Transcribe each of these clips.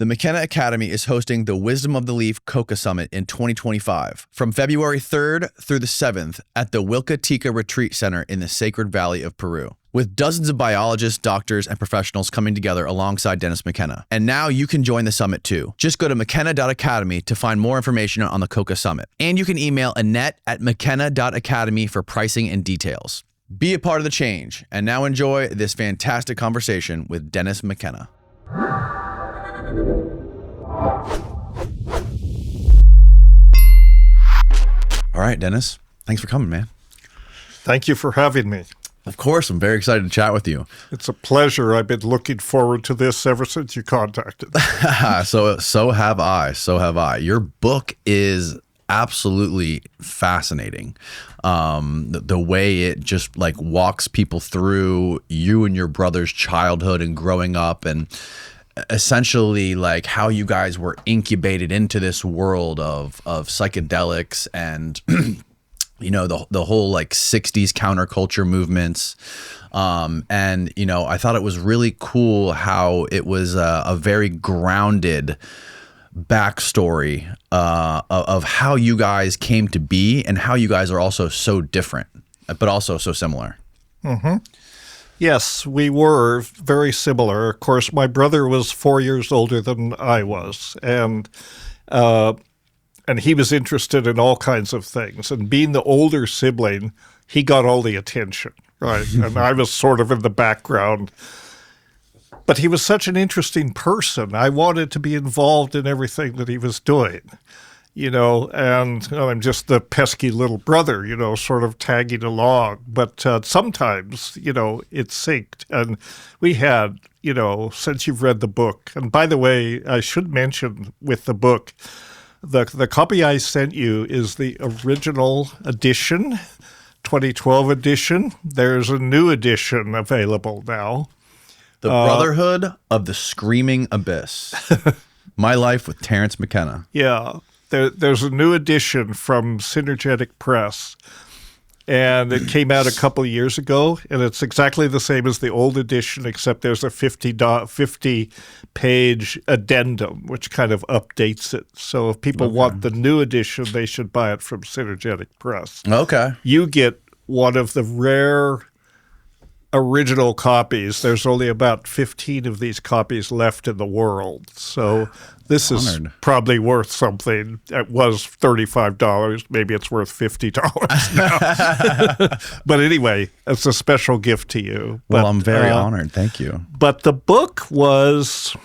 The McKenna Academy is hosting the Wisdom of the Leaf Coca Summit in 2025 from February 3rd through the 7th at the Wilca Tica Retreat Center in the Sacred Valley of Peru, with dozens of biologists, doctors, and professionals coming together alongside Dennis McKenna. And now you can join the summit too. Just go to mckenna.academy to find more information on the Coca Summit. And you can email Annette@mckenna.academy for pricing and details. Be a part of the change. And now enjoy this fantastic conversation with Dennis McKenna. All right, Dennis, thanks for coming, man. Thank you for having me. Of course, I'm very excited to chat with you. It's a pleasure. I've been looking forward to this ever since you contacted me. So have I. Your book is absolutely fascinating. The way it just like walks people through you and your brother's childhood and growing up, and essentially like how you guys were incubated into this world of psychedelics and you know, the whole like 60s counterculture movements. And, you know, I thought it was really cool how it was a very grounded backstory of how you guys came to be and how you guys are also so different, but also so similar. Mm-hmm. Yes, we were very similar. Of course, my brother was 4 years older than I was, and he was interested in all kinds of things. And being the older sibling, he got all the attention, right? And I was sort of in the background. But he was such an interesting person. I wanted to be involved in everything that he was doing, you know, and I'm just the pesky little brother, you know, sort of tagging along. But sometimes, you know, it synced. And we had, you know, since you've read the book, and by the way, I should mention with the book, the copy I sent you is the original edition, 2012 edition. There's a new edition available now. The Brotherhood of the Screaming Abyss. My Life with Terence McKenna. Yeah. There's a new edition from Synergetic Press, and it came out a couple of years ago, and it's exactly the same as the old edition, except there's a 50-page addendum, which kind of updates it. So if people want the new edition, they should buy it from Synergetic Press. Okay. You get one of the rare original copies. There's only about 15 of these copies left in the world. So this is probably worth something. It was $35. Maybe it's worth $50 now. But anyway, it's a special gift to you. Well, I'm very honored. Thank you. But the book was,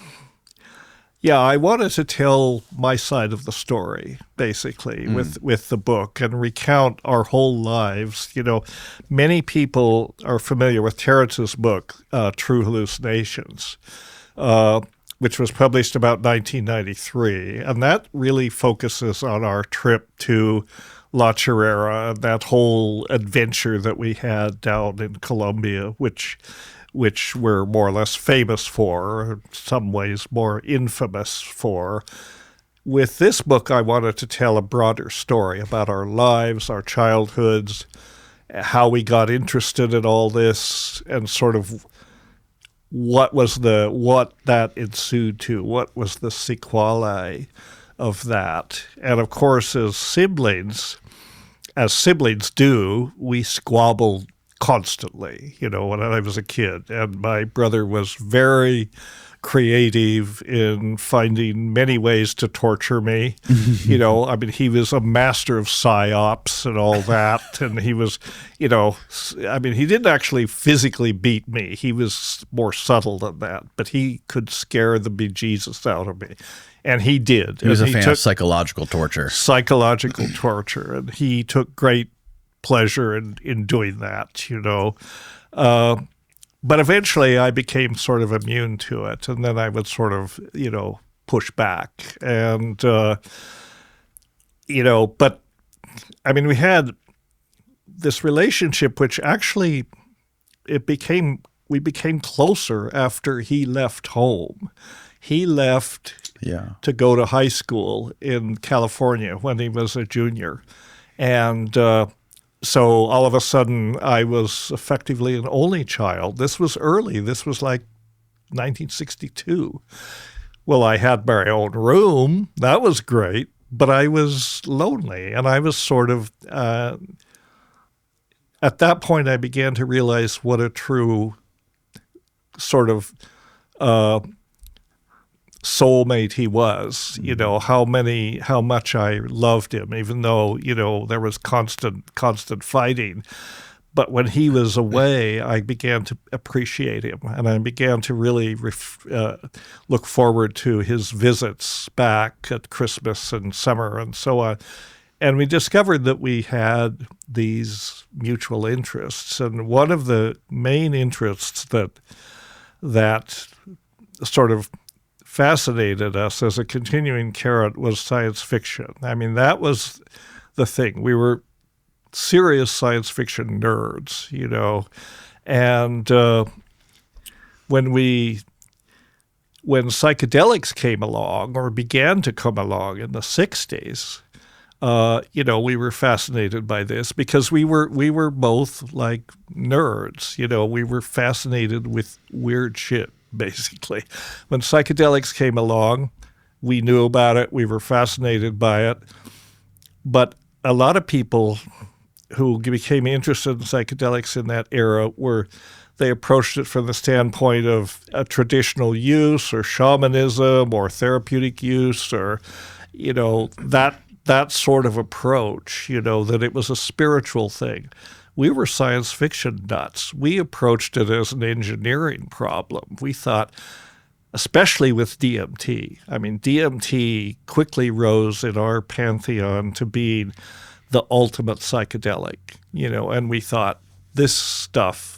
I wanted to tell my side of the story, basically, with the book and recount our whole lives. You know, many people are familiar with Terence's book, True Hallucinations, which was published about 1993. And that really focuses on our trip to La Chorrera, that whole adventure that we had down in Colombia, which we're more or less famous for, in some ways more infamous for. With this book, I wanted to tell a broader story about our lives, our childhoods, how we got interested in all this, and sort of what that ensued to, what was the sequelae of that. And of course, as siblings do, we squabbled constantly, you know, when I was a kid. And my brother was very creative in finding many ways to torture me. You know, I mean, he was a master of psyops and all that. And he was, you know, I mean, he didn't actually physically beat me. He was more subtle than that. But he could scare the bejesus out of me. And he did. He was a fan of psychological torture. Psychological torture. And he took great pleasure in doing that, you know. But eventually I became sort of immune to it, and then I would sort of, you know, push back. And, you know, but, I mean, we had this relationship which actually we became closer after he left home. He left to go to high school in California when he was a junior. And so all of a sudden, I was effectively an only child. This was early. This was like 1962. Well, I had my own room. That was great. But I was lonely, and I was sort of, at that point, I began to realize what a true sort of soulmate he was, how much I loved him, even though, there was constant fighting. But when he was away, I began to appreciate him, and I began to really look forward to his visits back at Christmas and summer and so on. And we discovered that we had these mutual interests. And one of the main interests that sort of fascinated us as a continuing carrot was science fiction. I mean, that was the thing. We were serious science fiction nerds, and when psychedelics came along or began to come along in the 60s, we were fascinated by this because we were both like nerds. We were fascinated with weird shit, basically. When psychedelics came along, we knew about it. We were fascinated by it. But a lot of people who became interested in psychedelics in that era they approached it from the standpoint of a traditional use or shamanism or therapeutic use or, that sort of approach, that it was a spiritual thing. We were science fiction nuts. We approached it as an engineering problem. We thought, especially with DMT. I mean, DMT quickly rose in our pantheon to being the ultimate psychedelic, and we thought, this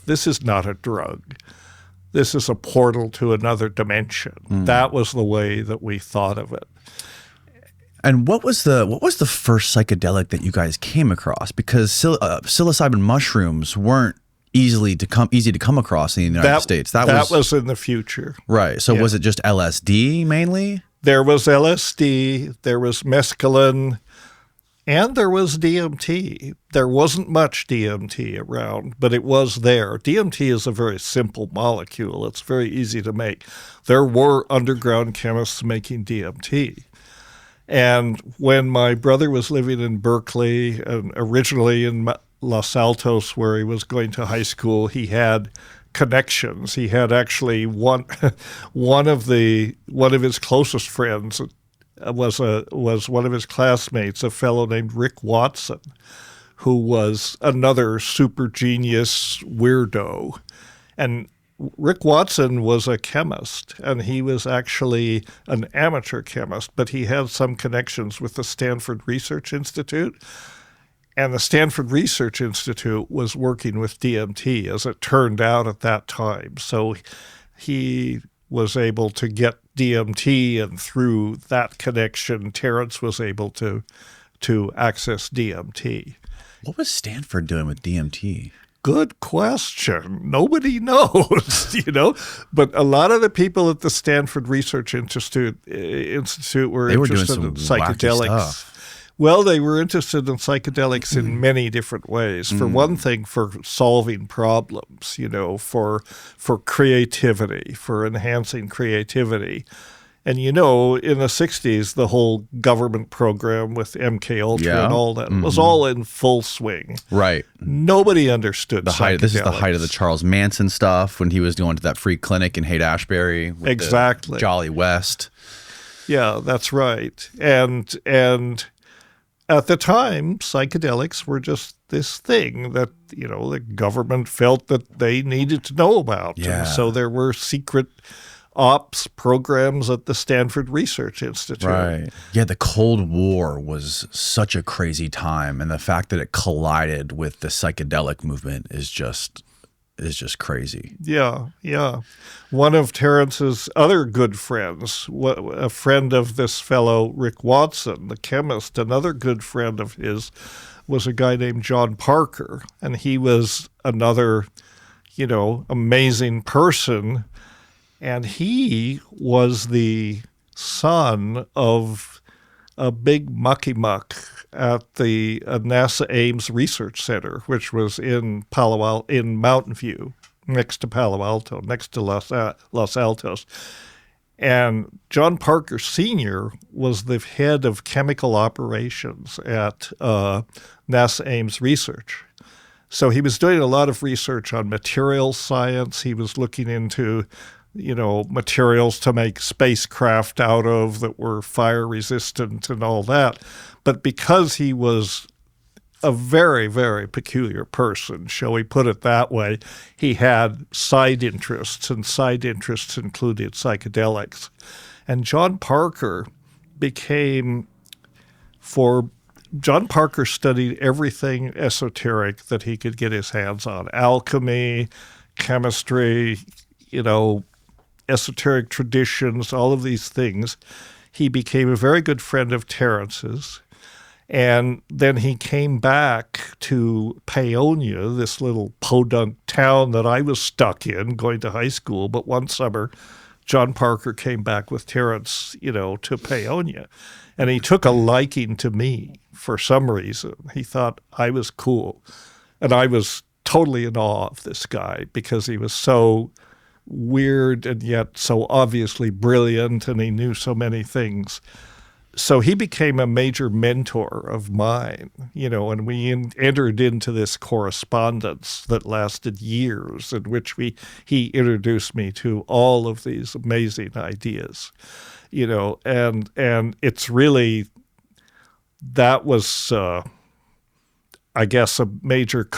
is not a drug. This is a portal to another dimension. That was the way that we thought of it. And what was the first psychedelic that you guys came across? Because psilocybin mushrooms weren't easy to come across in the United States. That was in the future. Right. So was it just LSD mainly? There was LSD, there was mescaline, and there was DMT. There wasn't much DMT around, but it was there. DMT is a very simple molecule. It's very easy to make. There were underground chemists making DMT. And when my brother was living in Berkeley, and originally in Los Altos, where he was going to high school, he had connections. He had actually one of his closest friends was one of his classmates, a fellow named Rick Watson, who was another super genius weirdo. And Rick Watson was a chemist, and he was actually an amateur chemist, but he had some connections with the Stanford Research Institute. And the Stanford Research Institute was working with DMT, as it turned out at that time. So he was able to get DMT, and through that connection, Terence was able to access DMT. What was Stanford doing with DMT? Good question. Nobody knows, But a lot of the people at the Stanford Research Institute were interested in psychedelics. Well, they were interested in psychedelics in many different ways. For one thing, for solving problems, for creativity, for enhancing creativity. And, in the 60s, the whole government program with MK Ultra and all that was all in full swing. Right. Nobody understood psychedelics. This is the height of the Charles Manson stuff when he was going to that free clinic in Haight-Ashbury. Exactly. Jolly West. Yeah, that's right. And at the time, psychedelics were just this thing that, the government felt that they needed to know about. Yeah. And so there were secret ops programs at the Stanford Research Institute. Right. Yeah, the Cold War was such a crazy time, and the fact that it collided with the psychedelic movement is just crazy. Yeah, yeah. One of Terence's other good friends, a friend of this fellow Rick Watson, the chemist, another good friend of his was a guy named John Parker, and he was another, amazing person. And he was the son of a big mucky-muck at the NASA Ames Research Center, which was in Mountain View, next to Palo Alto, next to Los Altos. And John Parker Sr. was the head of chemical operations at NASA Ames Research. So he was doing a lot of research on materials science. He was looking into, materials to make spacecraft out of that were fire resistant and all that. But because he was a very, very peculiar person, shall we put it that way, he had side interests, and side interests included psychedelics. And John Parker studied everything esoteric that he could get his hands on: alchemy, chemistry, esoteric traditions, all of these things. He became a very good friend of Terence's. And then he came back to Paonia, this little podunk town that I was stuck in going to high school. But one summer, John Parker came back with Terence, to Paonia. And he took a liking to me for some reason. He thought I was cool. And I was totally in awe of this guy because he was so weird and yet so obviously brilliant, and he knew so many things. So he became a major mentor of mine, and we entered into this correspondence that lasted years, in which he introduced me to all of these amazing ideas, and it's really, that was, I guess, a major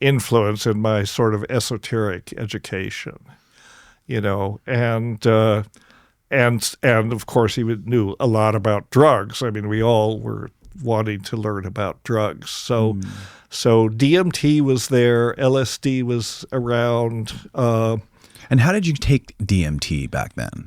influence in my sort of esoteric education, and of course he knew a lot about drugs. I mean, we all were wanting to learn about drugs. So DMT was there, LSD was around. And how did you take DMT back then?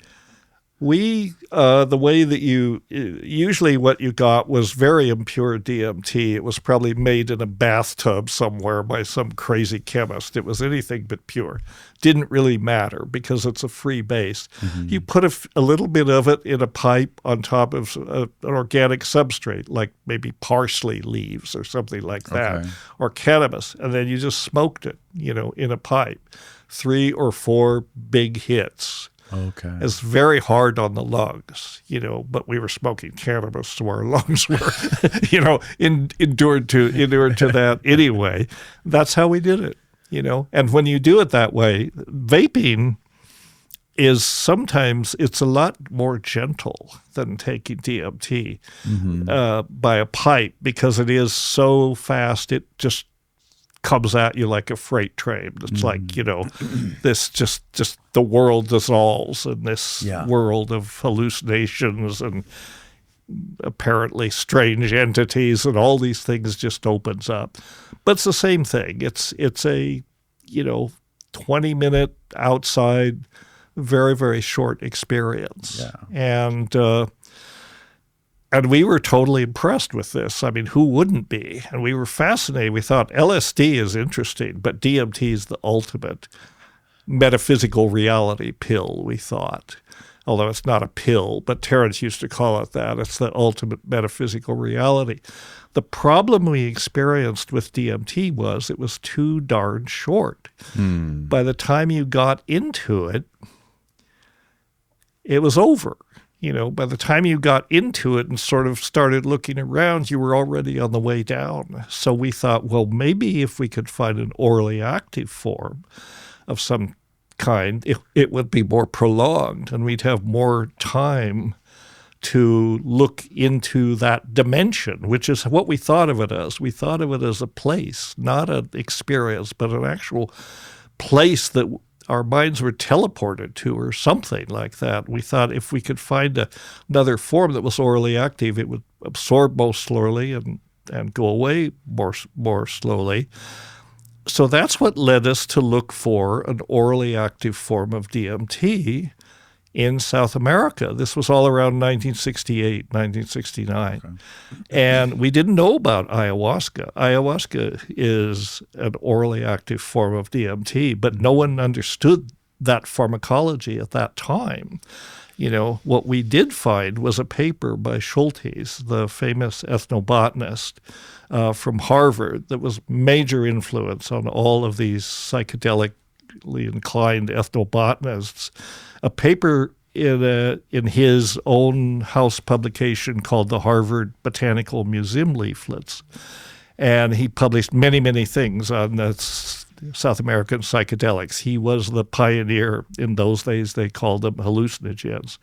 The way that usually what you got was very impure DMT. It was probably made in a bathtub somewhere by some crazy chemist. It was anything but pure. Didn't really matter because it's a free base. Mm-hmm. You put a little bit of it in a pipe on top of an organic substrate, like maybe parsley leaves or something like that, or cannabis, and then you just smoked it, in a pipe. 3 or 4 big hits. Okay. It's very hard on the lungs, but we were smoking cannabis, so our lungs were, endured to that anyway. That's how we did it, And when you do it that way, vaping is sometimes, it's a lot more gentle than taking DMT by a pipe, because it is so fast, it just comes at you like a freight train. It's like, this just the world dissolves in this world of hallucinations and apparently strange entities, and all these things just opens up. But it's the same thing. It's a 20-minute outside, very, very short experience. Yeah. And we were totally impressed with this. I mean, who wouldn't be? And we were fascinated. We thought LSD is interesting, but DMT is the ultimate metaphysical reality pill, we thought. Although it's not a pill, but Terence used to call it that. It's the ultimate metaphysical reality. The problem we experienced with DMT was it was too darn short. By the time you got into it, it was over. By the time you got into it and sort of started looking around, you were already on the way down. So we thought, well, maybe if we could find an orally active form of some kind, it would be more prolonged, and we'd have more time to look into that dimension, which is what we thought of it as. We thought of it as a place, not an experience, but an actual place that our minds were teleported to, or something like that. We thought if we could find another form that was orally active, it would absorb more slowly and go away more slowly. So that's what led us to look for an orally active form of DMT in South America. This was all around 1968, 1969. Okay. And we didn't know about ayahuasca. Ayahuasca is an orally active form of DMT, but no one understood that pharmacology at that time. What we did find was a paper by Schultes, the famous ethnobotanist from Harvard, that was major influence on all of these psychedelically inclined ethnobotanists. A paper in his own house publication called the Harvard Botanical Museum leaflets. And he published many, many things on the South American psychedelics. He was the pioneer. In those days, they called them hallucinogens.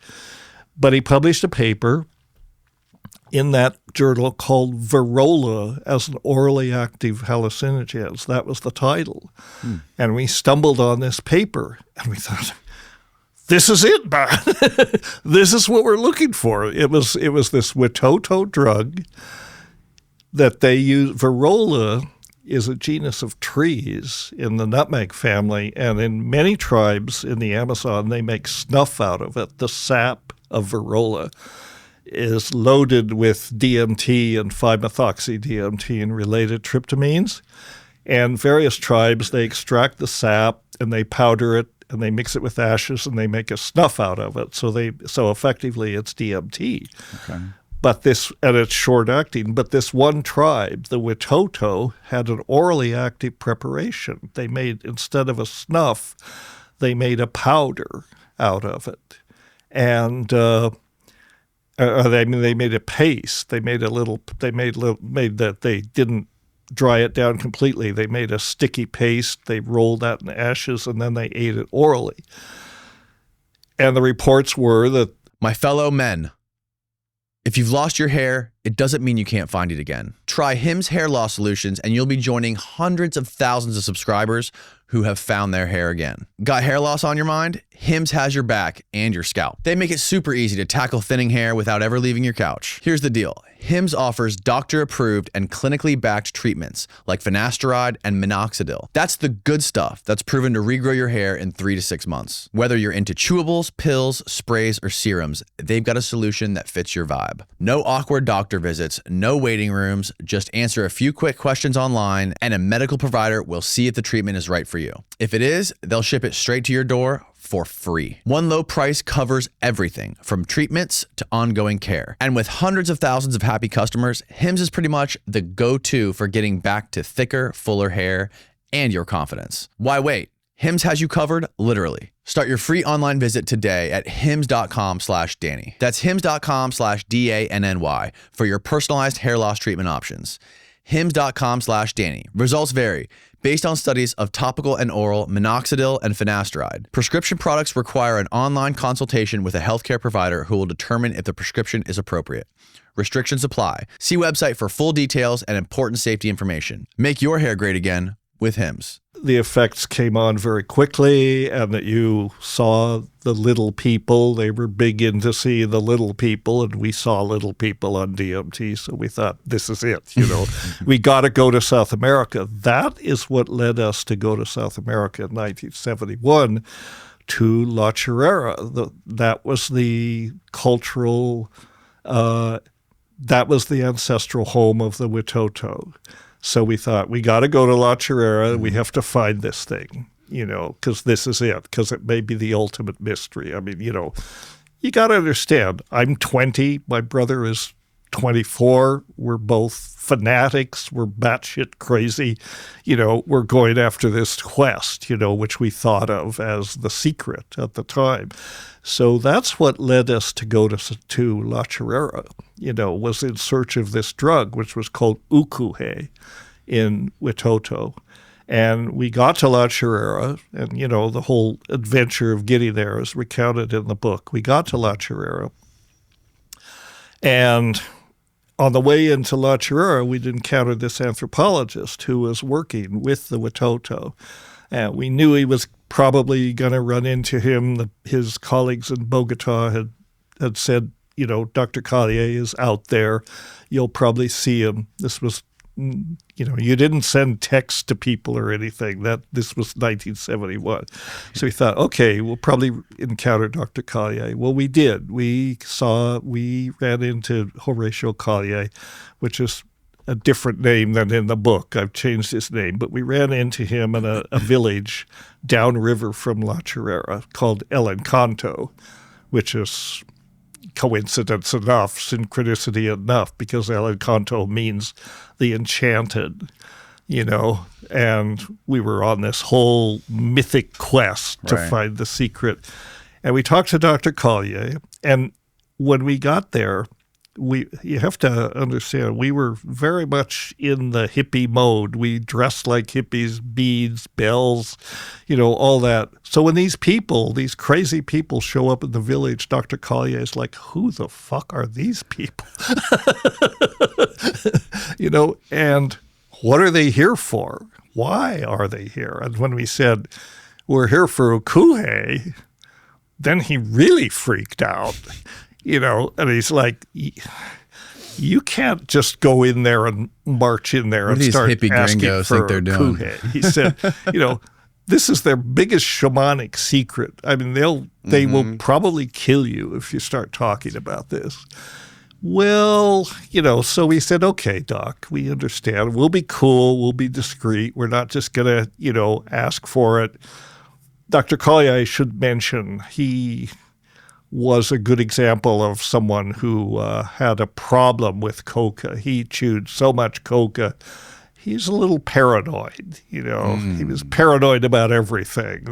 But he published a paper in that journal called Varola as an orally active hallucinogens. That was the title. And we stumbled on this paper, and we thought, this is it, man. This is what we're looking for. It was this Witoto drug that they use. Varola is a genus of trees in the nutmeg family, and in many tribes in the Amazon, they make snuff out of it. The sap of Varola is loaded with DMT and 5-methoxy-DMT and related tryptamines. And various tribes, they extract the sap and they powder it and they mix it with ashes and they make a snuff out of it. So effectively it's DMT. Okay. And it's short acting. But this one tribe, the Witoto, had an orally active preparation. They made, instead of a snuff, they made a powder out of it. And they made a paste. They made that they didn't dry it down completely. They made a sticky paste. They rolled that in ashes, and then they ate it orally. And the reports were that, my fellow men, if you've lost your hair, it doesn't mean you can't find it again. Try Hims Hair Loss Solutions, and you'll be joining hundreds of thousands of subscribers who have found their hair again. Got hair loss on your mind? Hims has your back and your scalp. They make it super easy to tackle thinning hair without ever leaving your couch. Here's the deal. Hims offers doctor-approved and clinically backed treatments like finasteride and minoxidil. That's the good stuff that's proven to regrow your hair in 3 to 6 months. Whether you're into chewables, pills, sprays, or serums, they've got a solution that fits your vibe. No awkward doctor visits, no waiting rooms, just answer a few quick questions online, and a medical provider will see if the treatment is right for you. If it is, they'll ship it straight to your door for free. One low price covers everything from treatments to ongoing care. And with hundreds of thousands of happy customers, Hims is pretty much the go-to for getting back to thicker, fuller hair and your confidence. Why wait? Hims has you covered, literally. Start your free online visit today at hims.com/Danny. That's hims.com/DANNY for your personalized hair loss treatment options. hims.com/Danny. Results vary based on studies of topical and oral minoxidil and finasteride. Prescription products require an online consultation with a healthcare provider who will determine if the prescription is appropriate. Restrictions apply. See website for full details and important safety information. Make your hair great again with Hims. The effects came on very quickly, and that you saw the little people. They were big in to see the little people, and we saw little people on DMT, so we thought, this is it, We got to go to South America. That is what led us to go to South America in 1971 to La Chorrera. That was the cultural, that was the ancestral home of the Witoto. So we thought, we got to go to La Chorrera. We have to find this thing, because this is it, because it may be the ultimate mystery. I mean, you got to understand, I'm 20. My brother is 24. We're both fanatics. We're batshit crazy. We're going after this quest, which we thought of as the secret at the time. So that's what led us to go to La Chorrera, was in search of this drug, which was called ukuhe in Witoto. And we got to La Chorrera, and, the whole adventure of getting there is recounted in the book. We got to La Chorrera, and on the way into La Chorrera, we'd encountered this anthropologist who was working with the Witoto. And we knew he was probably going to run into him. His colleagues in Bogota had said, Dr. Collier is out there. You'll probably see him. This was, you didn't send texts to people or anything. This was 1971. So we thought, okay, we'll probably encounter Dr. Collier. Well, we did. We ran into Horatio Collier, which is a different name than in the book. I've changed his name, but we ran into him in a village downriver from La Chorrera called El Encanto, which is coincidence enough, synchronicity enough, because El Encanto means the enchanted, and we were on this whole mythic quest to find the secret. And we talked to Dr. Collier, and when we got there, you have to understand, we were very much in the hippie mode. We dressed like hippies, beads, bells, all that. So when these crazy people show up in the village, Dr. Collier is like, who the fuck are these people? And what are they here for? Why are they here? And when we said, we're here for ukuhe, then he really freaked out. And he's like, you can't just go in there and march in there and start asking for a kuhe. He said, this is their biggest shamanic secret. I mean, they will probably kill you if you start talking about this. Well, so we said, okay, Doc, we understand. We'll be cool. We'll be discreet. We're not just going to, ask for it. Dr. Collier, I should mention, he was a good example of someone who had a problem with coca. He chewed so much coca. He's a little paranoid, He was paranoid about everything.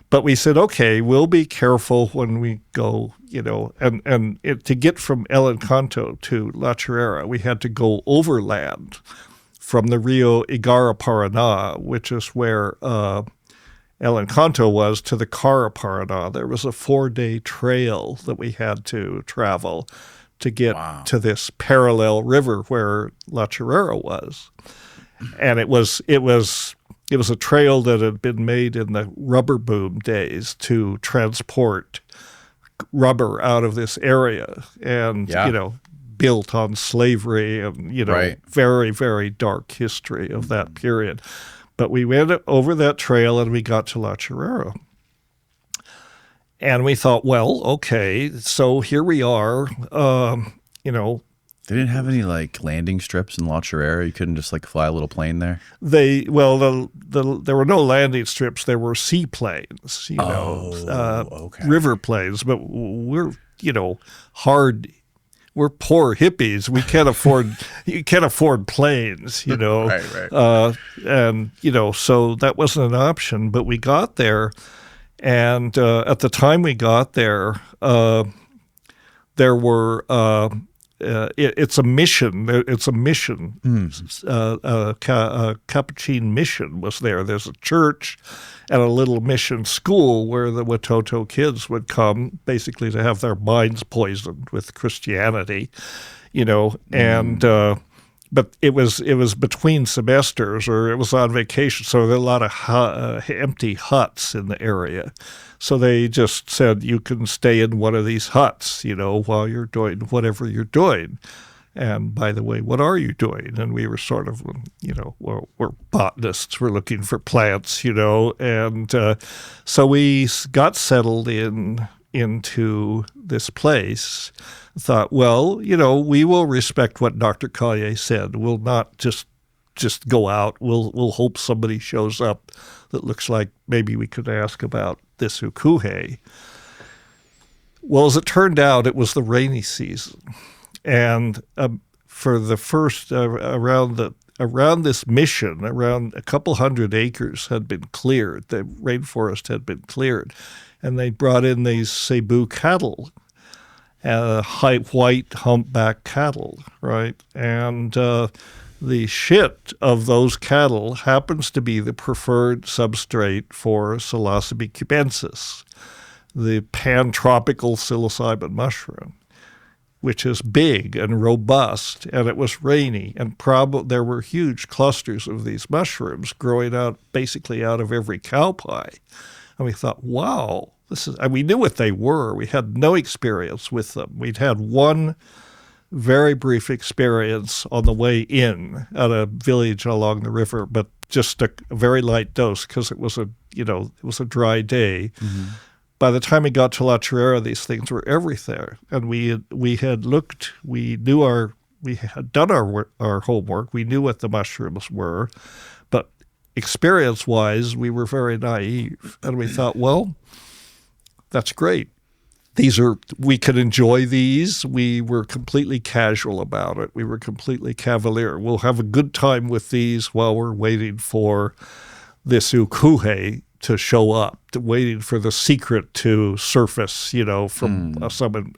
But we said, okay, we'll be careful when we go, to get from El Encanto to La Chorrera, we had to go overland from the Rio Igaraparaná, which is where El Encanto was, to the Caraparaná. There was a 4-day trail that we had to travel to get to this parallel river where La Chorrera was. And it was a trail that had been made in the rubber boom days to transport rubber out of this area, and built on slavery and very, very dark history of that period. But we went over that trail and we got to La Chorrera. And we thought, well, okay, so here we are, They didn't have any landing strips in La Chorrera? You couldn't just fly a little plane there? There were no landing strips. There were seaplanes, river planes. But we're, hard. We're poor hippies. We can't afford. You can't afford planes, Right. And so that wasn't an option. But we got there, and at the time we got there, there were. It's a mission. It's a mission. Capuchin mission was there. There's a church and a little mission school where the Watoto kids would come, basically to have their minds poisoned with Christianity, and but it was between semesters, or it was on vacation, so there were a lot of empty huts in the area. So they just said, you can stay in one of these huts, while you're doing whatever you're doing. And by the way, what are you doing? And we were sort of, we're botanists. We're looking for plants, And so we got settled into this place. Thought, well, we will respect what Dr. Collier said. We'll not just go out. We'll hope somebody shows up that looks like maybe we could ask about this ukuhe. Well, as it turned out, it was the rainy season, and for the first around this mission, around a couple hundred acres had been cleared. The rainforest had been cleared, and they brought in these Cebu cattle, white humpback cattle, right? And the shit of those cattle happens to be the preferred substrate for Psilocybe cubensis, the pan-tropical psilocybin mushroom, which is big and robust, and it was rainy, and there were huge clusters of these mushrooms growing out basically out of every cow pie. And we thought, wow, and we knew what they were. We had no experience with them. We'd had one very brief experience on the way in at a village along the river, but just a very light dose because it was a dry day. Mm-hmm. By the time we got to La Chorrera, these things were everywhere, and we had looked. We had done our homework. We knew what the mushrooms were, but experience-wise, we were very naive, and we thought, well, that's great. We could enjoy these. We were completely casual about it. We were completely cavalier. We'll have a good time with these while we're waiting for this ukuhe to show up, waiting for the secret to surface, from some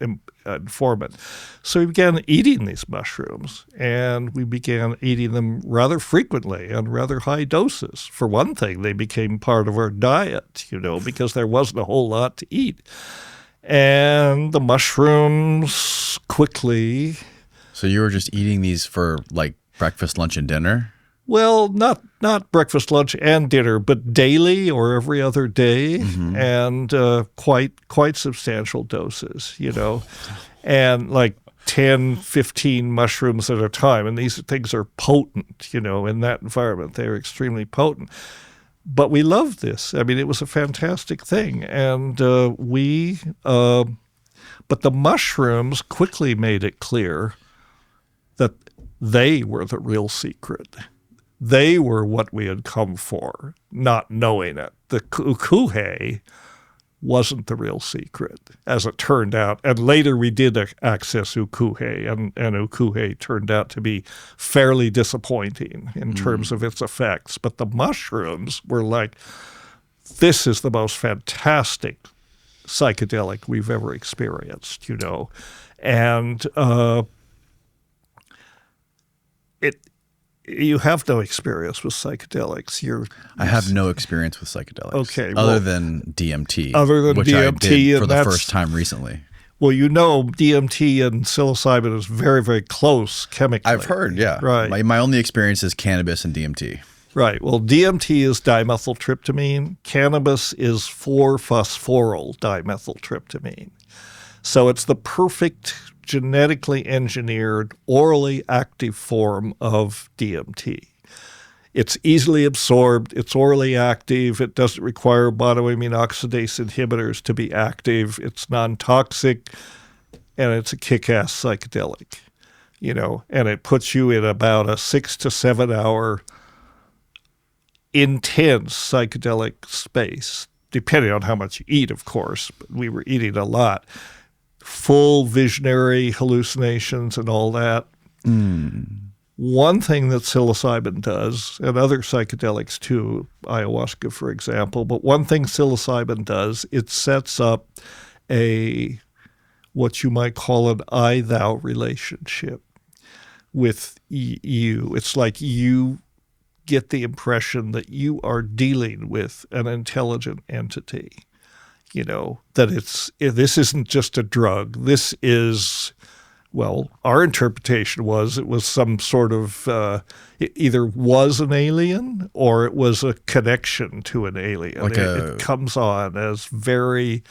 informant. So we began eating these mushrooms, and we began eating them rather frequently and rather high doses. For one thing, they became part of our diet, because there wasn't a whole lot to eat. And the mushrooms quickly... So you were just eating these for like breakfast, lunch, and dinner? Well, not breakfast, lunch, and dinner, but daily or every other day, and quite substantial doses, and like 10, 15 mushrooms at a time. And these things are potent, in that environment. They're extremely potent. But we loved this. I mean, it was a fantastic thing. And but the mushrooms quickly made it clear that they were the real secret. They were what we had come for, not knowing it. The ukuhe wasn't the real secret, as it turned out. And later we did access ukuhe, and ukuhe turned out to be fairly disappointing in terms of its effects. But the mushrooms were like, this is the most fantastic psychedelic we've ever experienced, And you have no experience with psychedelics. I have no experience with psychedelics. Okay. Other than DMT. Which DMT I did for the first time recently. Well, DMT and psilocybin is very, very close chemically. I've heard, yeah. Right. My only experience is cannabis and DMT. Right. Well, DMT is dimethyltryptamine. Cannabis is 4-phosphoryl dimethyltryptamine. So it's the perfect genetically engineered, orally active form of DMT. It's easily absorbed. It's orally active. It doesn't require monoamine oxidase inhibitors to be active. It's non-toxic, and it's a kick-ass psychedelic, and it puts you in about a 6 to 7 hour intense psychedelic space, depending on how much you eat, of course. But we were eating a lot. Full visionary hallucinations and all that. One thing that psilocybin does, and other psychedelics too, ayahuasca, for example, but one thing psilocybin does, it sets up what you might call an I-thou relationship with you. It's like you get the impression that you are dealing with an intelligent entity. That this isn't just a drug. This is, our interpretation was it was some sort of, it either was an alien or it was a connection to an alien. It comes on as very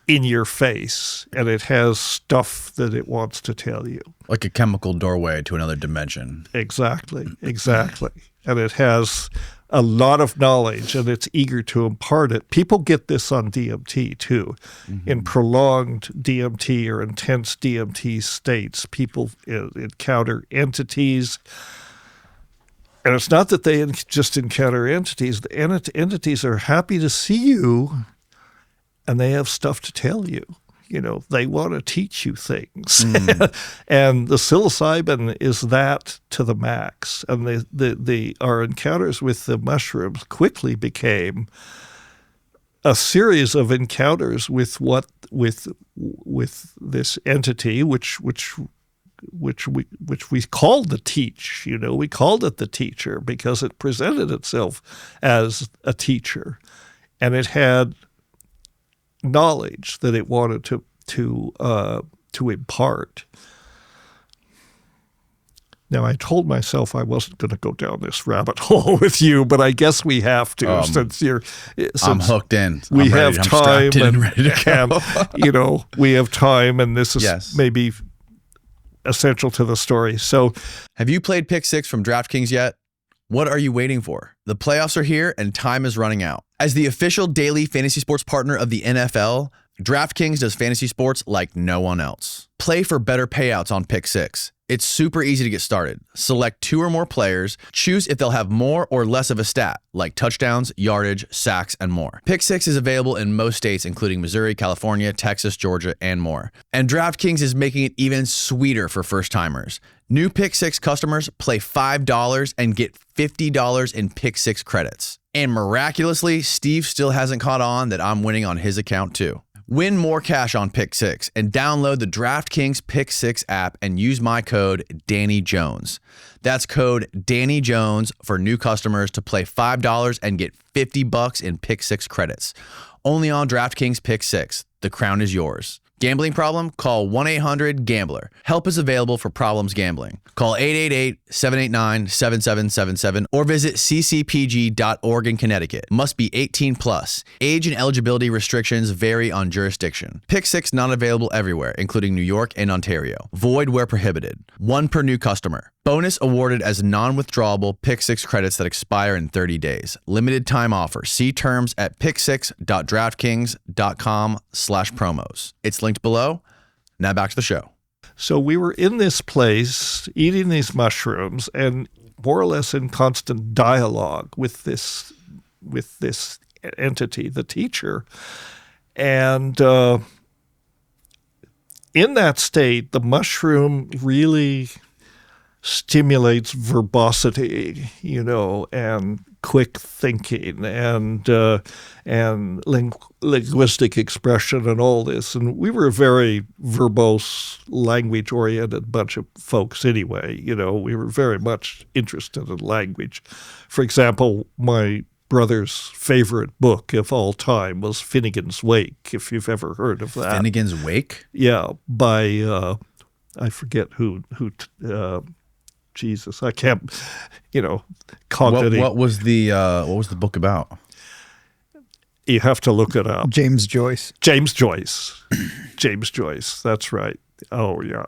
in your face, and it has stuff that it wants to tell you. Like a chemical doorway to another dimension. Exactly. And it has a lot of knowledge, and it's eager to impart it. People get this on DMT too. In prolonged DMT or intense DMT states, people encounter entities. And it's not that they just encounter entities. The entities are happy to see you, and they have stuff to tell you. They want to teach you things. And the psilocybin is that to the max. And our encounters with the mushrooms quickly became a series of encounters with this entity, which we called the teach. We called it the teacher because it presented itself as a teacher, and it had knowledge that it wanted to impart. Now, I told myself I wasn't going to go down this rabbit hole with you, but I guess we have to since I'm hooked in. We I'm have time and ready to go. We have time, and this is maybe essential to the story. So, have you played Pick 6 from DraftKings yet? What are you waiting for? The playoffs are here and time is running out. As the official daily fantasy sports partner of the NFL, DraftKings does fantasy sports like no one else. Play for better payouts on Pick 6. It's super easy to get started. Select 2 or more players, choose if they'll have more or less of a stat, like touchdowns, yardage, sacks, and more. Pick 6 is available in most states, including Missouri, California, Texas, Georgia, and more. And DraftKings is making it even sweeter for first-timers. New Pick 6 customers play $5 and get $50 in Pick 6 credits. And miraculously, Steve still hasn't caught on that I'm winning on his account too. Win more cash on Pick 6 and download the DraftKings Pick 6 app and use my code Danny Jones. That's code Danny Jones for new customers to play $5 and get $50 in Pick 6 credits. Only on DraftKings Pick 6. The crown is yours. Gambling problem? Call 1-800-GAMBLER. Help is available for problems gambling. Call 888-789-7777 or visit ccpg.org in Connecticut. Must be 18 plus. Age and eligibility restrictions vary on jurisdiction. Pick 6 not available everywhere, including New York and Ontario. Void where prohibited. One per new customer. Bonus awarded as non-withdrawable Pick 6 credits that expire in 30 days. Limited time offer. See terms at pick6.draftkings.com/promos. It's linked below. Now back to the show. So we were in this place eating these mushrooms and more or less in constant dialogue with this entity, the teacher. And in that state, the mushroom really stimulates verbosity, and quick thinking and linguistic expression and all this. And we were a very verbose, language-oriented bunch of folks anyway. We were very much interested in language. For example, my brother's favorite book of all time was Finnegan's Wake, if you've ever heard of that. Finnegan's Wake? Yeah, by, I forget who Jesus, I can't, cognitive. What was the book about? You have to look it up. James Joyce. James Joyce. James Joyce. That's right. Oh, yeah.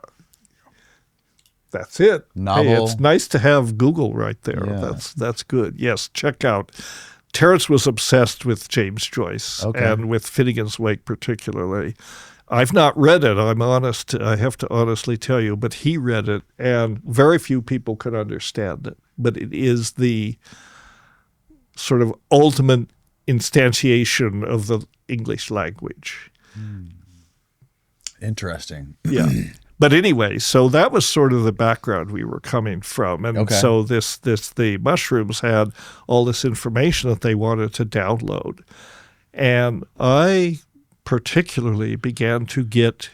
That's it. Novel. Hey, it's nice to have Google right there. Yeah. That's good. Yes, check out. Terence was obsessed with James Joyce and with Finnegan's Wake particularly. I've not read it, I'm honest. I have to honestly tell you, but he read it, and very few people could understand it. But it is the sort of ultimate instantiation of the English language. Interesting. Yeah. But anyway, so that was sort of the background we were coming from. And so the mushrooms had all this information that they wanted to download. And I particularly began to get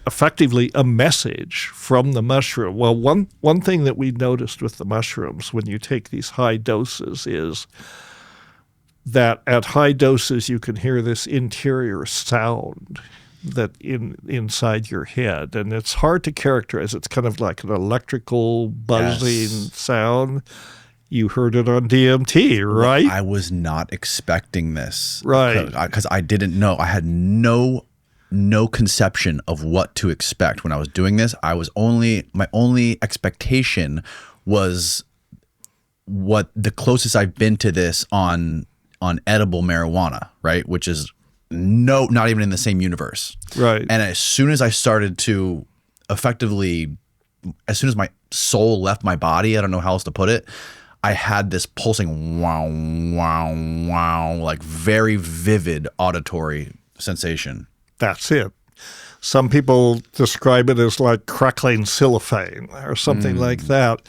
effectively a message from the mushroom. Well, one thing that we noticed with the mushrooms when you take these high doses is that at high doses you can hear this interior sound that inside your head, and it's hard to characterize. It's kind of like an electrical buzzing sound. You heard it on DMT, right? I was not expecting this. Right. Because I didn't know. I had no conception of what to expect when I was doing this. My only expectation was what the closest I've been to this on edible marijuana, right? Which is not even in the same universe. Right. And as soon as I started to effectively, as soon as my soul left my body, I don't know how else to put it, I had this pulsing wow, wow, wow, like very vivid auditory sensation. That's it. Some people describe it as like crackling cellophane or something like that.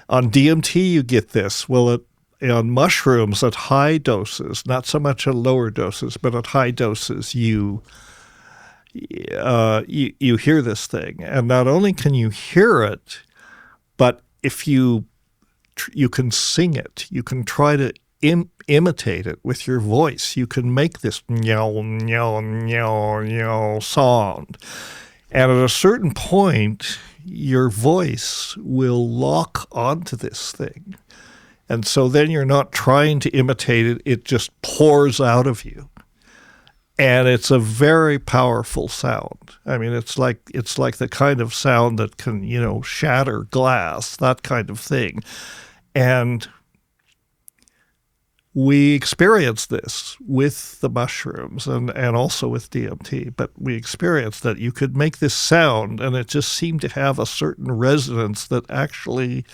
On DMT, you get this. Well, on mushrooms at high doses, not so much at lower doses, but at high doses, you hear this thing. And not only can you hear it, but if you can sing it. You can try to imitate it with your voice. You can make this meow, meow, meow, meow sound. And at a certain point, your voice will lock onto this thing. And so then you're not trying to imitate it. It just pours out of you. And it's a very powerful sound. I mean, it's like the kind of sound that can, shatter glass, that kind of thing. And we experienced this with the mushrooms and also with DMT, but we experienced that you could make this sound and it just seemed to have a certain resonance that actually,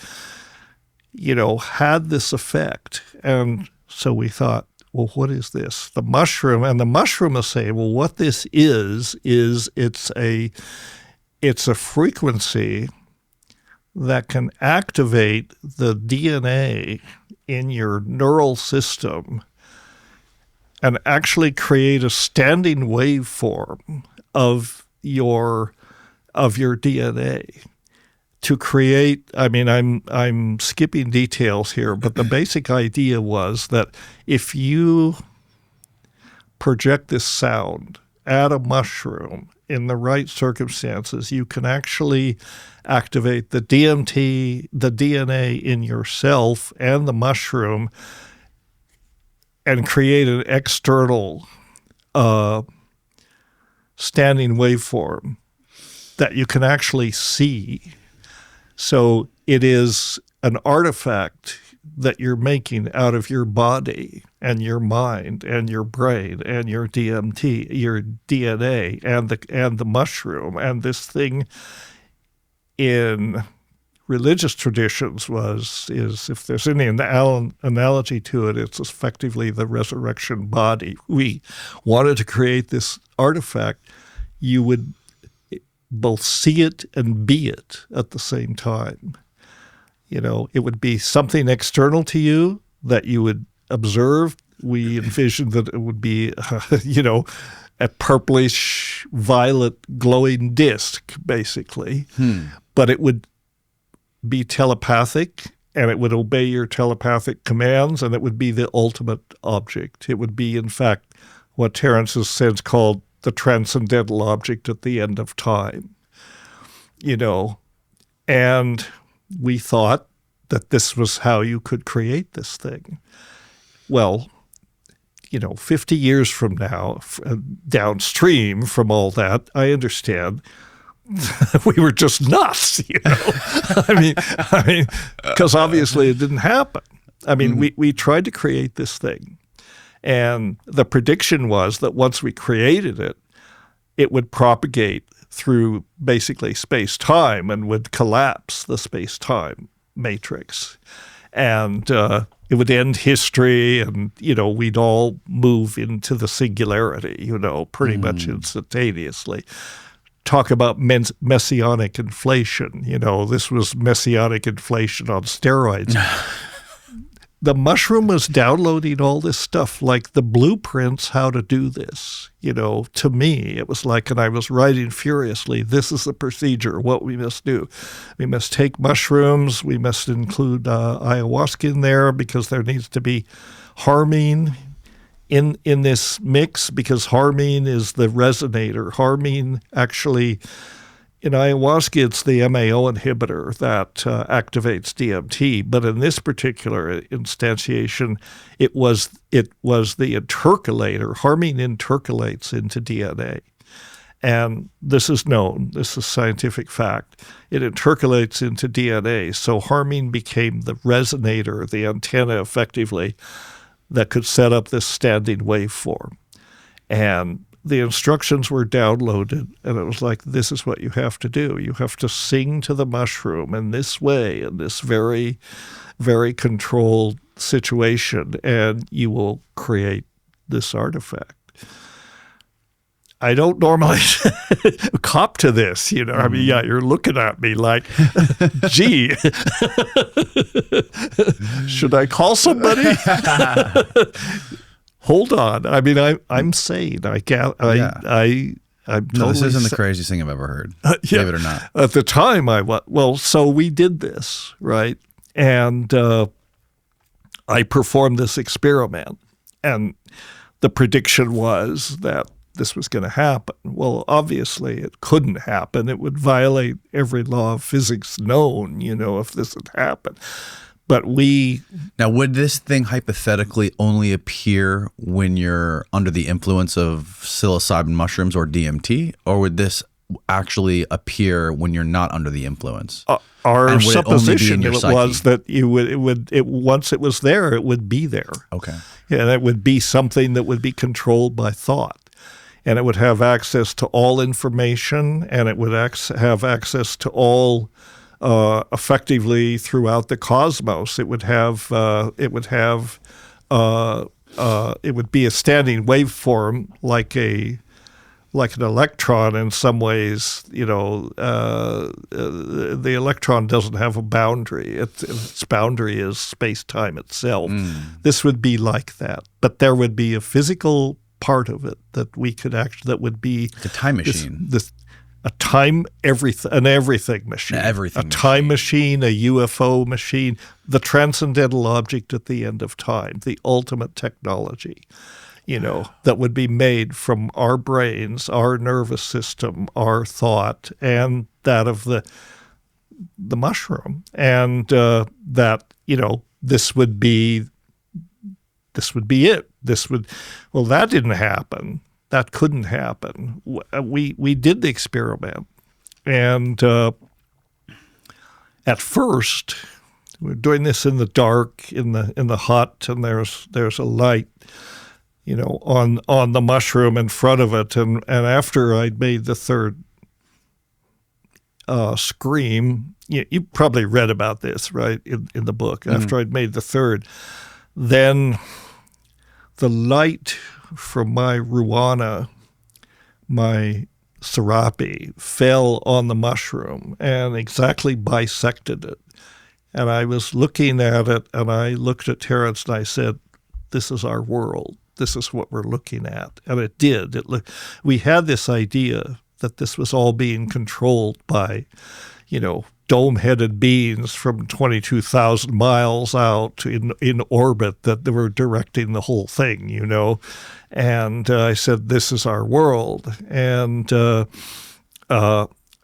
had this effect. And so we thought, well, what is this? The mushroom, and the mushroom is saying, well, what this is it's a frequency that can activate the DNA in your neural system and actually create a standing waveform of your DNA to create. I mean, I'm skipping details here, but the basic idea was that if you project this sound at a mushroom in the right circumstances, you can actually activate the DMT, the DNA in yourself and the mushroom, and create an external standing waveform that you can actually see. So it is an artifact that you're making out of your body and your mind and your brain and your DMT, your DNA and the mushroom. And this thing in religious traditions is if there's any analogy to it, it's effectively the resurrection body. We wanted to create this artifact. You would both see it and be it at the same time. You know, it would be something external to you that you would observe. We envisioned that it would be, a purplish, violet, glowing disc, basically. But it would be telepathic, and it would obey your telepathic commands, and it would be the ultimate object. It would be, in fact, what Terence has since called the transcendental object at the end of time. And we thought that this was how you could create this thing. Well, 50 years from now, downstream from all that, I understand we were just nuts, I mean, because obviously it didn't happen. I mean, we tried to create this thing, and the prediction was that once we created it, it would propagate through basically space-time and would collapse the space-time matrix. And it would end history, and, we'd all move into the singularity, pretty much instantaneously. Talk about messianic inflation. This was messianic inflation on steroids. The mushroom was downloading all this stuff, like the blueprints how to do this. To me, it was like, and I was writing furiously, this is the procedure, what we must do. We must take mushrooms. We must include ayahuasca in there, because there needs to be harmine in this mix, because harmine is the resonator. Harmine actually, in ayahuasca, it's the MAO inhibitor that activates DMT. But in this particular instantiation, it was the intercalator. Harmine intercalates into DNA. And this is known. This is scientific fact. It intercalates into DNA. So harmine became the resonator, the antenna, effectively, that could set up this standing waveform. And the instructions were downloaded, and it was like, this is what you have to do. You have to sing to the mushroom in this way, in this very, very controlled situation, and you will create this artifact. I don't normally cop to this, I mean, yeah, you're looking at me like, gee, should I call somebody? Hold on. I mean, I'm sane. I'm totally. No, this isn't the craziest thing I've ever heard. Believe it or not. At the time, so we did this, right? And I performed this experiment, and the prediction was that this was going to happen. Well, obviously, it couldn't happen. It would violate every law of physics known, if this had happened. But Now, would this thing hypothetically only appear when you're under the influence of psilocybin mushrooms or DMT, or would this actually appear when you're not under the influence? Our supposition was that once it was there, it would be there. Okay. And it would be something that would be controlled by thought. And it would have access to all information, and it would have access to all effectively throughout the cosmos. It would be a standing waveform, like like an electron in some ways. The electron doesn't have a boundary. Its boundary is space-time itself. This would be like that, but there would be a physical part of it that we could that would be a time machine. An everything machine. A time machine, a UFO machine, the transcendental object at the end of time, the ultimate technology, that would be made from our brains, our nervous system, our thought, and that of the mushroom. And that, this would be it. That didn't happen. That couldn't happen. We did the experiment, and at first we were doing this in the dark in the hut, and there's a light, on the mushroom in front of it, and after I'd made the third scream, you probably read about this, right, in the book. After I'd made the third, then the light from my ruana, my serape, fell on the mushroom and exactly bisected it. And I was looking at it, and I looked at Terence and I said, "This is our world. This is what we're looking at." And it did. We had this idea that this was all being controlled by, dome-headed beings from 22,000 miles out in orbit that they were directing the whole thing, And I said, "This is our world." And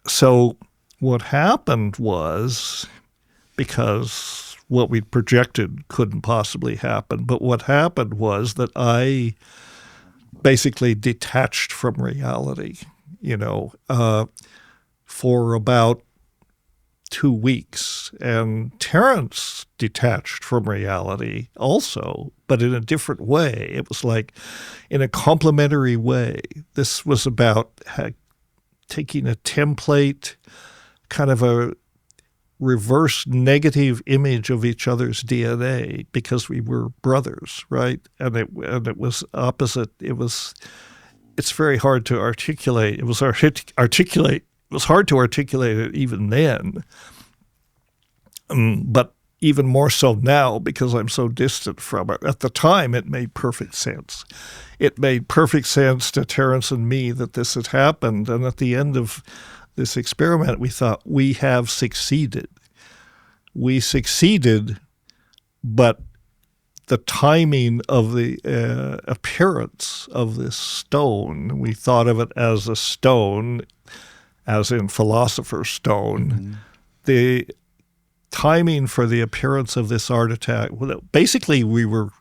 so what happened was, because what we projected couldn't possibly happen, but what happened was that I basically detached from reality, for about 2 weeks. And Terence detached from reality also, but in a different way. It was like in a complementary way. This was about taking a template, kind of a reverse negative image of each other's DNA, because we were brothers, right? And it was opposite. It's very hard to articulate. It was hard to articulate it even then, but even more so now because I'm so distant from it. At the time, it made perfect sense. It made perfect sense to Terence and me that this had happened, and at the end of this experiment, we thought, we have succeeded. We succeeded, but the timing of the appearance of this stone, we thought of it as a stone, as in Philosopher's Stone. Mm-hmm. The timing for the appearance of this artifact, basically we were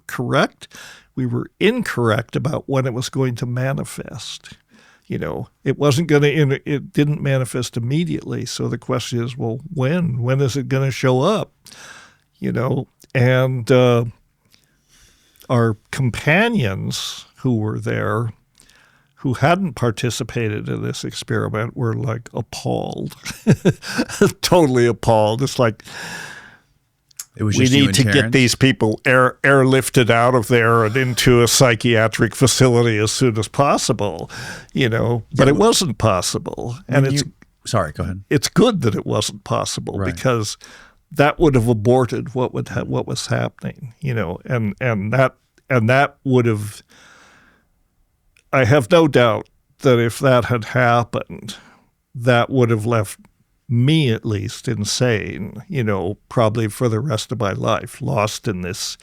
correct. We were incorrect about when it was going to manifest. It wasn't going to, it didn't manifest immediately. So the question is, well, when is it going to show up? And our companions who were there, who hadn't participated in this experiment, were like appalled, totally appalled. It's like, we need to get these people airlifted out of there and into a psychiatric facility as soon as possible, But it wasn't possible, and sorry, go ahead. It's good that it wasn't possible, right? Because that would have aborted what was happening, and that would have. I have no doubt that if that had happened, that would have left me, at least, insane, probably for the rest of my life, lost in this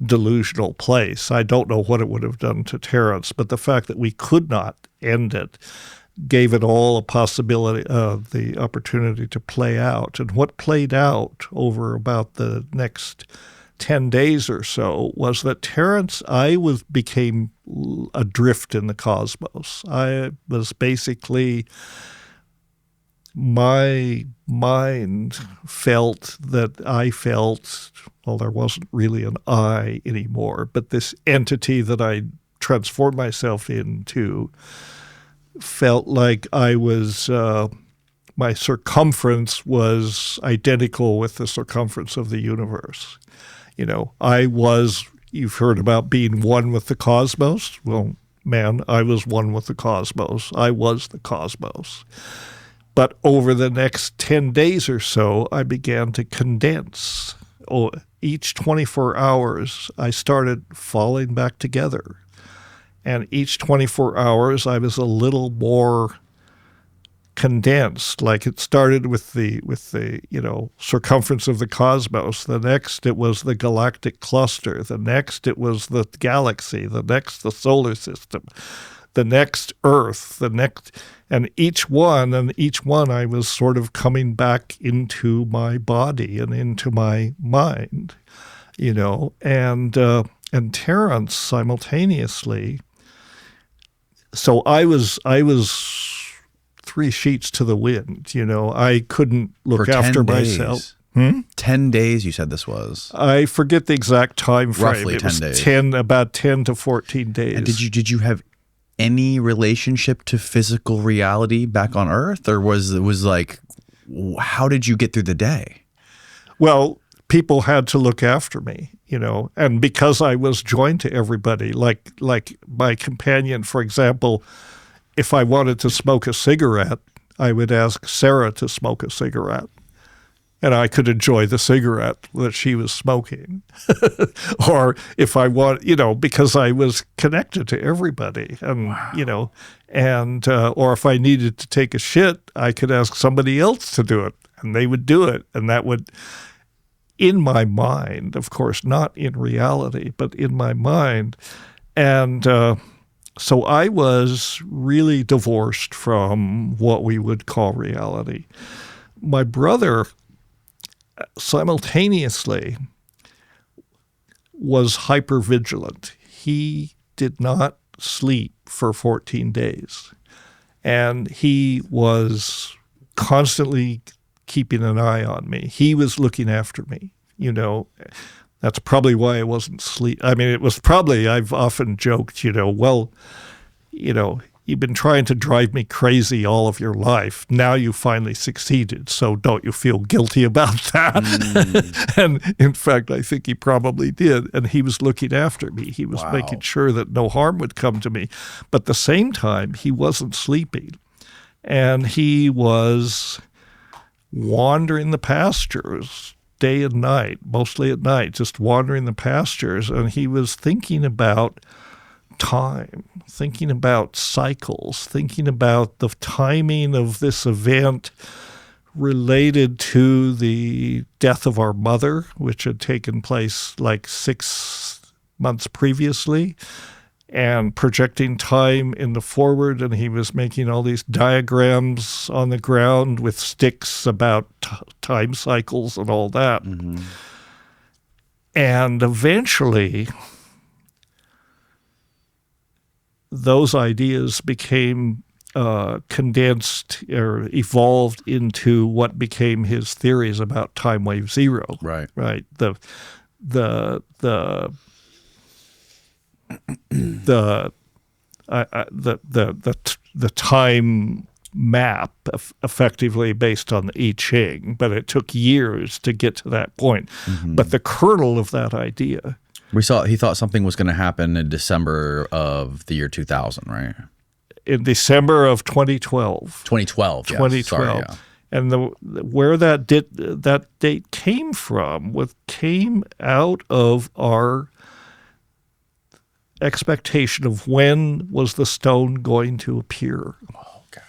delusional place. I don't know what it would have done to Terence, but the fact that we could not end it gave it all a possibility, the opportunity to play out. And what played out over about the next 10 days or so was that Terence, became adrift in the cosmos. I was basically, my mind felt that I felt, well, there wasn't really an I anymore, but this entity that I transformed myself into felt like I was, my circumference was identical with the circumference of the universe. You've heard about being one with the cosmos. Well, man. I was one with the cosmos. I was the cosmos. But over the next 10 days or so, I began to condense. Each 24 hours, I started falling back together. And each 24 hours, I was a little more condensed. Like it started with the circumference of the cosmos. The next, it was the galactic cluster. The next, it was the galaxy. The next, the solar system. The next, Earth. The next, and each one, I was sort of coming back into my body and into my mind, and Terence simultaneously. So I was 3 sheets to the wind. I couldn't look For 10 after days. myself. 10 days, you said this was. I forget the exact time frame. Roughly 10 days. About 10 to 14 days. And did you have any relationship to physical reality back on Earth, or was like, how did you get through the day? Well, people had to look after me, and because I was joined to everybody, like my companion, for example, if I wanted to smoke a cigarette, I would ask Sarah to smoke a cigarette, and I could enjoy the cigarette that she was smoking. Or if I want, because I was connected to everybody, and, Wow. or if I needed to take a shit, I could ask somebody else to do it, and they would do it. And that would, in my mind, of course, not in reality, but in my mind. And so I was really divorced from what we would call reality. My brother simultaneously was hypervigilant. He did not sleep for 14 days. And he was constantly keeping an eye on me. He was looking after me, That's probably why I wasn't sleep. I mean, it was probably, I've often joked, you've been trying to drive me crazy all of your life. Now you finally succeeded. So don't you feel guilty about that? And in fact, I think he probably did. And he was looking after me. He was making sure that no harm would come to me. But at the same time, he wasn't sleeping. And he was wandering the pastures day and night, mostly at night, just wandering the pastures. And he was thinking about time, thinking about cycles, thinking about the timing of this event related to the death of our mother, which had taken place like 6 months previously, and projecting time in the forward. And he was making all these diagrams on the ground with sticks about time cycles and all that. Mm-hmm. And eventually, those ideas became condensed or evolved into what became his theories about Timewave Zero. Right. Right. The time map effectively based on the I Ching, but it took years to get to that point. Mm-hmm. But the kernel of that idea. He thought something was going to happen in December of the year 2000, right? In December of 2012. 2012, yes. 2012. Sorry, yeah. And where that date came from came out of our expectation of when was the stone going to appear. Oh, God.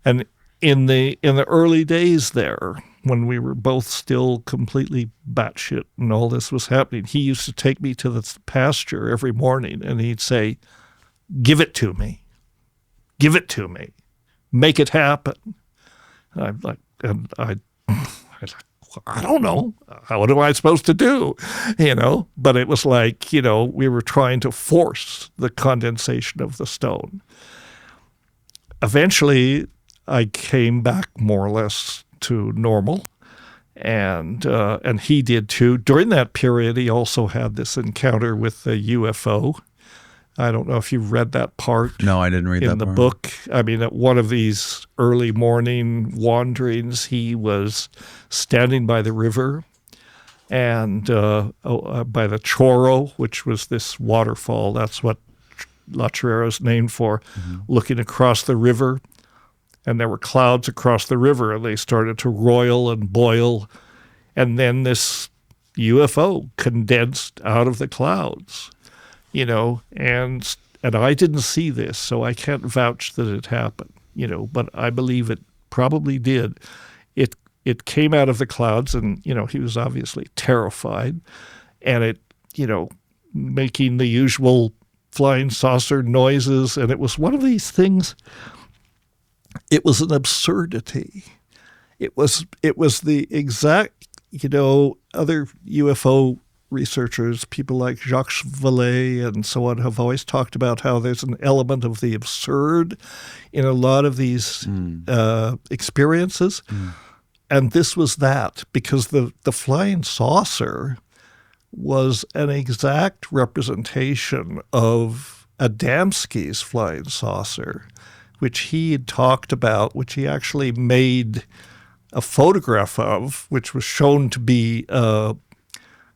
And in the early days there, when we were both still completely batshit and all this was happening, he used to take me to the pasture every morning and he'd say, "Give it to me. Give it to me. Make it happen." And I'm like, I don't know. What am I supposed to do? But it was like, we were trying to force the condensation of the stone. Eventually, I came back more or less to normal, and he did too. During that period, he also had this encounter with the UFO. I don't know if you've read that part. No, I didn't read that in the part. book. I mean, at one of these early morning wanderings, he was standing by the river and by the Chorrera, which was this waterfall. That's what La Chorrera is named for, looking across the river. And there were clouds across the river, and they started to roil and boil. And then this UFO condensed out of the clouds, you know, and I didn't see this, so I can't vouch that it happened, you know, but I believe it probably did. It came out of the clouds, and, you know, he was obviously terrified, and it, you know, making the usual flying saucer noises, and it was one of these things. It was an absurdity. It was the exact, you know, other UFO researchers, people like Jacques Vallée and so on, have always talked about how there's an element of the absurd in a lot of these experiences. And this was that, because the flying saucer was an exact representation of Adamski's flying saucer, which he had talked about, which he actually made a photograph of, which was shown to be,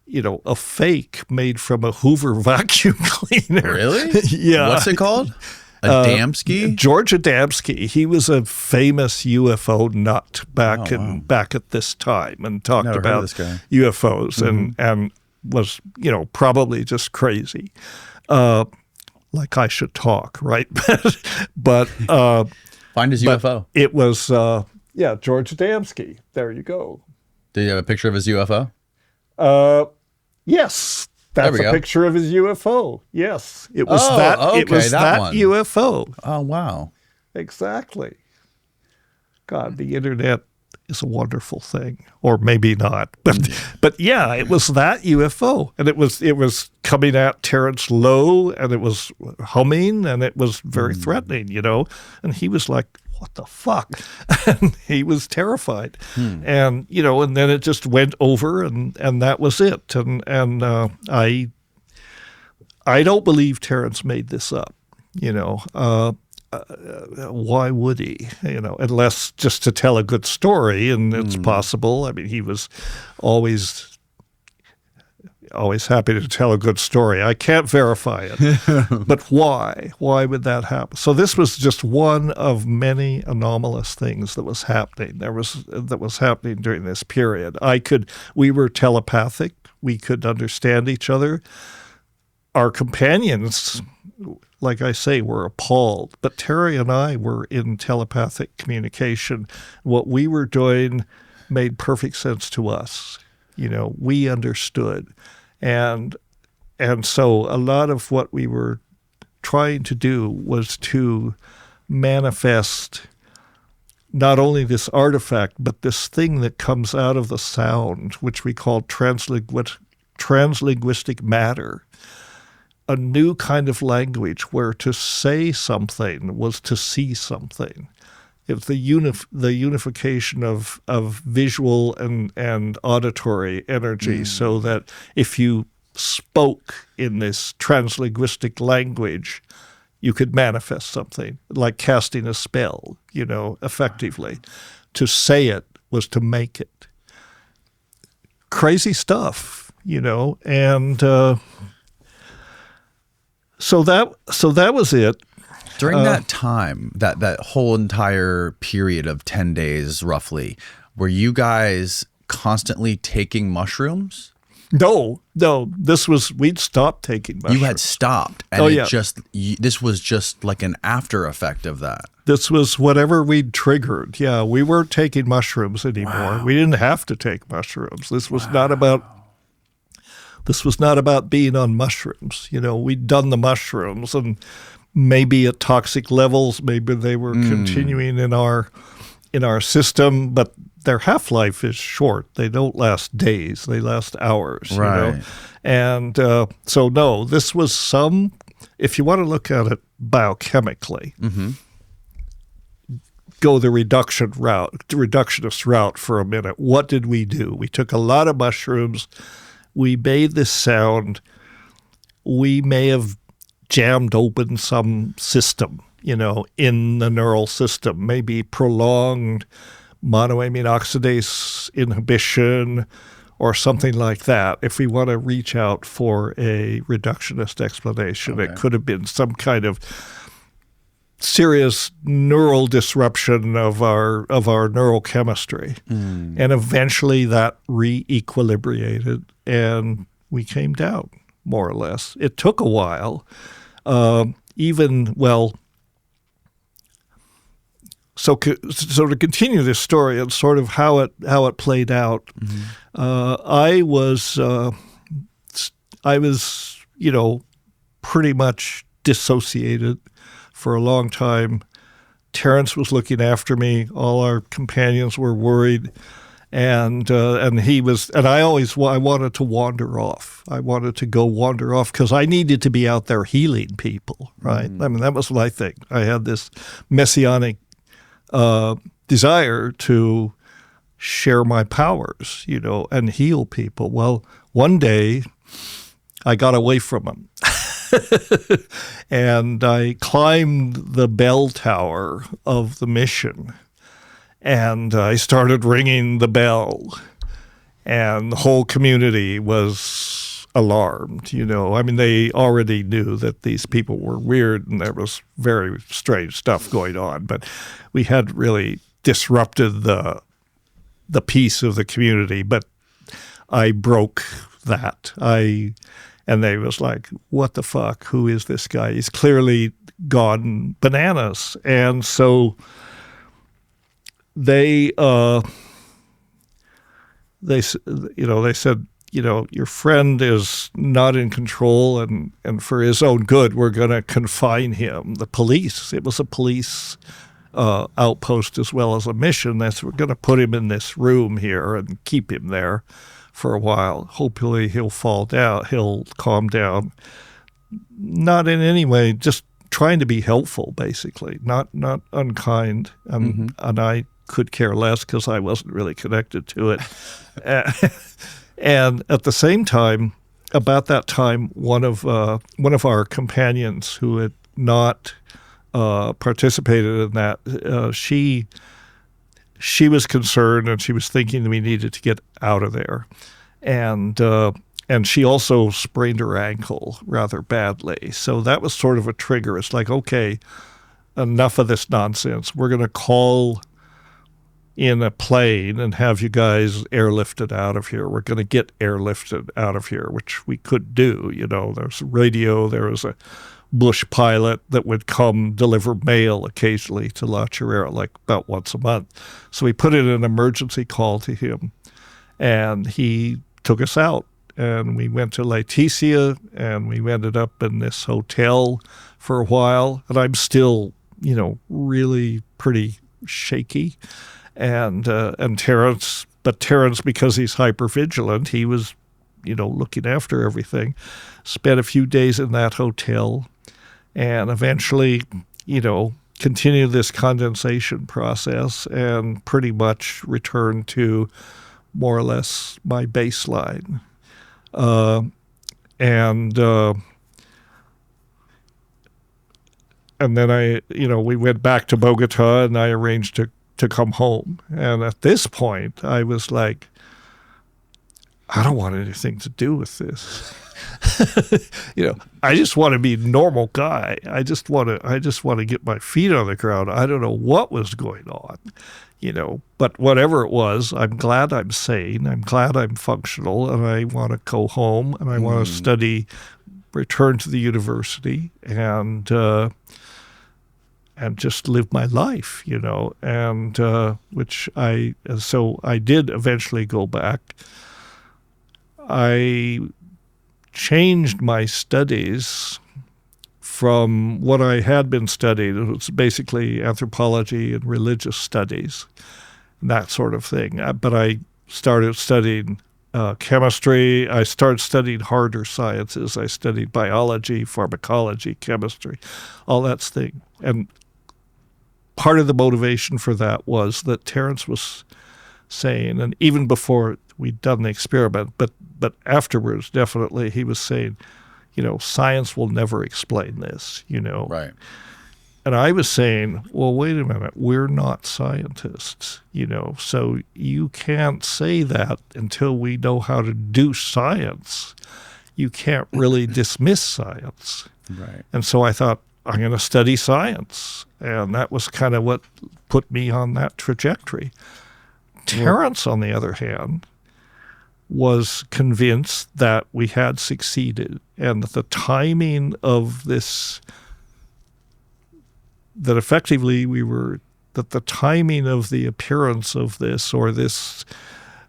you know, a fake made from a Hoover vacuum cleaner. Really? Yeah. What's it called? Adamski? George Adamski. He was a famous UFO nut back at this time, and talked Never heard of about this guy. UFOs and was, you know, probably just crazy. Like I should talk, right? but Find his UFO. it was George Adamski. There you go. Do you have a picture of his UFO? Yes, that's a picture of his UFO. Yes, it was It was that one. UFO. Oh, wow. Exactly. God, the internet is a wonderful thing, or maybe not, but yeah, it was that UFO, and it was coming at Terence low, and it was humming, and it was very threatening, you know, and he was like, "What the fuck?" And he was terrified, and you know, and then it just went over, and that was it, and I don't believe Terence made this up, you know. Why would he? You know, unless just to tell a good story, and it's possible. I mean, he was always happy to tell a good story. I can't verify it, but why? Why would that happen? So this was just one of many anomalous things that was happening. That was happening during this period. We were telepathic. We could understand each other. Our companions, like I say, were appalled. But Terry and I were in telepathic communication. What we were doing made perfect sense to us. You know, we understood. And so a lot of what we were trying to do was to manifest not only this artifact, but this thing that comes out of the sound, which we call translinguistic matter. A new kind of language where to say something was to see something. It's the unification of visual and auditory energy, so that if you spoke in this translinguistic language, you could manifest something, like casting a spell, you know, effectively. To say it was to make it. Crazy stuff, you know, and so that was it. During that time, that whole entire period of 10 days roughly, were you guys constantly taking mushrooms? No, we'd stopped taking mushrooms. You had stopped, and this was just like an after effect of that. This was whatever we'd triggered. Yeah, we weren't taking mushrooms anymore. Wow. We didn't have to take mushrooms. This was not about being on mushrooms. You know, we'd done the mushrooms, and maybe at toxic levels, maybe they were continuing in our system, but their half-life is short. They don't last days. They last hours. Right. You know? And so, no, this was if you want to look at it biochemically, go the reductionist route for a minute. What did we do? We took a lot of mushrooms. We made this sound. We may have jammed open some system, you know, in the neural system, maybe prolonged monoamine oxidase inhibition, or something like that. If we want to reach out for a reductionist explanation, it could have been some kind of serious neural disruption of our neurochemistry. And eventually that re-equilibrated and we came down, more or less. It took a while. So to continue this story and sort of how it played out, I was pretty much dissociated for a long time. Terence was looking after me. All our companions were worried, and he was. And I wanted to wander off. I wanted to go wander off because I needed to be out there healing people. Right. I mean, that was my thing. I had this messianic desire to share my powers, and heal people. Well, one day I got away from him and I climbed the bell tower of the mission and I started ringing the bell and the whole community was alarmed, I mean, they already knew that these people were weird and there was very strange stuff going on, but we had really disrupted the peace of the community. But I broke that. And they was like, what the fuck? Who is this guy? He's clearly gone bananas. And so they said, your friend is not in control, and for his own good, we're going to confine him. The police, it was a police outpost as well as a mission. We're going to put him in this room here and keep him there for a while. Hopefully he'll he'll calm down. Not in any way, just trying to be helpful, basically, not unkind. And I could care less because I wasn't really connected to it. And at the same time, about that time, one of our companions who had not participated in that, she was concerned and she was thinking that we needed to get out of there, and she also sprained her ankle rather badly. So that was sort of a trigger. It's like, okay, enough of this nonsense. We're going to call in a plane and have you guys airlifted out of here. We're going to get airlifted out of here, which we could do. There's radio. There was a bush pilot that would come deliver mail occasionally to La Chorrera, like about once a month. So we put in an emergency call to him, and he took us out. And we went to Laetitia, and we ended up in this hotel for a while. And I'm still, really pretty shaky. And Terence, because he's hypervigilant, he was, looking after everything. Spent a few days in that hotel, and eventually, continued this condensation process and pretty much returned to more or less my baseline. And then we went back to Bogota, and I arranged to come home. And at this point, I was like, I don't want anything to do with this. I just want to be a normal guy. I just want to get my feet on the ground. I don't know what was going on, but whatever it was, I'm glad I'm sane. I'm glad I'm functional, and I want to go home, and I want to study, return to the university, and just live my life, and so I did eventually go back. I changed my studies from what I had been studying. It was basically anthropology and religious studies, that sort of thing. But I started studying chemistry. I started studying harder sciences. I studied biology, pharmacology, chemistry, all that thing. And part of the motivation for that was that Terence was saying, and even before we'd done the experiment, but afterwards, definitely, he was saying, science will never explain this, Right. And I was saying, well, wait a minute, we're not scientists, so you can't say that until we know how to do science. You can't really dismiss science. Right. And so I thought, I'm going to study science. And that was kind of what put me on that trajectory. Terence, on the other hand, was convinced that we had succeeded and that the timing of this, that effectively that the timing of the appearance of this, or this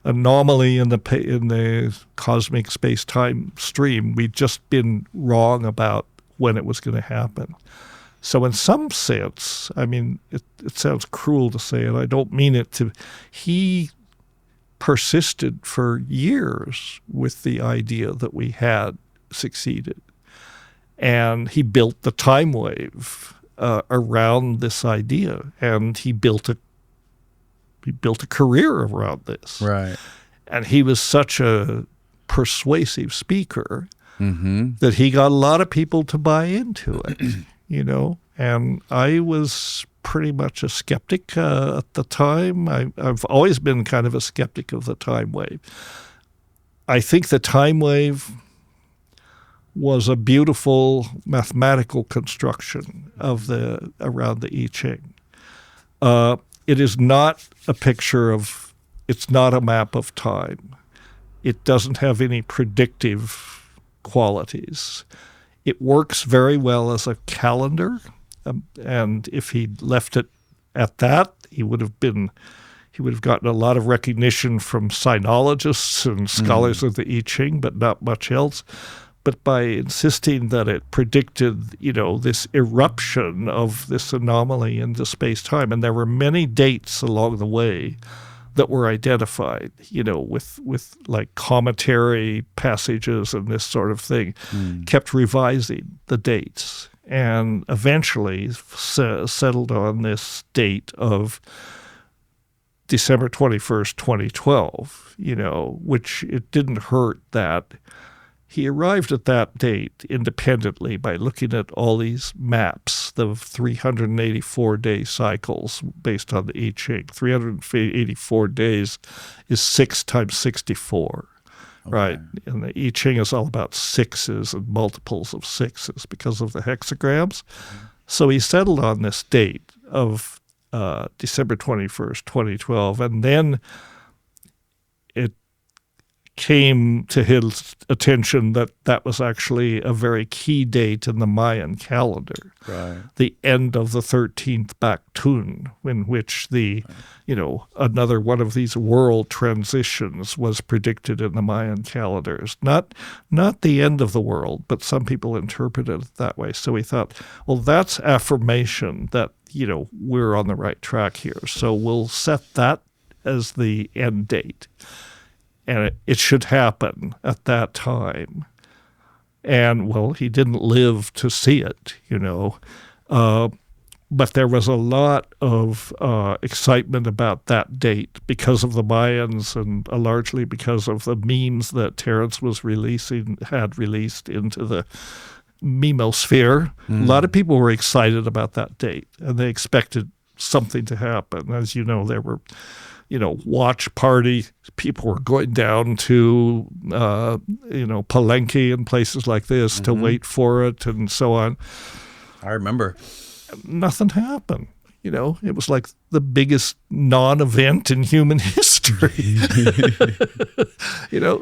anomaly in the cosmic space-time stream, we'd just been wrong about when it was going to happen. So in some sense, I mean, it sounds cruel to say it, I don't mean it to, he persisted for years with the idea that we had succeeded. And he built the time wave around this idea, and he built a career around this. Right. And he was such a persuasive speaker Mm-hmm. that he got a lot of people to buy into it, And I was pretty much a skeptic at the time. I've always been kind of a skeptic of the time wave. I think the time wave was a beautiful mathematical construction around the I Ching. It is not a picture of, it's not a map of time. It doesn't have any predictive qualities. It works very well as a calendar, and if he'd left it at that, he would have gotten a lot of recognition from sinologists and scholars of the I Ching, but not much else. But by insisting that it predicted, this eruption of this anomaly into space-time, and there were many dates along the way that were identified, with like cometary passages and this sort of thing, kept revising the dates, and eventually settled on this date of December 21st, 2012, which it didn't hurt that he arrived at that date independently by looking at all these maps, the 384-day cycles based on the I Ching. 384 days is 6 times 64, okay. Right? And the I Ching is all about sixes and multiples of sixes because of the hexagrams. Mm-hmm. So he settled on this date of December 21st, 2012, and then it came to his attention that was actually a very key date in the Mayan calendar, right. The end of the 13th Baktun, in which another one of these world transitions was predicted in the Mayan calendars. Not the end of the world, but some people interpreted it that way. So we thought, well, that's affirmation that, we're on the right track here. So we'll set that as the end date. And it should happen at that time. And, well, he didn't live to see it, But there was a lot of excitement about that date because of the Mayans and largely because of the memes that Terence had released into the memosphere. A lot of people were excited about that date, and they expected something to happen. As you know, there were watch party. People were going down to, Palenque and places like this to wait for it and so on. I remember. Nothing happened. It was like the biggest non-event in human history.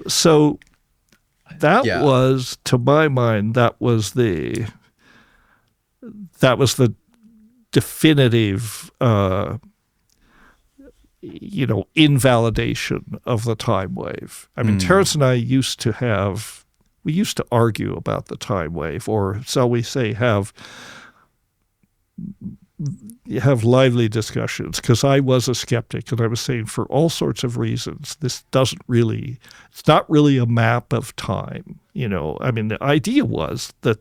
So that was, to my mind, that was the definitive invalidation of the time wave. I mean, Terence and I used to argue about the time wave, or shall we say have lively discussions, because I was a skeptic, and I was saying for all sorts of reasons, it's not really a map of time. I mean, the idea was that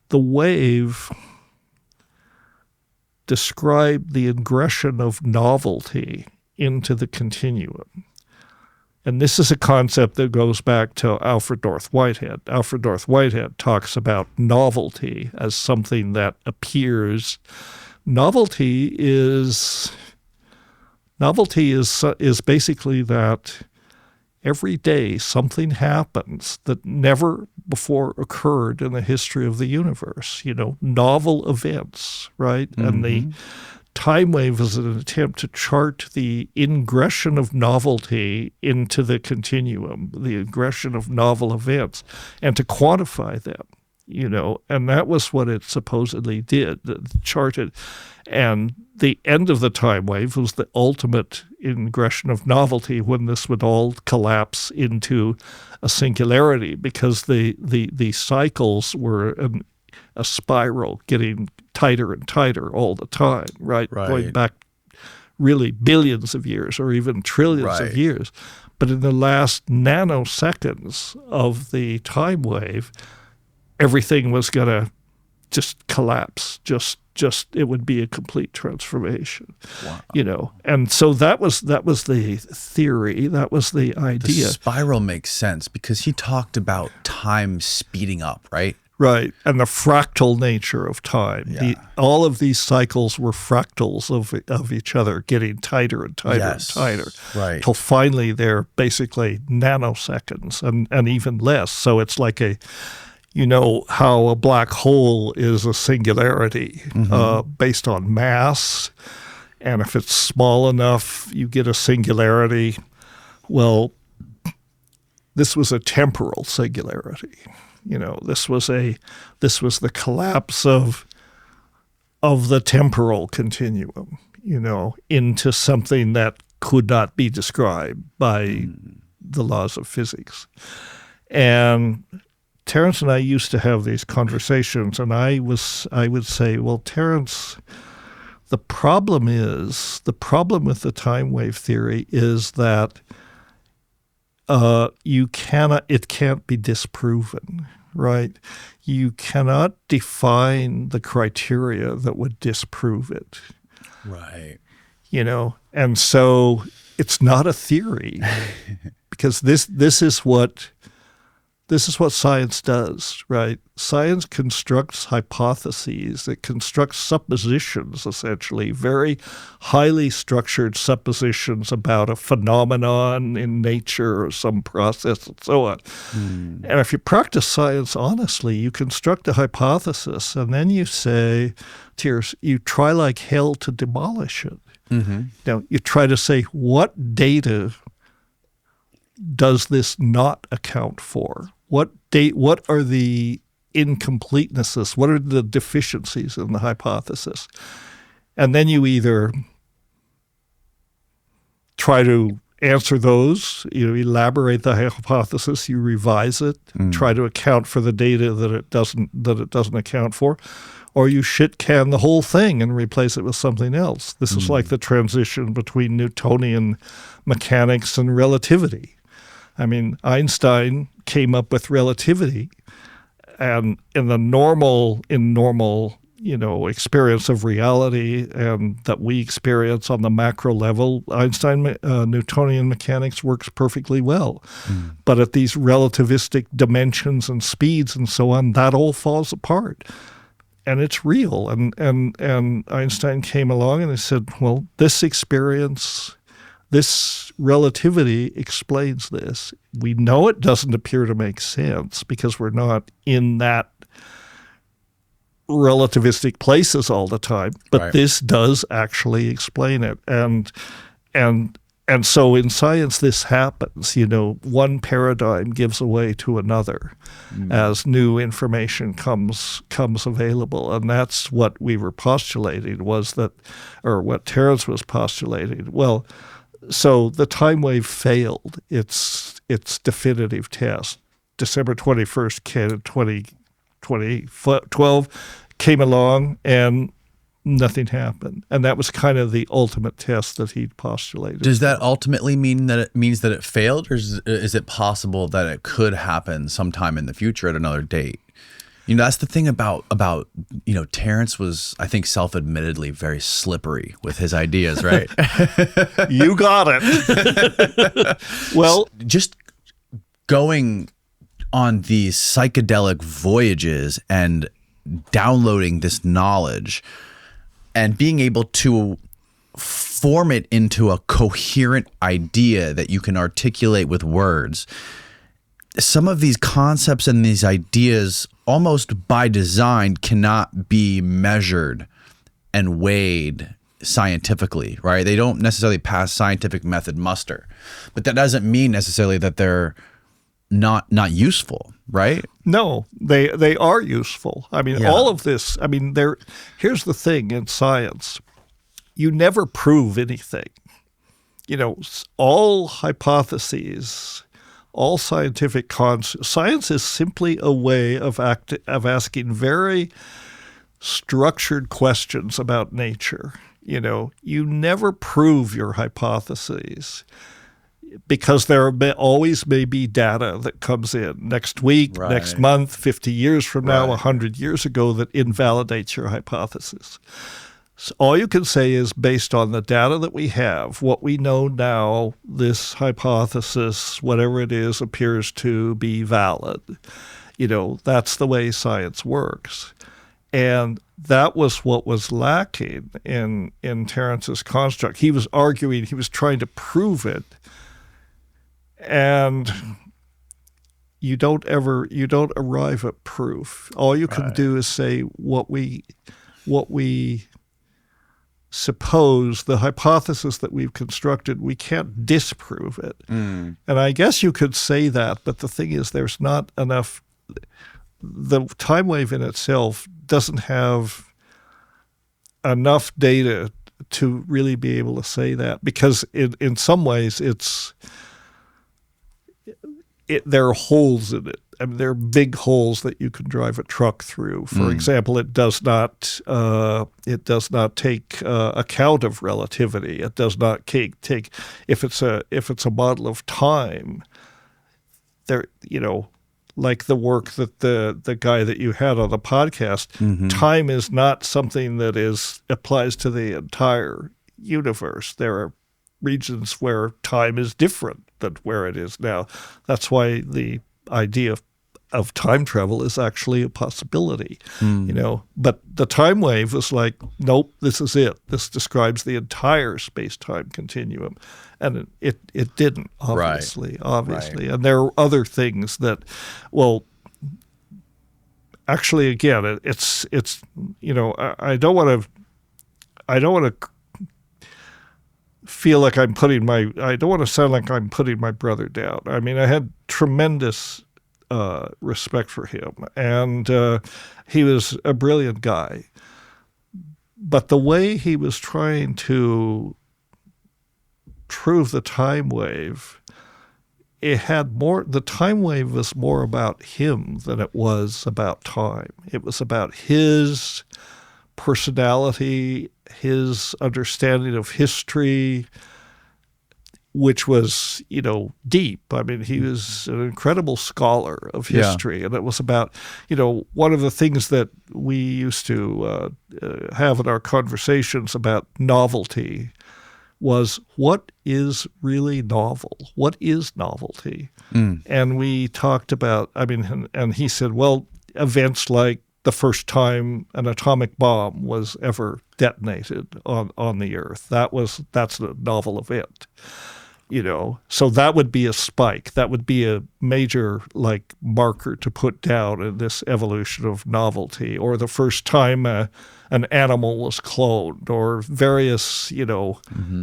the wave described the ingression of novelty into the continuum. And this is a concept that goes back to Alfred North Whitehead. Alfred North Whitehead talks about novelty as something that appears. Novelty is basically that every day something happens that never before occurred in the history of the universe. Novel events, right? Mm-hmm. And the Timewave is an attempt to chart the ingression of novelty into the continuum, the ingression of novel events, and to quantify them, and that was what it supposedly did, charted. And the end of the Timewave was the ultimate ingression of novelty, when this would all collapse into a singularity, because the cycles were a spiral getting tighter and tighter all the time, right? Going back really billions of years or even trillions of years. But in the last nanoseconds of the time wave, everything was going to just collapse, just it would be a complete transformation. Wow. And so that was the theory, that was the idea. The spiral makes sense because he talked about time speeding up, right? Right, and the fractal nature of time. Yeah. All of these cycles were fractals of each other, getting tighter and tighter and tighter. Right. Till finally they're basically nanoseconds and even less. So it's like how a black hole is a singularity based on mass. And if it's small enough, you get a singularity. Well, this was a temporal singularity. This was the collapse of the temporal continuum, into something that could not be described by the laws of physics. And Terence and I used to have these conversations, and I would say, well, Terence, the problem with the time wave theory is that it can't be disproven, right? You cannot define the criteria that would disprove it. Right. And so it's not a theory because this is what science does, right? Science constructs hypotheses. It constructs suppositions, essentially, very highly structured suppositions about a phenomenon in nature or some process and so on. And if you practice science honestly, you construct a hypothesis and then you say, you try like hell to demolish it. Mm-hmm. Now, you try to say, what data does this not account for? What are the incompletenesses? What are the deficiencies in the hypothesis? And then you either try to answer those, elaborate the hypothesis, you revise it, try to account for the data that it doesn't account for, or you shit can the whole thing and replace it with something else. This is like the transition between Newtonian mechanics and relativity. I mean, Einstein came up with relativity, and in normal, experience of reality and that we experience on the macro level, Newtonian mechanics works perfectly well. But at these relativistic dimensions and speeds and so on, that all falls apart. And it's real. And Einstein came along and he said, well, this experience, this relativity explains this. We know it doesn't appear to make sense because we're not in that relativistic places all the time, but this does actually explain it. And so in science this happens, one paradigm gives away to another as new information comes available. And that's what we were postulating what Terence was postulating. Well, so the time wave failed its definitive test. December 21st, 2012 came along and nothing happened. And that was kind of the ultimate test that he postulated. Does that ultimately mean that it means that it failed, or is it possible that it could happen sometime in the future at another date? That's the thing about Terence was, I think, self-admittedly very slippery with his ideas, right? You got it. Well, just going on these psychedelic voyages and downloading this knowledge and being able to form it into a coherent idea that you can articulate with words. Some of these concepts and these ideas, almost by design, cannot be measured and weighed scientifically, right? They don't necessarily pass scientific method muster, but that doesn't mean necessarily that they're not useful, right? No, they are useful. I mean, all of this, I mean, here's the thing in science. You never prove anything. All hypotheses, all scientific concepts, science is simply a way of asking very structured questions about nature. You never prove your hypotheses because there always may be data that comes in next week, next month, 50 years from now, 100 years ago that invalidates your hypothesis. So all you can say is, based on the data that we have, what we know now, this hypothesis, whatever it is, appears to be valid. That's the way science works. And that was what was lacking in Terence's construct. He was arguing, he was trying to prove it. And you don't arrive at proof. All you can do is say what we suppose, the hypothesis that we've constructed, we can't disprove it. And I guess you could say that, but the thing is, there's not enough. The time wave in itself doesn't have enough data to really be able to say that, because in some ways there are holes in it. I mean, there are big holes that you can drive a truck through. For example, it does not take account of relativity. It does not take if it's a model of time. There, like the work that the guy that you had on the podcast, time is not something that applies to the entire universe. There are regions where time is different than where it is now. That's why the idea of time travel is actually a possibility, But the time wave was like, nope, this is it. This describes the entire space-time continuum. And it didn't, obviously. Right. And there are other things that, actually, again, it's I don't want to feel like I don't want to sound like I'm putting my brother down. I mean, I had tremendous respect for him, and he was a brilliant guy. But the way he was trying to prove the time wave, the time wave was more about him than it was about time. It was about his personality, his understanding of history, which was, deep. I mean, he was an incredible scholar of history. And it was about, one of the things that we used to have in our conversations about novelty was, what is really novel? What is novelty? And we talked about, and he said, well, events like the first time an atomic bomb was ever detonated on the Earth. That's a novel event. So that would be a spike. That would be a major marker to put down in this evolution of novelty, or the first time an animal was cloned, or various,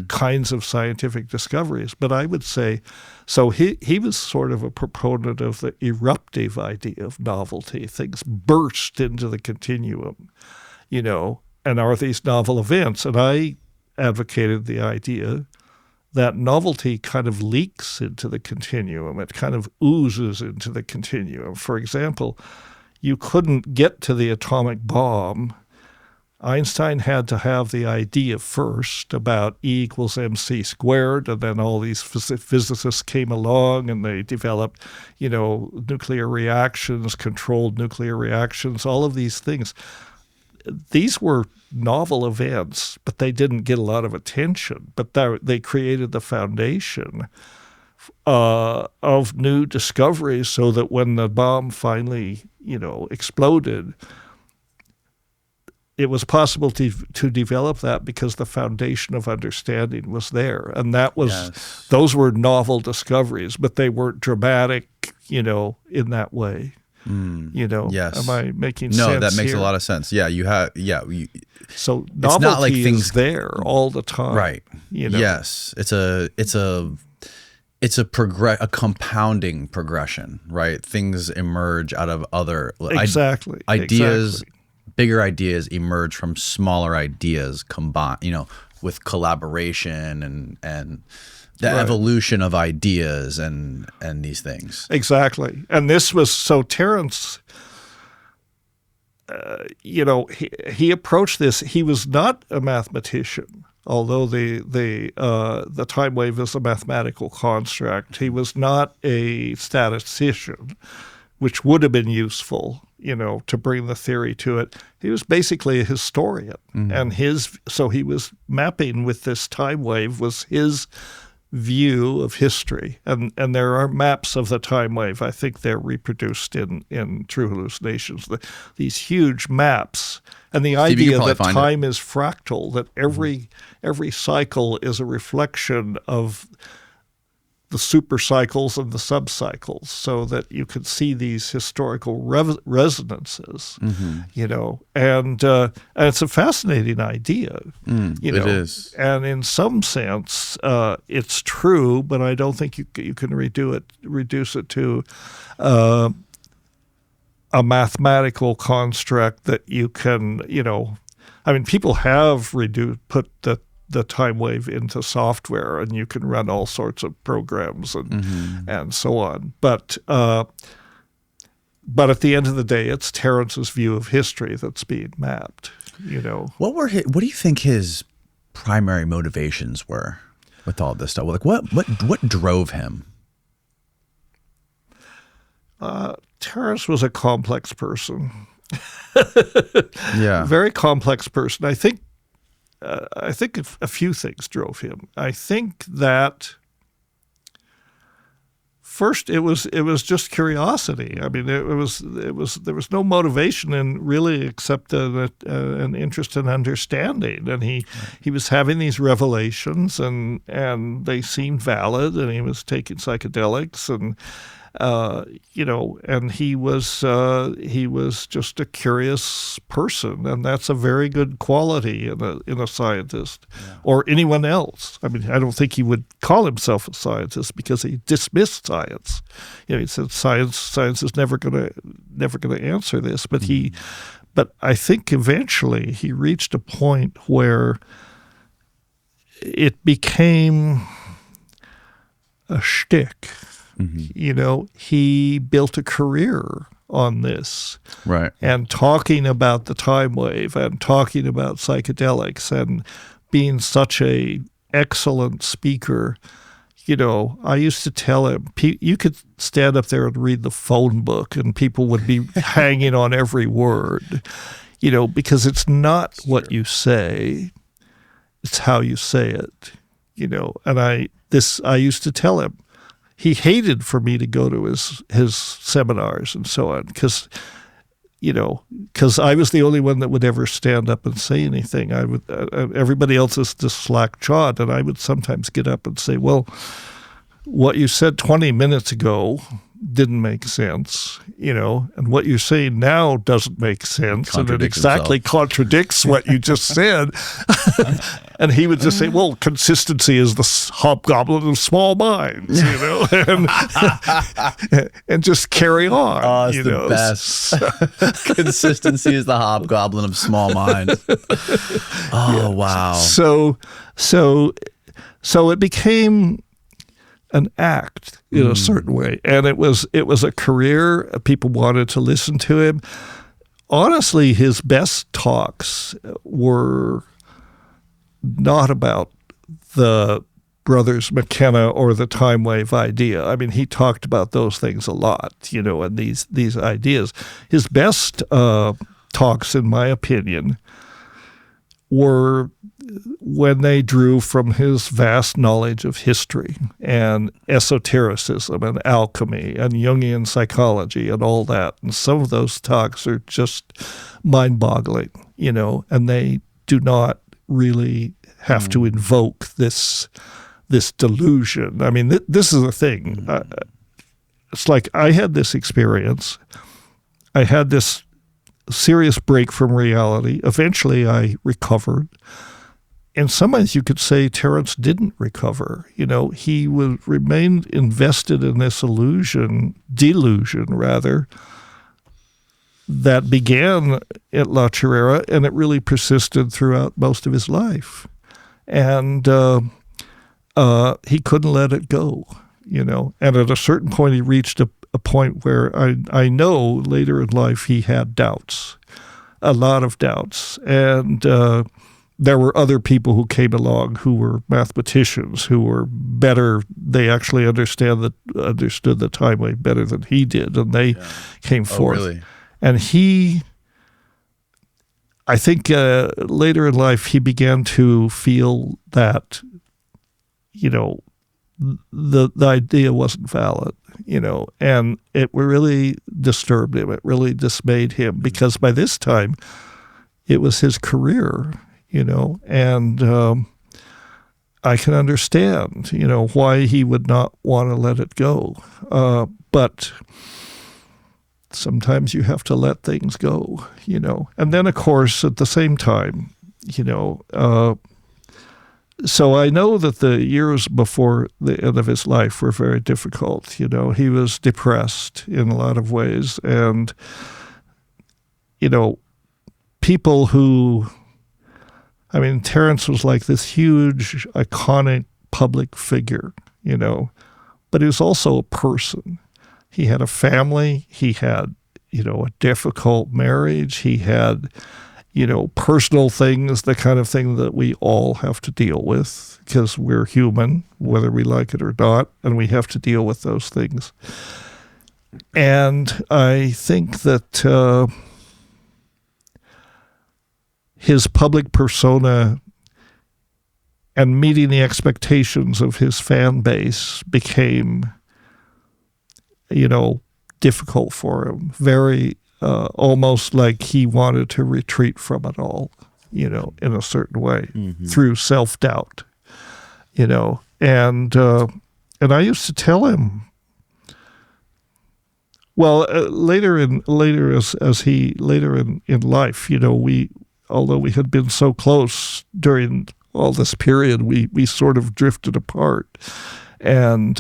kinds of scientific discoveries. But I would say, so he was sort of a proponent of the eruptive idea of novelty. Things burst into the continuum, and are these novel events. And I advocated the idea that novelty kind of leaks into the continuum. It kind of oozes into the continuum. For example, you couldn't get to the atomic bomb Einstein had to have the idea first about E equals mc squared, and then all these physicists came along and they developed, nuclear reactions, controlled nuclear reactions, all of these things. These were novel events, but they didn't get a lot of attention. But they created the foundation of new discoveries, so that when the bomb finally, exploded, it was possible to develop that because the foundation of understanding was there. And those were novel discoveries, but they weren't dramatic, in that way. Yes. Am I making sense? No, that makes here? a lot of sense. Yeah, So it's not like things is there all the time. Right. Yes. It's a compounding progression, right? Things emerge out of other ideas. Exactly. Bigger ideas emerge from smaller ideas combined, with collaboration and the evolution of ideas and these things. Exactly. And this was, so Terence, he approached this. He was not a mathematician, although the time wave is a mathematical construct. He was not a statistician, which would have been useful, to bring the theory to it. He was basically a historian. And so he was mapping with this time wave was his view of history. And there are maps of the time wave. I think they're reproduced in True Hallucinations, these huge maps. And the idea that time is fractal, that every cycle is a reflection of the super cycles and the sub cycles, so that you could see these historical resonances, and it's a fascinating idea. It is. And in some sense, it's true, but I don't think you can reduce it to a mathematical construct that you can, people have put the time wave into software, and you can run all sorts of programs and so on. But at the end of the day, it's Terence's view of history that's being mapped. What do you think his primary motivations were with all this stuff? Like what drove him? Terence was a complex person. Yeah, very complex person. I think a few things drove him. I think that first it was just curiosity. I mean, there was no motivation in really except an interest in understanding. And he was having these revelations, and they seemed valid. And he was taking psychedelics, and and he was just a curious person, and that's a very good quality in a scientist, or anyone else. I mean, I don't think he would call himself a scientist because he dismissed science. He said science is never gonna answer this. But but I think eventually he reached a point where it became a shtick. He built a career on this. Right. And talking about the time wave and talking about psychedelics and being such a excellent speaker. I used to tell him, you could stand up there and read the phone book and people would be hanging on every word, because it's not what you say, it's how you say it, And I used to tell him, he hated for me to go to his seminars and so on, because I was the only one that would ever stand up and say anything. I would, everybody else is just slack-jawed, and I would sometimes get up and say, well, what you said 20 minutes ago didn't make sense, and what you're saying now doesn't make sense, and it exactly contradicts what you just said. And he would just say, well, consistency is the hobgoblin of small minds, and just carry on. Oh, it's the best. Consistency is the hobgoblin of small minds. Oh, wow. So it became an act in a certain way, and it was a career. People wanted to listen to him. honestly, his best talks were not about the brothers McKenna or the Timewave idea. I mean, he talked about those things a lot, and these ideas. His best talks, in my opinion, were when they drew from his vast knowledge of history and esotericism and alchemy and Jungian psychology and all that. And some of those talks are just mind-boggling, and they do not really have to invoke this delusion. I mean, this is the thing. It's like I had this experience. I had this serious break from reality. Eventually, I recovered. In some ways, you could say Terence didn't recover. He remained invested in this delusion rather, that began at La Chorrera, and it really persisted throughout most of his life. And he couldn't let it go, And at a certain point, he reached a point where I know later in life he had doubts, a lot of doubts. And there were other people who came along who were mathematicians, who were better. They actually understood the time wave better than he did, and they came forth. Really? And I think later in life, he began to feel that, the idea wasn't valid, and it really disturbed him. It really dismayed him, because by this time, it was his career, and I can understand, why he would not want to let it go. But sometimes you have to let things go, And then, of course, at the same time, so I know that the years before the end of his life were very difficult. He was depressed in a lot of ways. And, people who, Terence was like this huge, iconic public figure, but he was also a person. He had a family. He had, a difficult marriage. He had, personal things, the kind of thing that we all have to deal with, because we're human, whether we like it or not, and we have to deal with those things. And I think that his public persona and meeting the expectations of his fan base became, difficult for him, very almost like he wanted to retreat from it all, in a certain way, through self-doubt, and I used to tell him, well, later in life, although we had been so close during all this period, we sort of drifted apart, and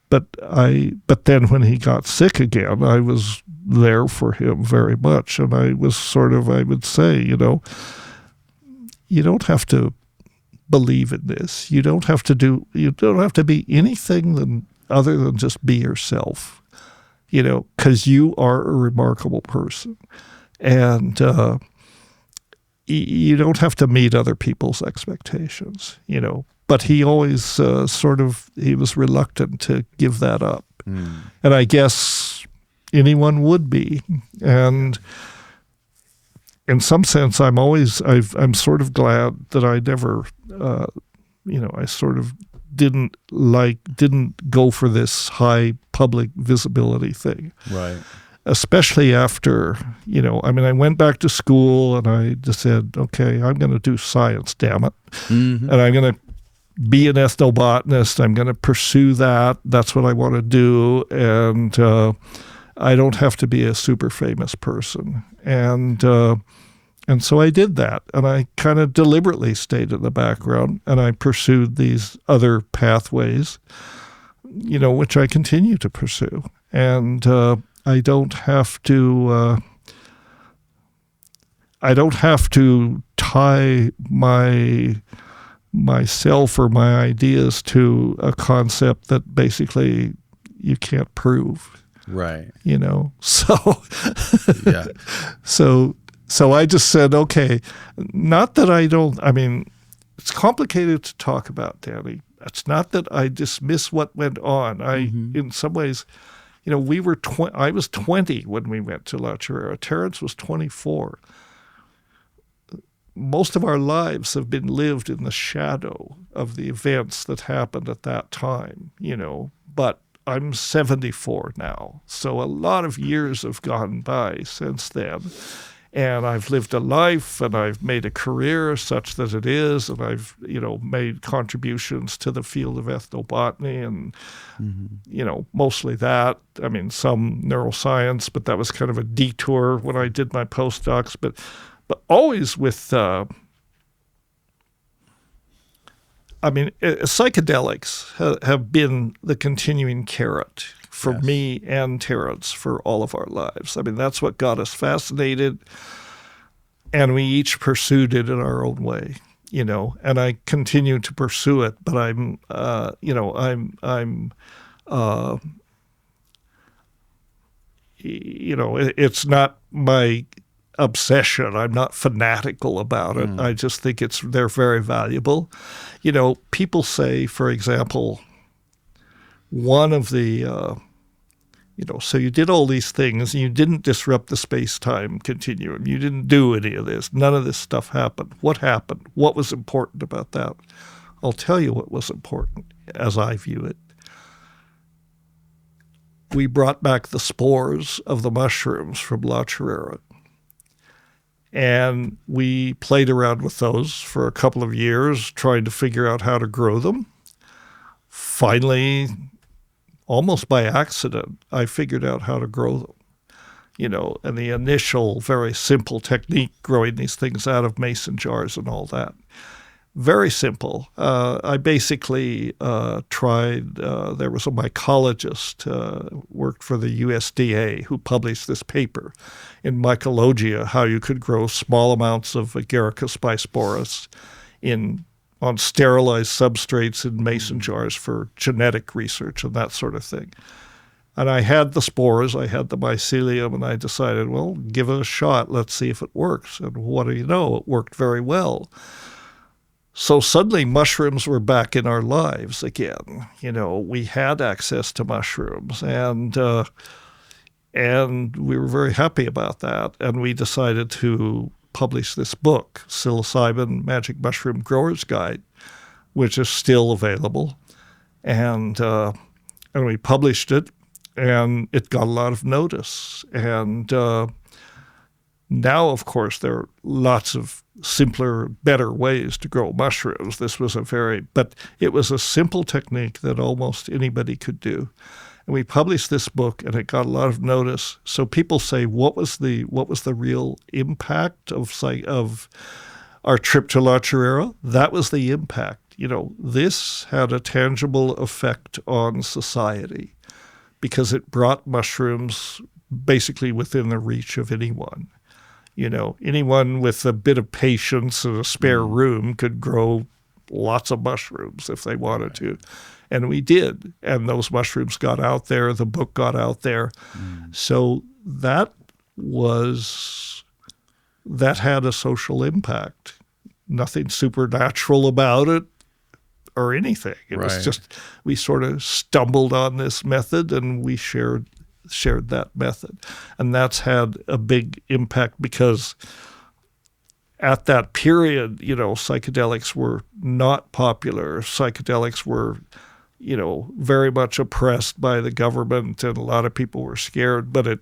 but then when he got sick again, I was there for him very much. And I was I would say, you don't have to believe in this. You don't have to be anything other than just be yourself, because you are a remarkable person. And you don't have to meet other people's expectations, But he always he was reluctant to give that up. And I guess anyone would be. And in some sense, I'm sort of glad that I never, I sort of didn't go for this high public visibility thing. Right. Especially after, I went back to school and I just said, okay, I'm going to do science, damn it. And I'm going to be an ethnobotanist. I'm going to pursue that. That's what I want to do. And I don't have to be a super famous person. And so I did that. And I kind of deliberately stayed in the background, and I pursued these other pathways, which I continue to pursue. And I don't have to tie myself or my ideas to a concept that basically you can't prove. Right. So Yeah. So I just said, okay, not that I don't, I mean, it's complicated to talk about, Danny. It's not that I dismiss what went on. In some ways, I was 20 when we went to La Chorrera. Terence was 24. Most of our lives have been lived in the shadow of the events that happened at that time, but I'm 74 now. So a lot of years have gone by since then. And I've lived a life, and I've made a career such that it is, and I've, made contributions to the field of ethnobotany and, mostly that. I mean, some neuroscience, but that was kind of a detour when I did my postdocs. But always with, psychedelics have been the continuing carrot for me and Terence for all of our lives. I mean, that's what got us fascinated, and we each pursued it in our own way, and I continue to pursue it, but it's not my obsession. I'm not fanatical about it. I just think they're very valuable. People say, for example, one of the so you did all these things, and you didn't disrupt the space-time continuum. You didn't do any of this. None of this stuff happened. What happened? What was important about that? I'll tell you what was important, as I view it. We brought back the spores of the mushrooms from La Chorrera, and we played around with those for a couple of years, trying to figure out how to grow them. Finally, almost by accident, I figured out how to grow them, and the initial very simple technique, growing these things out of mason jars and all that. Very simple. I basically tried, there was a mycologist, worked for the USDA, who published this paper in Mycologia, how you could grow small amounts of Agaricus bisporus on sterilized substrates in mason jars for genetic research and that sort of thing. And I had the spores, I had the mycelium, and I decided, well, give it a shot. Let's see if it works. And what do you know? It worked very well. So suddenly mushrooms were back in our lives again. We had access to mushrooms, and we were very happy about that. And we decided to publish this book, Psilocybin Magic Mushroom Grower's Guide, which is still available. And we published it, and it got a lot of notice. And now, of course, there are lots of simpler, better ways to grow mushrooms. This was but it was a simple technique that almost anybody could do. And we published this book, and it got a lot of notice. So people say, what was the real impact of our trip to La Chorrera? That was the impact. This had a tangible effect on society because it brought mushrooms basically within the reach of anyone. Anyone with a bit of patience and a spare room could grow lots of mushrooms if they wanted to. And we did. And those mushrooms got out there. The book got out there. So that had a social impact. Nothing supernatural about it or anything. It was just, we sort of stumbled on this method, and we shared that method. And that's had a big impact because at that period, psychedelics were not popular. Psychedelics were, very much oppressed by the government, and a lot of people were scared. But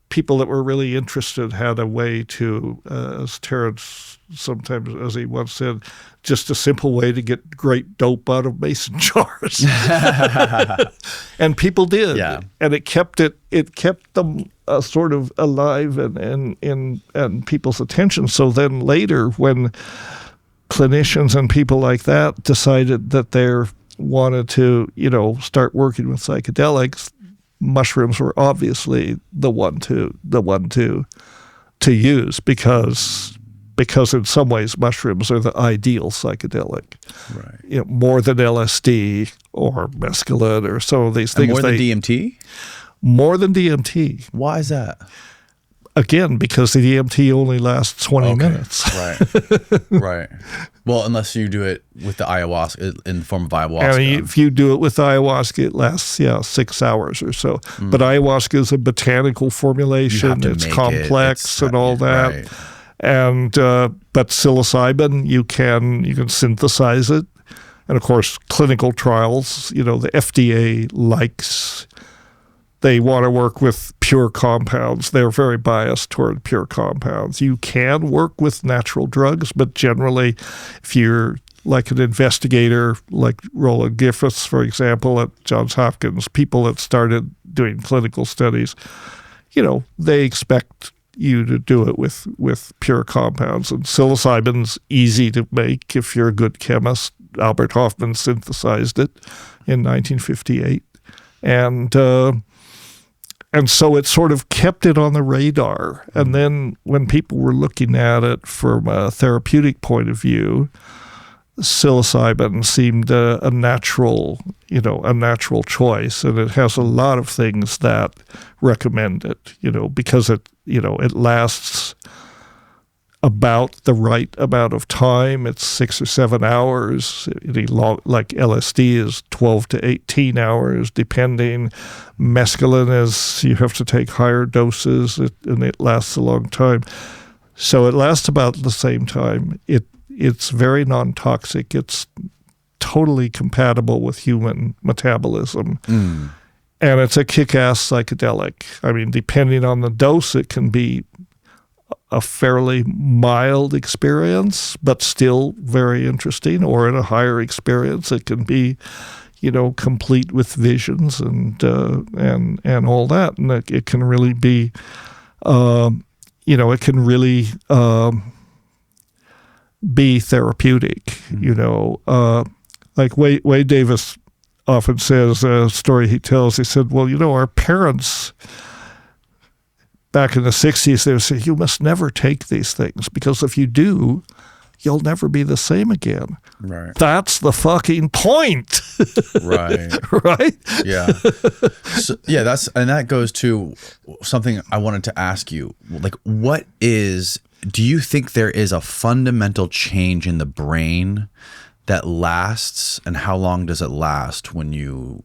people that were really interested had a way to, as Terence sometimes, as he once said, just a simple way to get great dope out of mason jars. And people did. Yeah. And it kept them sort of alive and people's attention. So then later, when clinicians and people like that decided that they wanted to, start working with psychedelics, mushrooms were obviously the one to use because in some ways mushrooms are the ideal psychedelic, right? More than LSD or mescaline or some of these things. And more than DMT. more than DMT. Why is that? Again, because the DMT only lasts 20 minutes. Right. Right. Well, unless you do it with the ayahuasca, in the form of ayahuasca. I mean, if you do it with ayahuasca, it lasts 6 hours or so. But ayahuasca is a botanical formulation. It's complex and all that. Right. And but psilocybin, you can synthesize it. And of course, clinical trials, the FDA they want to work with pure compounds. They're very biased toward pure compounds. You can work with natural drugs, but generally, if you're like an investigator, like Roland Griffiths, for example, at Johns Hopkins, people that started doing clinical studies, they expect you to do it with pure compounds. And psilocybin's easy to make if you're a good chemist. Albert Hofmann synthesized it in 1958. And so it sort of kept it on the radar. And then when people were looking at it from a therapeutic point of view, psilocybin seemed a natural choice. And it has a lot of things that recommend it, because it lasts about the right amount of time. It's 6 or 7 hours. Like LSD is 12 to 18 hours, depending. Mescaline is, you have to take higher doses, and it lasts a long time. So it lasts about the same time. It's very non-toxic. It's totally compatible with human metabolism. And it's a kick-ass psychedelic. I mean, depending on the dose, it can be a fairly mild experience, but still very interesting. Or in a higher experience, it can be, complete with visions and all that. And it can really be, it can really be therapeutic. Like Wade Davis often says, a story he tells. He said, "Well, our parents." Back in the 60s, they would say, you must never take these things, because if you do, you'll never be the same again. Right. That's the fucking point. Right. Right? Yeah. So, yeah, that goes to something I wanted to ask you. Like, do you think there is a fundamental change in the brain that lasts, and how long does it last when you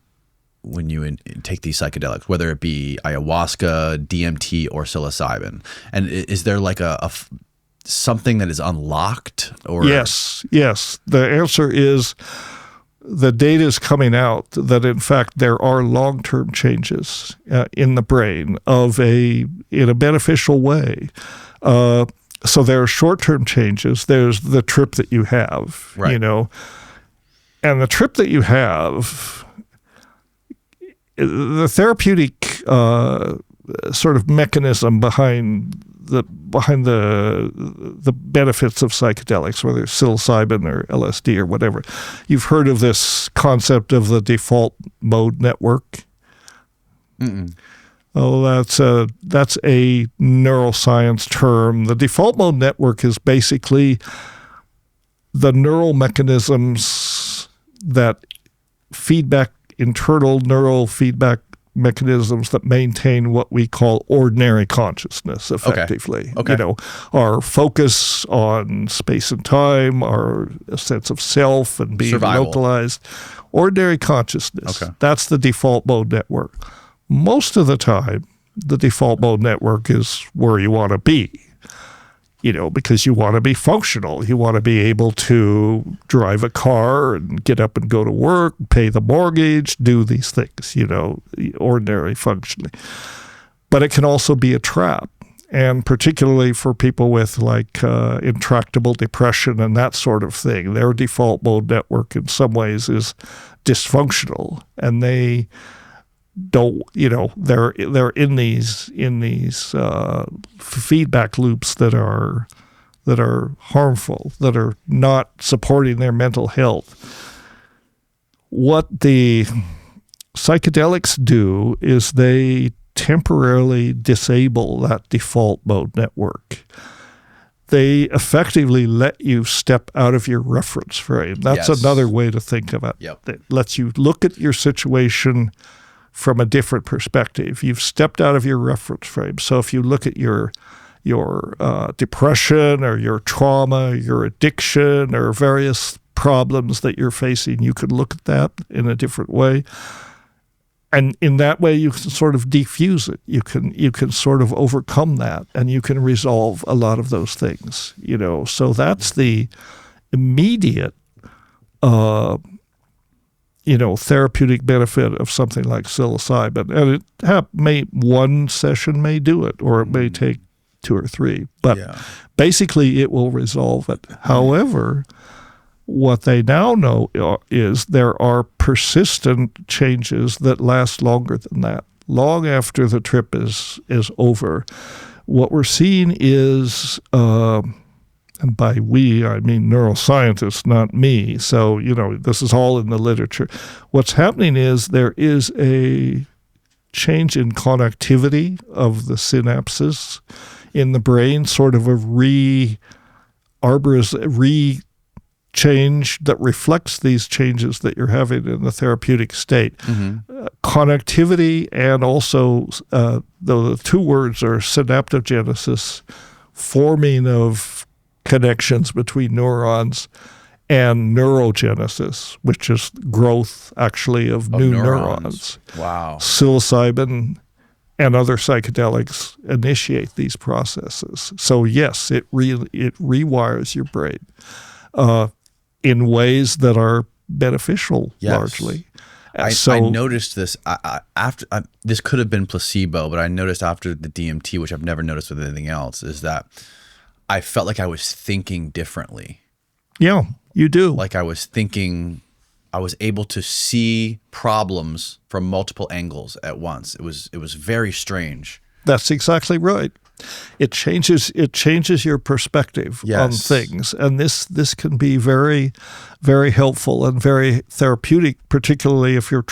take these psychedelics, whether it be ayahuasca, DMT, or psilocybin? And is there like something that is unlocked? Or Yes. The answer is the data is coming out that in fact there are long-term changes in the brain in a beneficial way. So there are short-term changes. There's the trip that you have, right. And the trip that you have, the therapeutic sort of mechanism behind the benefits of psychedelics, whether it's psilocybin or LSD or whatever. You've heard of this concept of the default mode network? Mm-mm. Oh, that's a neuroscience term. The default mode network is basically the neural mechanisms that internal neural feedback mechanisms that maintain what we call ordinary consciousness effectively. Okay. Our focus on space and time, our sense of self and being Survival. localized. Ordinary consciousness. Okay. That's the default mode network. Most of the time, the default mode network is where you want to be. Because you want to be functional. You want to be able to drive a car and get up and go to work, pay the mortgage, do these things, ordinary functioning. But it can also be a trap. And particularly for people with intractable depression and that sort of thing, their default mode network in some ways is dysfunctional. And they don't, they're in these feedback loops that are harmful, that are not supporting their mental health. What the psychedelics do is they temporarily disable that default mode network. They effectively let you step out of your reference frame. That's Yes. another way to think of it. Yep. It lets you look at your situation from a different perspective. You've stepped out of your reference frame. So if you look at your depression or your trauma, your addiction, or various problems that you're facing, you could look at that in a different way. And in that way, you can sort of defuse it. You can sort of overcome that, and you can resolve a lot of those things. So that's the immediate, therapeutic benefit of something like psilocybin. And one session may do it, or it may take 2 or 3. But basically, it will resolve it. However, what they now know is there are persistent changes that last longer than that, long after the trip is over. What we're seeing is, and by we, I mean neuroscientists, not me, so, this is all in the literature. What's happening is there is a change in connectivity of the synapses in the brain, sort of a change that reflects these changes that you're having in the therapeutic state. Connectivity, and also, the 2 words are synaptogenesis, forming of connections between neurons, and neurogenesis, which is growth, actually, of new neurons. Wow. Psilocybin and other psychedelics initiate these processes. So yes, it rewires your brain in ways that are beneficial, largely. I noticed this after this could have been placebo, but I noticed after the DMT, which I've never noticed with anything else, is that I felt like I was thinking differently. Yeah, you do. Like I was able to see problems from multiple angles at once. It was very strange. That's exactly right. It changes your perspective on things, and this can be very, very helpful and very therapeutic, particularly if you're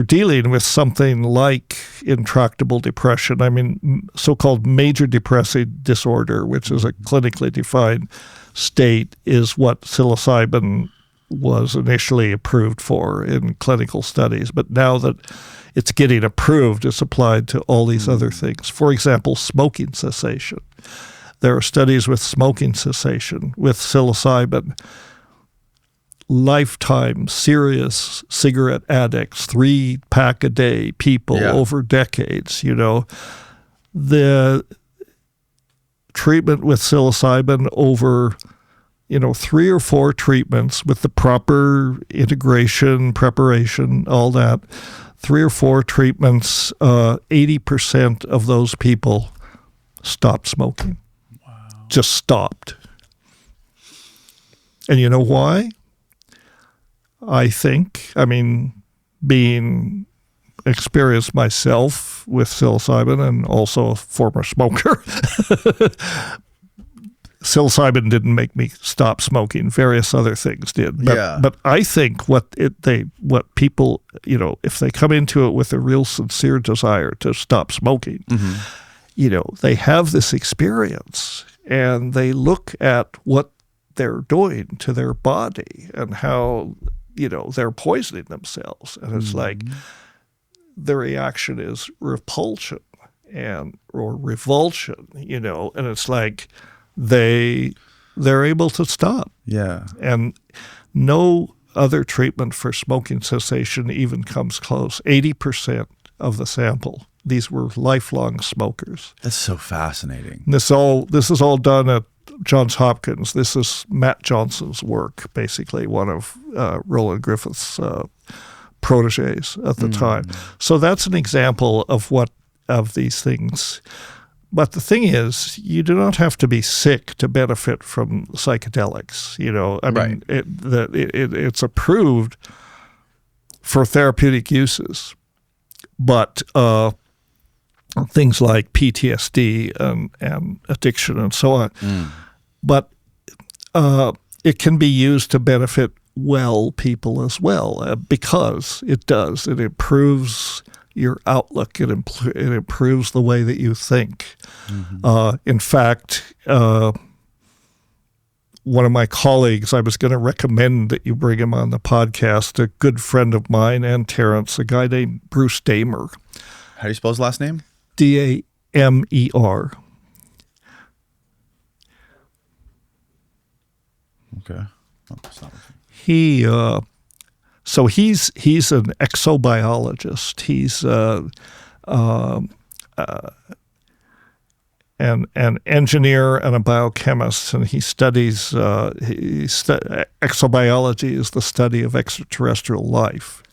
dealing with something like intractable depression. I mean, so-called major depressive disorder, which is a clinically defined state, is what psilocybin was initially approved for in clinical studies. But now that it's getting approved, it's applied to all these other things. For example, smoking cessation. There are studies with smoking cessation with psilocybin. Lifetime serious cigarette addicts, 3-pack-a-day people over decades, the treatment with psilocybin over 3 or 4 treatments with the proper integration, preparation, all that, 3 or 4 treatments, 80% of those people stopped smoking. Wow. Just stopped. And you know why? I think, being experienced myself with psilocybin and also a former smoker, psilocybin didn't make me stop smoking. Various other things did. But I think what people, if they come into it with a real sincere desire to stop smoking, they have this experience and they look at what they're doing to their body and how, they're poisoning themselves. And it's like the reaction is repulsion or revulsion, and it's like they're able to stop. Yeah. And no other treatment for smoking cessation even comes close. 80% of the sample, these were lifelong smokers. That's so fascinating. This is all done at Johns Hopkins. This is Matt Johnson's work, basically, one of Roland Griffith's proteges at the time. So that's an example of these things. But the thing is, you do not have to be sick to benefit from psychedelics. It's approved for therapeutic uses, but things like PTSD and addiction and so on. But it can be used to benefit people as well, because it does. It improves your outlook. It improves the way that you think. In fact, one of my colleagues, I was going to recommend that you bring him on the podcast, a good friend of mine and Terence, a guy named Bruce Damer. How do you spell his last name? Damer. Okay. Oh, it's not working. He's an exobiologist. He's an engineer and a biochemist, and he studies exobiology is the study of extraterrestrial life.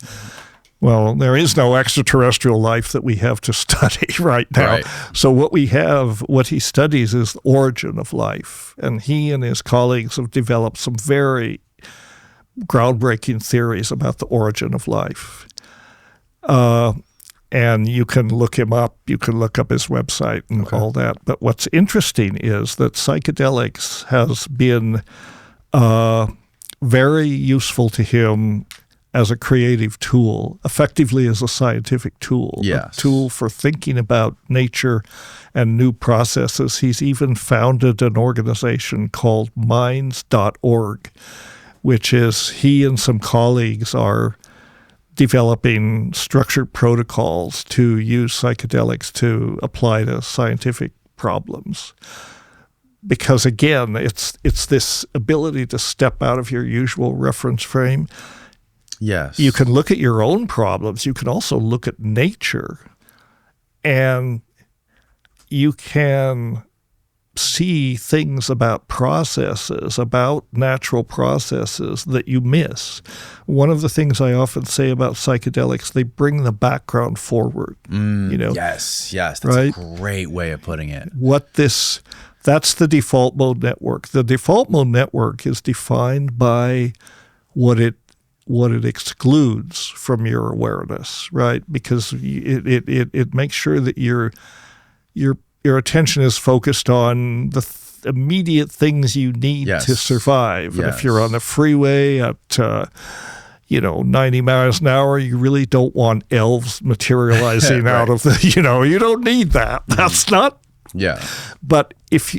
Well, there is no extraterrestrial life that we have to study right now. Right. So what he studies is the origin of life. And he and his colleagues have developed some very groundbreaking theories about the origin of life. And you can look him up. You can look up his website and all that. But what's interesting is that psychedelics has been very useful to him as a creative tool, effectively as a scientific tool, yes. a tool for thinking about nature and new processes. He's even founded an organization called minds.org, which is he and some colleagues are developing structured protocols to use psychedelics to apply to scientific problems. Because again, it's this ability to step out of your usual reference frame. Yes. You can look at your own problems. You can also look at nature, and you can see things about processes, about natural processes that you miss. One of the things I often say about psychedelics, they bring the background forward. Yes. That's right? a great way of putting it. That's the default mode network. The default mode network is defined by what it excludes from your awareness, right? Because it makes sure that your attention is focused on the immediate things you need to survive. And if you're on the freeway at 90 miles an hour, you really don't want elves materializing right. out of the, you don't need that. That's not. Yeah. But if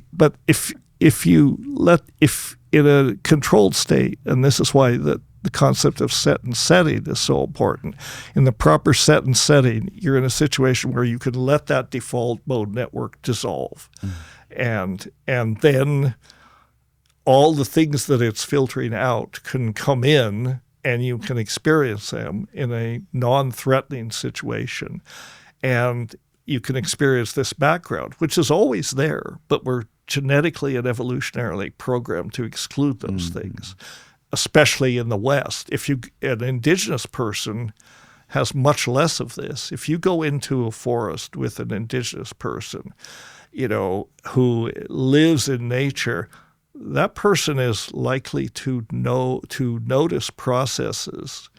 in a controlled state, and this is why the concept of set and setting is so important. In the proper set and setting, you're in a situation where you can let that default mode network dissolve. And then all the things that it's filtering out can come in, and you can experience them in a non-threatening situation. And you can experience this background, which is always there, but we're genetically and evolutionarily programmed to exclude those things, especially in the West. An indigenous person has much less of this. If you go into a forest with an indigenous person, who lives in nature, that person is likely to notice processes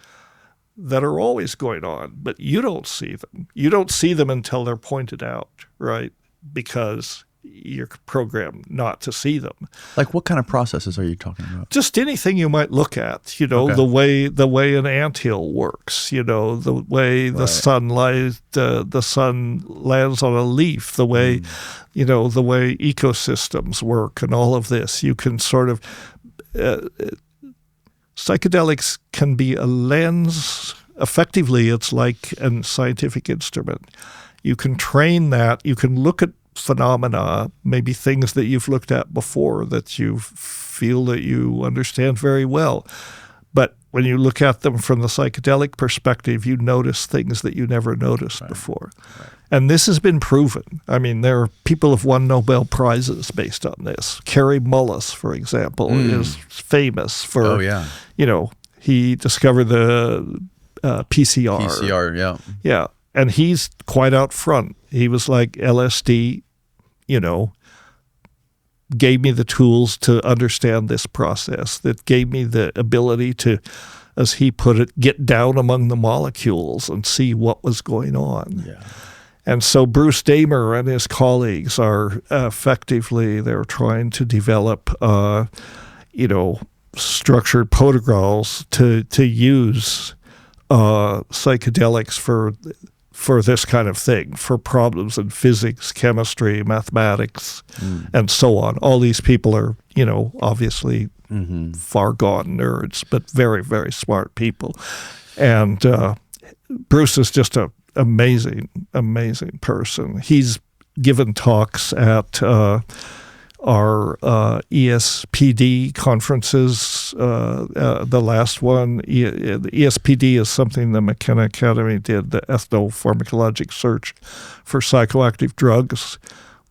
that are always going on, but you don't see them. You don't see them until they're pointed out, right? Because you're programmed not to see them. Like what kind of processes are you talking about? Just anything you might look at, the way an anthill works, the way the sunlight, the sun lands on a leaf, the way, the way ecosystems work and all of this. You can sort of, psychedelics can be a lens. Effectively, it's like a scientific instrument. You can train that. You can look at phenomena, maybe things that you've looked at before that you feel that you understand very well. But when you look at them from the psychedelic perspective, you notice things that you never noticed before. Right. And this has been proven. I mean, there are people have won Nobel Prizes based on this. Kary Mullis, for example, is famous for, he discovered the PCR. PCR, yeah. Yeah. And he's quite out front. He was like, LSD, gave me the tools to understand this process, that gave me the ability to, as he put it, get down among the molecules and see what was going on. Yeah. And so Bruce Damer and his colleagues are they're trying to develop, structured protocols to use psychedelics for for this kind of thing, for problems in physics, chemistry, mathematics, and so on. All these people are, obviously far gone nerds, but very, very smart people. And Bruce is just an amazing, amazing person. He's given talks at our ESPD conferences. The last one, the ESPD is something the McKenna Academy did, the ethnopharmacologic search for psychoactive drugs,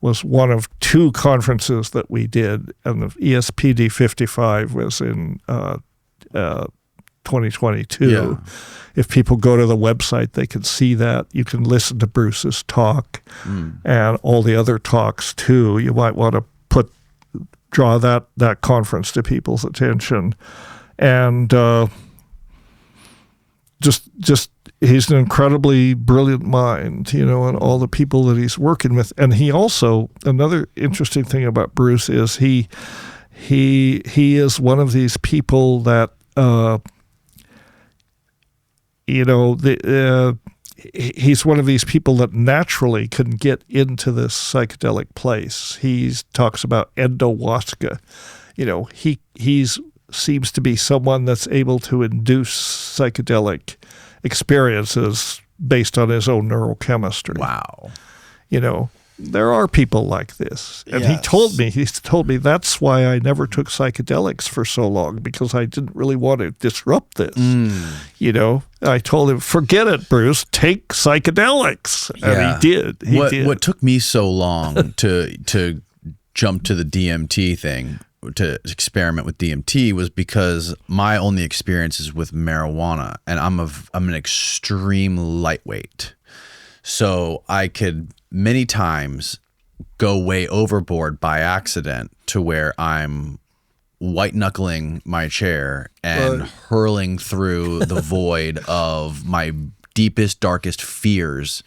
was one of 2 conferences that we did, and the ESPD 55 was in 2022. Yeah. If people go to the website, they can see that. You can listen to Bruce's talk and all the other talks too. You might want to draw that conference to people's attention. And just he's an incredibly brilliant mind, and all the people that he's working with. And he also, another interesting thing about Bruce is he is one of these people that he's one of these people that naturally can get into this psychedelic place. He talks about endohuasca. He seems to be someone that's able to induce psychedelic experiences based on his own neurochemistry. Wow. There are people like this. And Yes. he told me that's why I never took psychedelics for so long, because I didn't really want to disrupt this. I told him, forget it, Bruce, take psychedelics. And he did. What took me so long to jump to the DMT thing, to experiment with DMT, was because my only experience is with marijuana, and I'm an extreme lightweight. So I could many times go way overboard by accident to where I'm white knuckling my chair and hurling through the void of my deepest, darkest fears,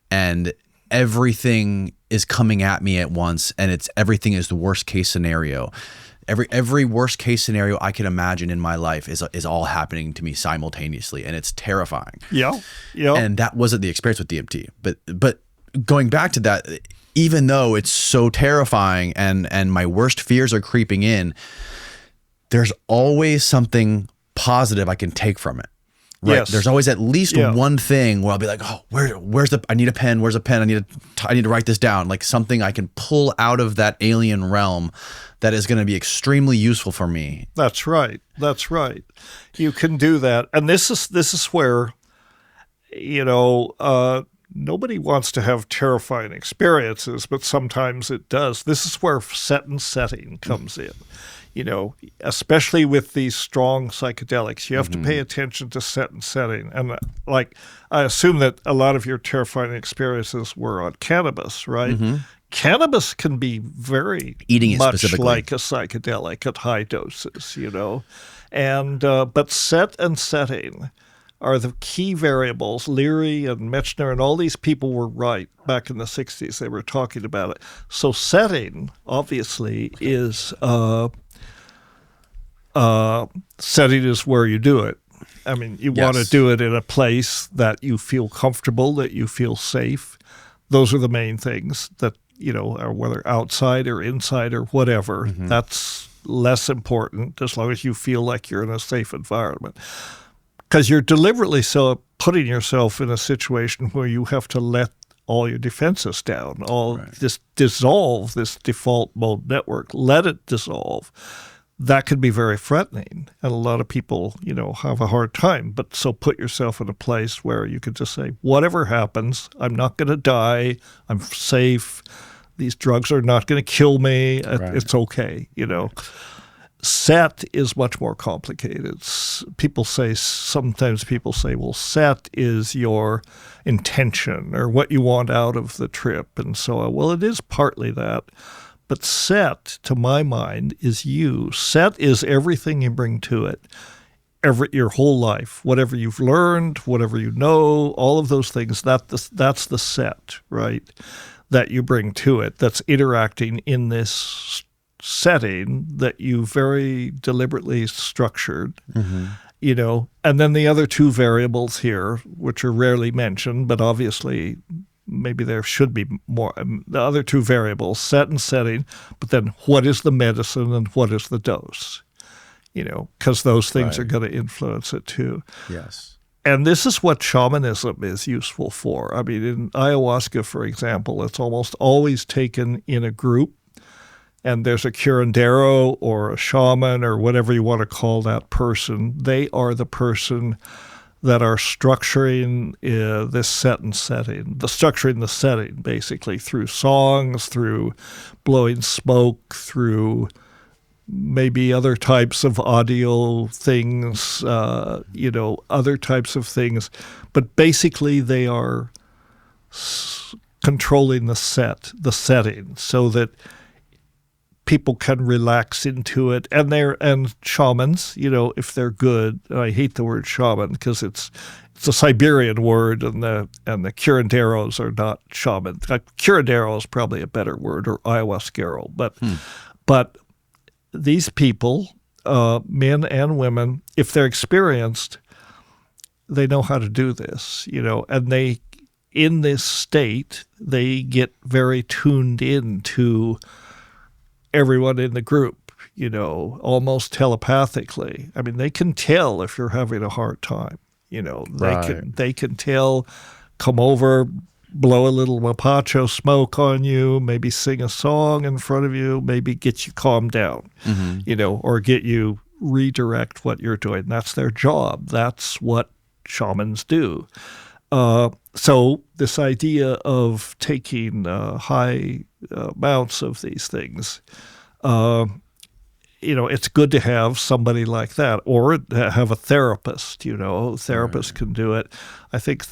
and everything is coming at me at once, and everything is the worst case scenario. Every worst case scenario I can imagine in my life is all happening to me simultaneously, and it's terrifying. Yeah. And that wasn't the experience with DMT. But going back to that, even though it's so terrifying and my worst fears are creeping in, there's always something positive I can take from it. Right? Yes. There's always at least one thing where I'll be like, oh, where's I need a pen. Where's a pen? I need to write this down. Like something I can pull out of that alien realm that is going to be extremely useful for me. That's right. You can do that. And this is where, nobody wants to have terrifying experiences, but sometimes it does. This is where set and setting comes in. Especially with these strong psychedelics, you have to pay attention to set and setting. And I assume that a lot of your terrifying experiences were on cannabis, right? Cannabis can be very much like a psychedelic at high doses, and but set and setting are the key variables. Leary and Mechner and all these people were right back in the 60s. They were talking about it. So setting, obviously, is setting is where you do it. I mean, you want to do it in a place that you feel comfortable, that you feel safe. Those are the main things that, or whether outside or inside or whatever. That's less important as long as you feel like you're in a safe environment. Because you're deliberately putting yourself in a situation where you have to let all your defenses down, this dissolve, this default mode network, let it dissolve. That could be very threatening, and a lot of people, have a hard time. But so put yourself in a place where you could just say, whatever happens, I'm not going to die, I'm safe, these drugs are not going to kill me, it's okay, Set is much more complicated. Sometimes people say, well, set is your intention or what you want out of the trip and so on. Well, it is partly that. But set, to my mind, is you. Set is everything you bring to it, your whole life, whatever you've learned, whatever you know, all of those things, that's the set, right, that you bring to it, that's interacting in this setting that you very deliberately structured. And then the other two variables here, which are rarely mentioned, but obviously maybe there should be more. The other two variables, set and setting, but then what is the medicine and what is the dose? Because those things are going to influence it too. Yes. And this is what shamanism is useful for. I mean, in ayahuasca, for example, it's almost always taken in a group. And there's a curandero or a shaman or whatever you want to call that person. They are the person that are structuring this set and setting, structuring the setting, basically, through songs, through blowing smoke, through maybe other types of audio things, other types of things. But basically, they are controlling the setting, so that people can relax into it, and shamans, if they're good. And I hate the word shaman because it's a Siberian word, and the curanderos are not shaman. Curandero is probably a better word, or ayahuasquero. But these people, men and women, if they're experienced, they know how to do this, and they, in this state, they get very tuned in to everyone in the group, almost telepathically. I mean, they can tell if you're having a hard time. They can tell, come over, blow a little mapacho smoke on you, maybe sing a song in front of you, maybe get you calmed down, or get you redirect what you're doing. That's their job. That's what shamans do. So this idea of taking high amounts of these things, it's good to have somebody like that, or have a therapist. Therapists can do it. I think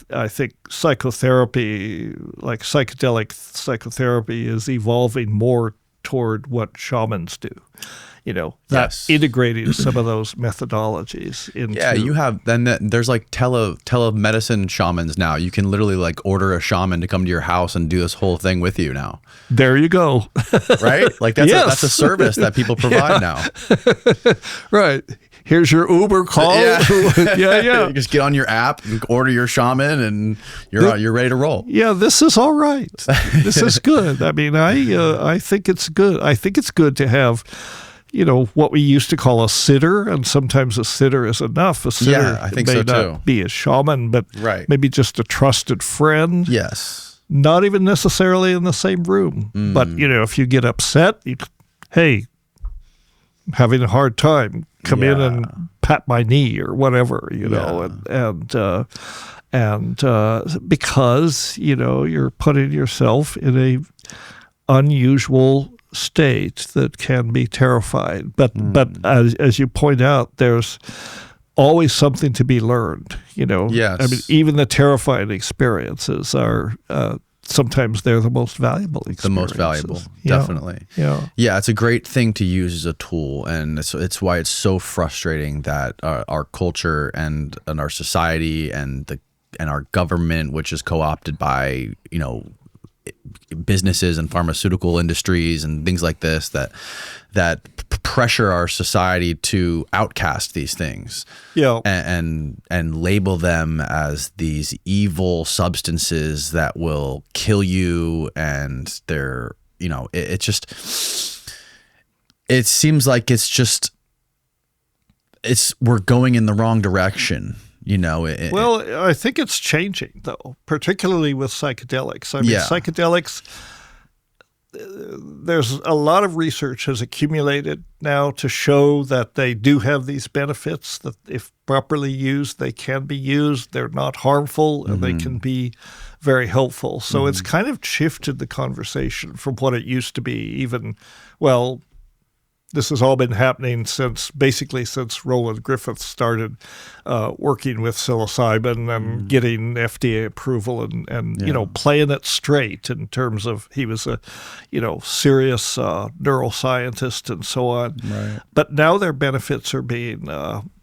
psychotherapy, like psychedelic psychotherapy, is evolving more toward what shamans do. That's integrating some of those methodologies into. Yeah, you have, then there's like telemedicine shamans now. You can literally like order a shaman to come to your house and do this whole thing with you now. There you go. Right? Like that's a service that people provide now. Right. Here's your Uber call. Yeah. You just get on your app and order your shaman, and you're ready to roll. Yeah, this is all right. This is good. I mean, I think it's good. I think it's good to have, what we used to call a sitter, and sometimes a sitter is enough. A sitter I think may so not too. be a shaman, but maybe just a trusted friend. Yes. Not even necessarily in the same room. But, if you get upset, hey, I'm having a hard time, come in and pat my knee or whatever, and because, you're putting yourself in a unusual state that can be terrifying. But as you point out, there's always something to be learned, Yes. I mean, even the terrifying experiences are sometimes they're the most valuable experiences. The most valuable, definitely. Yeah, it's a great thing to use as a tool, and it's why it's so frustrating that our culture and our society and our government, which is co-opted by businesses and pharmaceutical industries and things like this, that pressure our society to outcast these things, and label them as these evil substances that will kill you, and they're it seems like we're going in the wrong direction. Well, I think it's changing, though, particularly with psychedelics. I mean, psychedelics, there's a lot of research has accumulated now to show that they do have these benefits, that if properly used, they can be used. They're not harmful, and they can be very helpful. So it's kind of shifted the conversation from what it used to be, this has all been happening since Roland Griffith started working with psilocybin and getting FDA approval and playing it straight in terms of he was a serious neuroscientist and so on. Right. But now their benefits are being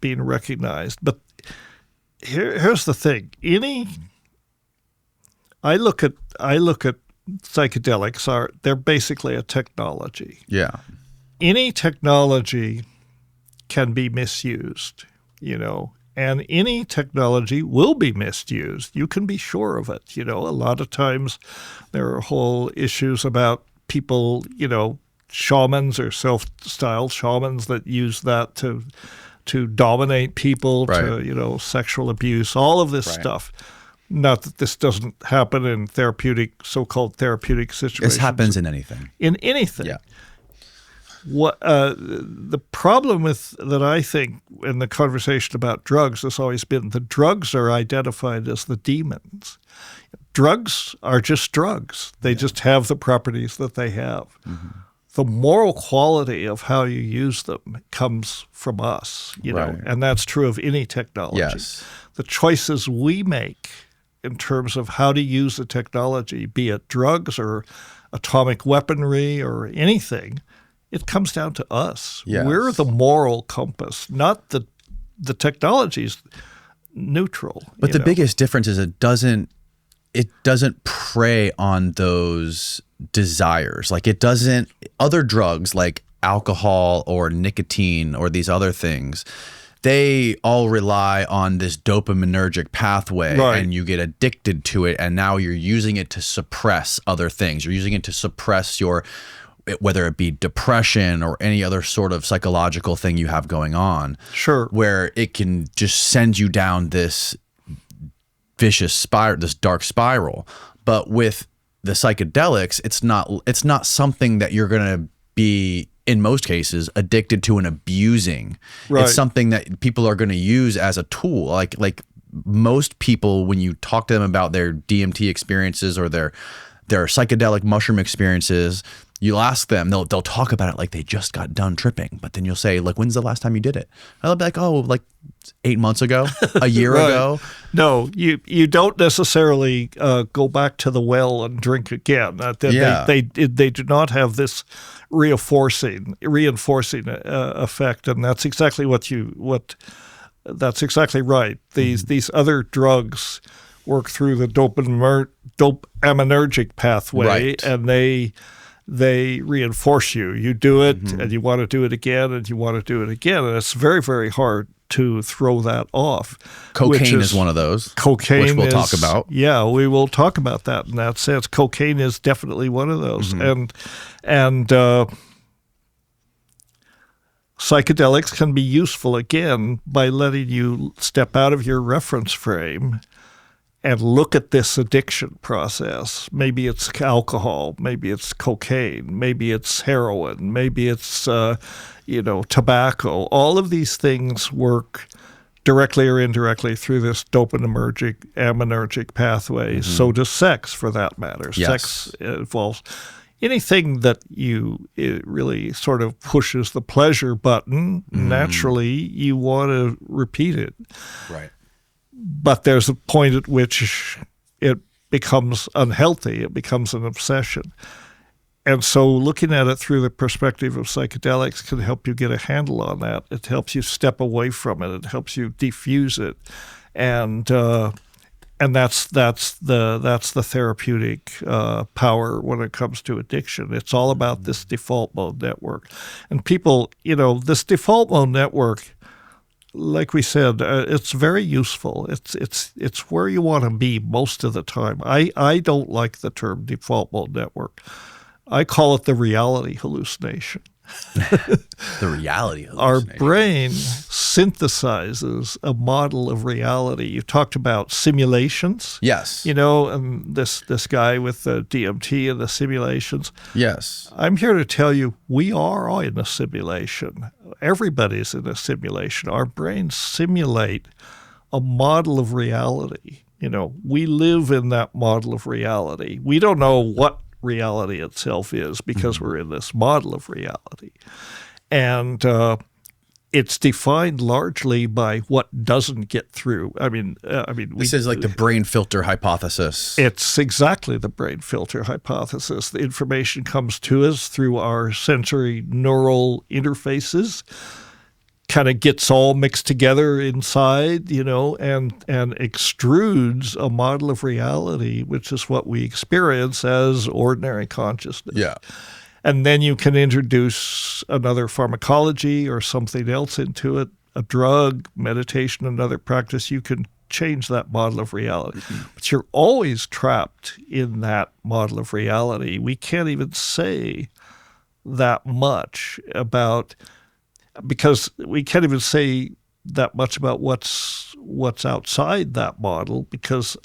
recognized. But here's the thing: I look at psychedelics they're basically a technology. Yeah. Any technology can be misused, And any technology will be misused. You can be sure of it. A lot of times there are whole issues about people, shamans or self-styled shamans that use that to dominate people, right. to, sexual abuse, all of this right. stuff. Not that this doesn't happen in so-called therapeutic situations. This happens in anything. In anything. Yeah. What the problem with that, I think, in the conversation about drugs has always been the drugs are identified as the demons. Drugs are just drugs. They just have the properties that they have. Mm-hmm. The moral quality of how you use them comes from us, right. and that's true of any technology. Yes. The choices we make in terms of how to use the technology, be it drugs or atomic weaponry or anything, it comes down to us. Yes. We're the moral compass, not the technology's neutral. But the biggest difference is it doesn't prey on those desires. Like it doesn't, other drugs like alcohol or nicotine or these other things, they all rely on this dopaminergic pathway, right. and you get addicted to it, and now you're using it to suppress other things. You're using it to suppress whether it be depression or any other sort of psychological thing you have going on. Sure. Where it can just send you down this vicious spiral, this dark spiral. But with the psychedelics, it's not something that you're going to be, in most cases, addicted to and abusing. Right. It's something that people are going to use as a tool. Like most people, when you talk to them about their DMT experiences or their psychedelic mushroom experiences, you'll ask them, they'll talk about it like they just got done tripping. But then you'll say, like, when's the last time you did it? And they'll be like, oh, like 8 months ago, a year right. ago. No, you don't necessarily go back to the well and drink again. They do not have this reinforcing effect, and that's exactly that's exactly right. These other drugs work through the dopaminergic pathway, right. and they reinforce you. You do it, mm-hmm. and you want to do it again, and you want to do it again, and it's very, very hard to throw that off. Cocaine is one of those. Cocaine, which we'll talk about. Yeah, we will talk about that in that sense. Cocaine is definitely one of those, mm-hmm. and psychedelics can be useful again by letting you step out of your reference frame and look at this addiction process. Maybe it's alcohol, maybe it's cocaine, maybe it's heroin, maybe it's tobacco. All of these things work directly or indirectly through this dopaminergic pathway. Mm-hmm. So does sex, for that matter. Yes. Sex involves anything that it really sort of pushes the pleasure button. Mm-hmm. Naturally, you want to repeat it. Right. But there's a point at which it becomes unhealthy. It becomes an obsession. And so looking at it through the perspective of psychedelics can help you get a handle on that. It helps you step away from it. It helps you diffuse it. And that's the therapeutic power when it comes to addiction. It's all about this default mode network. And people, this default mode network, like we said, it's very useful. It's where you want to be most of the time. I don't like the term default mode network. I call it the reality hallucination. The reality hallucination. Our brain synthesizes a model of reality. You talked about simulations. Yes. This guy with the DMT and the simulations. Yes. I'm here to tell you we are all in a simulation. Everybody's in a simulation. Our brains simulate a model of reality. We live in that model of reality. We don't know what reality itself is because mm-hmm. we're in this model of reality. And it's defined largely by what doesn't get through. This is like the brain filter hypothesis. It's exactly the brain filter hypothesis. The information comes to us through our sensory neural interfaces, kind of gets all mixed together inside, and extrudes a model of reality, which is what we experience as ordinary consciousness. Yeah. And then you can introduce another pharmacology or something else into it, a drug, meditation, another practice, you can change that model of reality. But you're always trapped in that model of reality. We can't even say that much about, because we can't even say that much about what's outside that model, because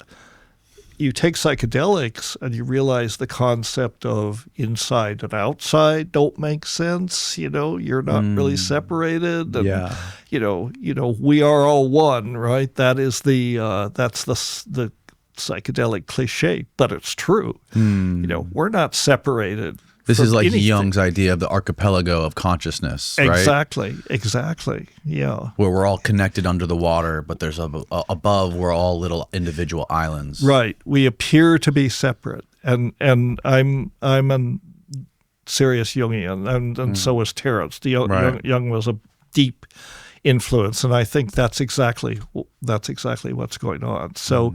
you take psychedelics and you realize the concept of inside and outside don't make sense. You're not really separated. And, we are all one, right? That is that's the psychedelic cliche, but it's true. We're not separated. This is like anything. Jung's idea of the archipelago of consciousness, right? Exactly. Yeah. Where we're all connected under the water, but there's above, we're all little individual islands. Right. We appear to be separate. And I'm a serious Jungian, and so was Terence. Jung was a deep influence, and I think that's exactly what's going on. So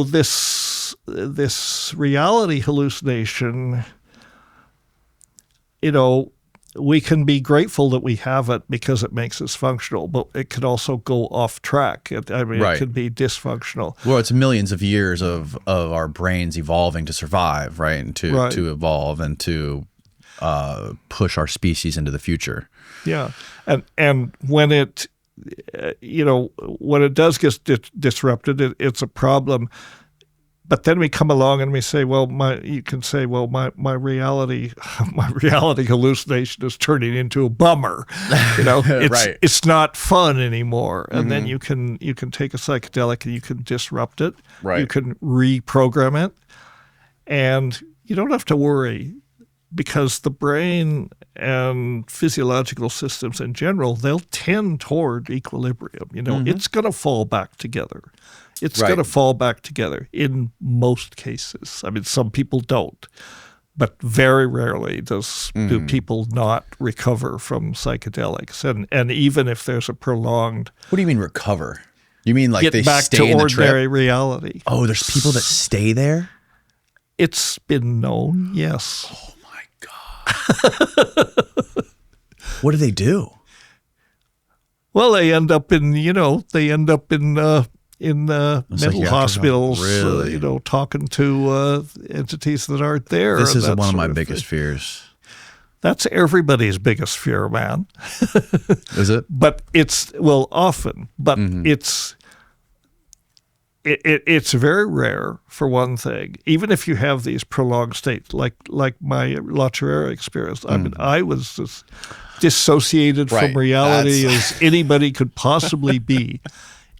this reality hallucination, we can be grateful that we have it because it makes us functional, but it can also go off track. It can be dysfunctional. Well, it's millions of years of our brains evolving to survive, right? And to evolve and to push our species into the future. Yeah. And when it, when it does get disrupted, it's a problem. But then we come along and we say, my reality hallucination is turning into a bummer. It's not fun anymore. And then you can take a psychedelic and you can disrupt it. Right. You can reprogram it, and you don't have to worry, because the brain and physiological systems in general, they'll tend toward equilibrium. It's going to fall back together. It's going to fall back together in most cases. I mean, some people don't, but very rarely do people not recover from psychedelics. And even if there's a prolonged... What do you mean recover? You mean like they back stay to in the ordinary trip? reality. Oh, there's people that stay there? It's been known, yes. Oh my God. What do they do? Well, they end up in mental hospitals, really? talking to entities that aren't there. This is one of my biggest fears. That's everybody's biggest fear, man. Is it? But often, but it's very rare, for one thing. Even if you have these prolonged states, like my La Chorrera experience. I mean, I was as dissociated from reality as anybody could possibly be.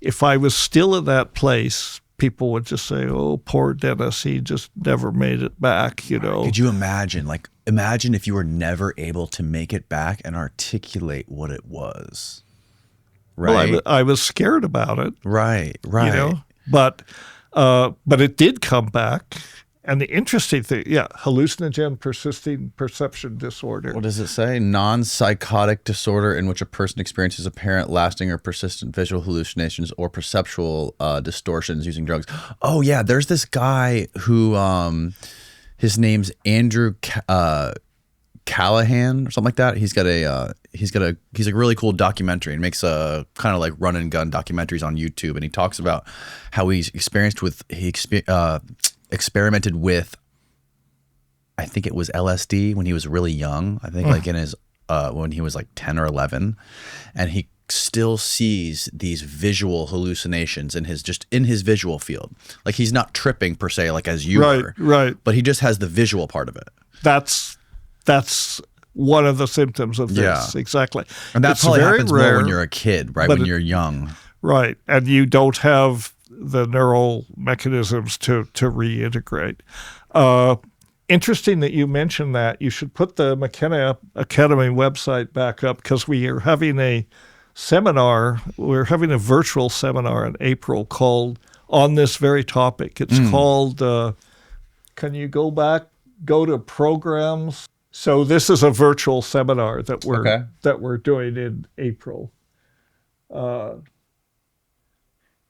If I was still in that place, people would just say, "Oh, poor Dennis, he just never made it back." Could you imagine? Imagine if you were never able to make it back and articulate what it was. Right. Well, I was scared about it. Right. But it did come back. And the interesting thing, hallucinogen persisting perception disorder. What does it say? Non-psychotic disorder in which a person experiences apparent, lasting, or persistent visual hallucinations or perceptual distortions using drugs. Oh yeah, there's this guy who, his name's Andrew Callahan or something like that. He's a really cool documentary and makes a kind of like run and gun documentaries on YouTube. And he talks about how he experimented with, I think it was LSD when he was really young. I think like in his when he was like 10 or 11, and he still sees these visual hallucinations in his visual field. Like he's not tripping per se, like as you were, right? But he just has the visual part of it. That's one of the symptoms of this, exactly. And that it's probably very happens rare, more when you're a kid, right? When you're young, right? And you don't have the neural mechanisms to reintegrate. Interesting that you mentioned that. You should put the McKenna Academy website back up, because we are having a seminar. We're having a virtual seminar in April on this very topic. It's called, can you go to programs? So this is a virtual seminar that we're doing in April.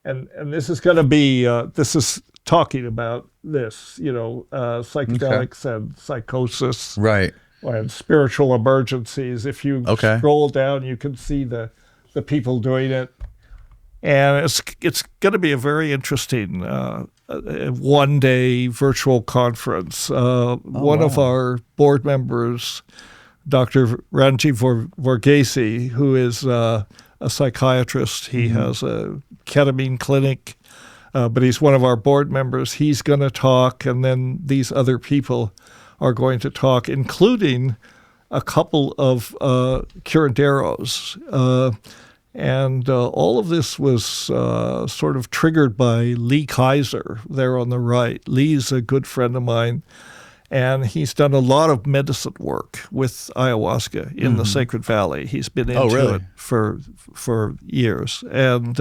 And this is going to be, this is talking about this, psychedelics and psychosis. right? And spiritual emergencies. If you scroll down, you can see the the people doing it. And it's going to be a very interesting one-day virtual conference. One of our board members, Dr. Ranji Vorgesi, who is a psychiatrist, he has a ketamine clinic, but he's one of our board members. He's going to talk, and then these other people are going to talk, including a couple of curanderos. And all of this was sort of triggered by Lee Kaiser there on the right. Lee's a good friend of mine, and he's done a lot of medicine work with ayahuasca in the Sacred Valley. He's been into it for years. And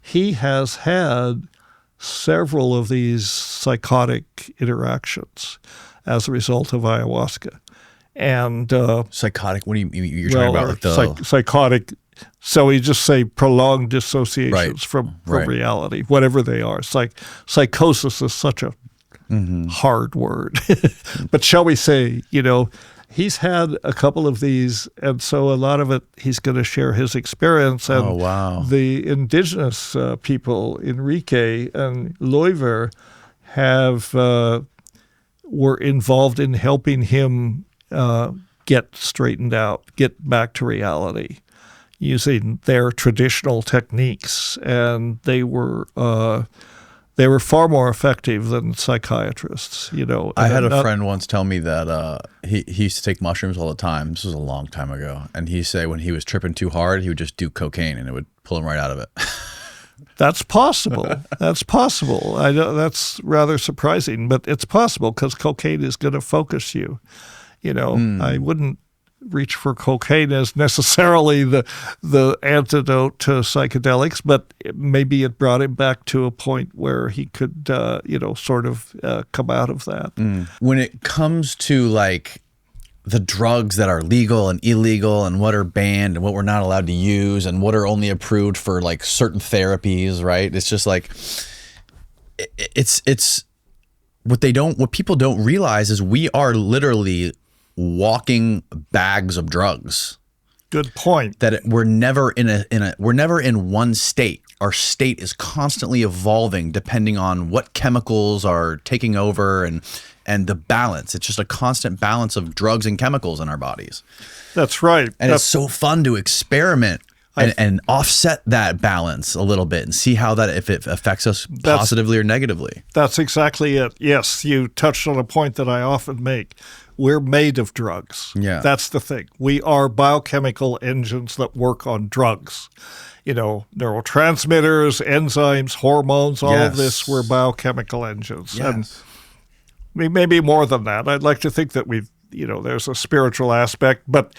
he has had several of these psychotic interactions as a result of ayahuasca. And psychotic, what do you mean? You're talking about like the psychotic. So we just say prolonged dissociations from reality, whatever they are. Psychosis is such a hard word. But shall we say, he's had a couple of these, and so a lot of it he's going to share his experience. And the indigenous people, Enrique and Loiver, were involved in helping him get straightened out, get back to reality, using their traditional techniques, and they were far more effective than psychiatrists. I had a friend once tell me that he used to take mushrooms all the time. This was a long time ago, and he said when he was tripping too hard, he would just do cocaine, and it would pull him right out of it. That's possible. That's possible. I know that's rather surprising, but it's possible because cocaine is going to focus you. I wouldn't reach for cocaine as necessarily the antidote to psychedelics, but maybe it brought him back to a point where he could, sort of come out of that. When it comes to like the drugs that are legal and illegal and what are banned and what we're not allowed to use and what are only approved for like certain therapies, right? It's just like, it's what people don't realize is we are literally walking bags of drugs. Good point. That we're never we're never in one state. Our state is constantly evolving depending on what chemicals are taking over and the balance. It's just a constant balance of drugs and chemicals in our bodies. That's right. And it's so fun to experiment and offset that balance a little bit and see how if it affects us positively or negatively. That's exactly it. Yes, you touched on a point that I often make. We're made of drugs. Yeah. That's the thing. We are biochemical engines that work on drugs. Neurotransmitters, enzymes, hormones, all of this, we're biochemical engines. Yes. And maybe more than that. I'd like to think that there's a spiritual aspect, but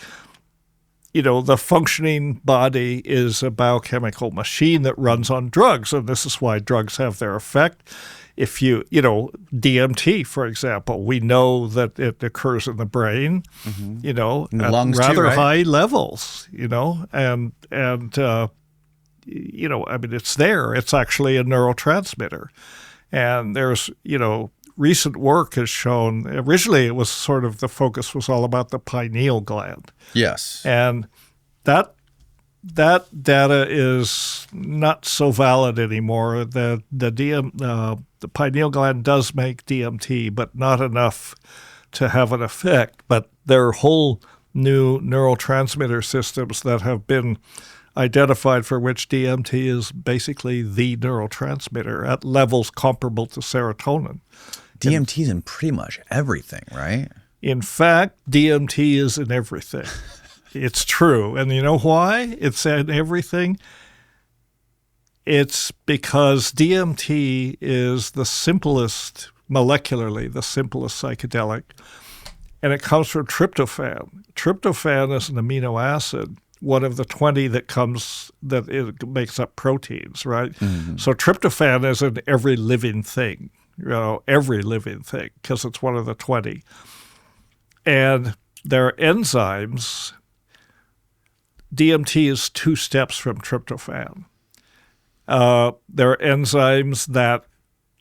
the functioning body is a biochemical machine that runs on drugs, and this is why drugs have their effect. If DMT, for example, we know that it occurs in the brain, in the lungs rather too, right? high levels, and it's there. It's actually a neurotransmitter. And there's, recent work has shown, originally it was sort of the focus was all about the pineal gland. Yes. And that data is not so valid anymore. The pineal gland does make DMT, but not enough to have an effect. But there are whole new neurotransmitter systems that have been identified for which DMT is basically the neurotransmitter at levels comparable to serotonin. DMT is in pretty much everything, right? In fact, DMT is in everything. It's true. And you know why it's in everything? It's because DMT is molecularly the simplest psychedelic, and it comes from tryptophan. Tryptophan is an amino acid, one of the 20 that it makes up proteins, right? Mm-hmm. So tryptophan is in every living thing, because it's one of the 20. And there are enzymes. DMT is 2 steps from tryptophan. There are enzymes that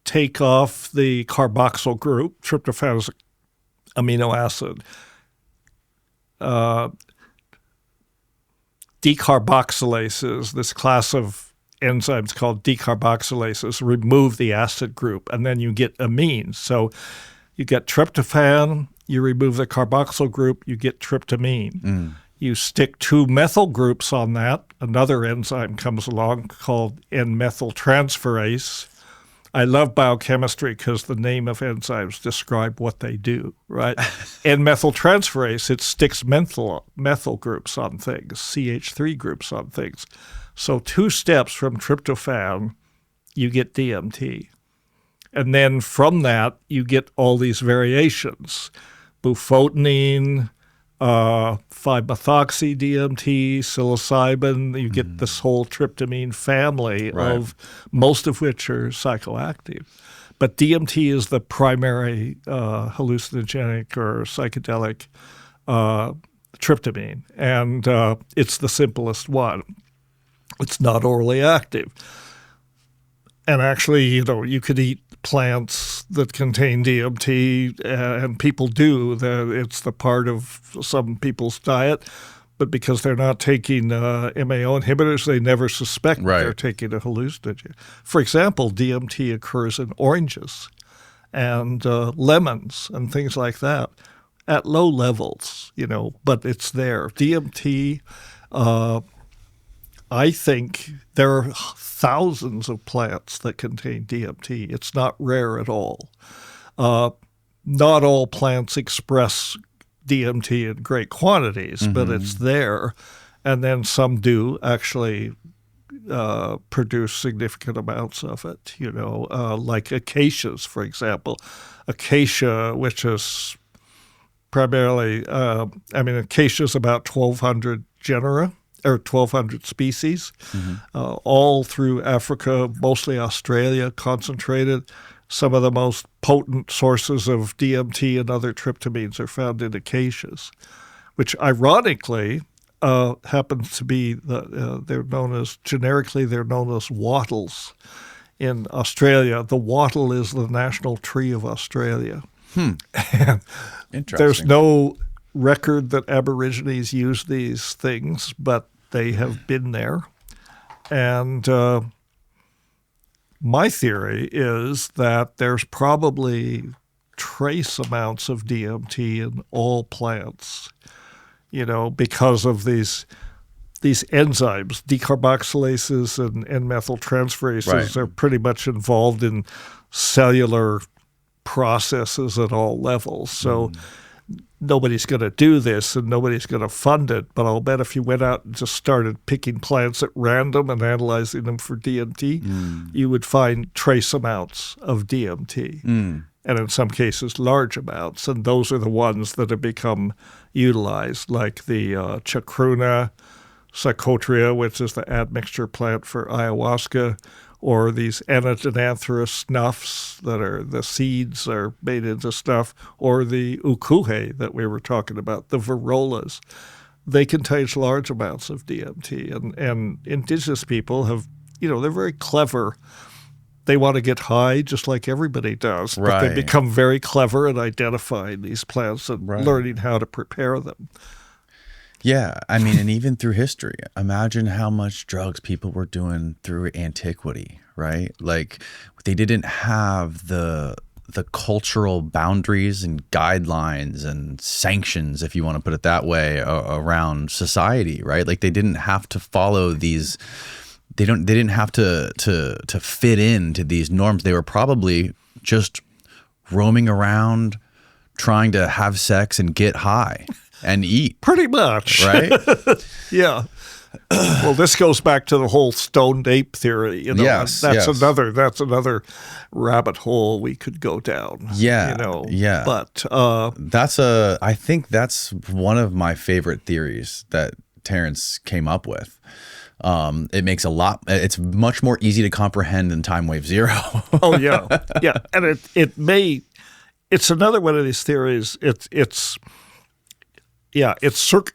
take off the carboxyl group. Tryptophan is an amino acid. decarboxylases, this class of enzymes called decarboxylases, remove the acid group, and then you get amines. So you get tryptophan, you remove the carboxyl group, you get tryptamine. You stick 2 methyl groups on that, another enzyme comes along called N-methyltransferase. I love biochemistry because the name of enzymes describe what they do, right? N-methyltransferase, it sticks methyl groups on things, CH3 groups on things. So 2 steps from tryptophan, you get DMT. And then from that, you get all these variations, bufotenine, 5-methoxy-DMT, psilocybin. You get this whole tryptamine family of most of which are psychoactive. But DMT is the primary hallucinogenic or psychedelic tryptamine, and it's the simplest one. It's not orally active. And actually, you could eat plants that contain DMT, and people do. It's the part of some people's diet, but because they're not taking MAO inhibitors, they never suspect they're taking a hallucinogen. For example, DMT occurs in oranges and lemons and things like that at low levels, but it's there. DMT, I think there are thousands of plants that contain DMT. It's not rare at all. Not all plants express DMT in great quantities, but it's there. And then some do actually produce significant amounts of it, like acacias, for example. Acacia, which is primarily, acacia is about 1,200 genera, or 1,200 species, all through Africa, mostly Australia, concentrated. Some of the most potent sources of DMT and other tryptamines are found in acacias, which ironically happens to be, they're known as wattles in Australia. The wattle is the national tree of Australia. Interesting. There's no record that Aborigines use these things, but they have been there. And my theory is that there's probably trace amounts of DMT in all plants, because of these enzymes. Decarboxylases and N-methyltransferases are pretty much involved in cellular processes at all levels. So nobody's going to do this and nobody's going to fund it, but I'll bet if you went out and just started picking plants at random and analyzing them for DMT, you would find trace amounts of DMT, and in some cases large amounts, and those are the ones that have become utilized, like the chacruna, psychotria, which is the admixture plant for ayahuasca, or these anadenanthera snuffs that are, the seeds are made into stuff, or the ukuhe that we were talking about, the varolas. They contain large amounts of DMT. And indigenous people have, they're very clever. They want to get high just like everybody does, but they become very clever at identifying these plants and learning how to prepare them. Yeah, and even through history, imagine how much drugs people were doing through antiquity, right? Like they didn't have the cultural boundaries and guidelines and sanctions, if you want to put it that way, around society, right? Like they didn't have to follow these. They didn't have to fit into these norms. They were probably just roaming around, trying to have sex and get high. And eat. Pretty much. Right? Yeah. Well, this goes back to the whole stoned ape theory. Yes. That's another rabbit hole we could go down. Yeah. Yeah. But I think that's one of my favorite theories that Terence came up with. It's much more easy to comprehend than Timewave Zero. Oh yeah. Yeah. And it's another one of these theories. It's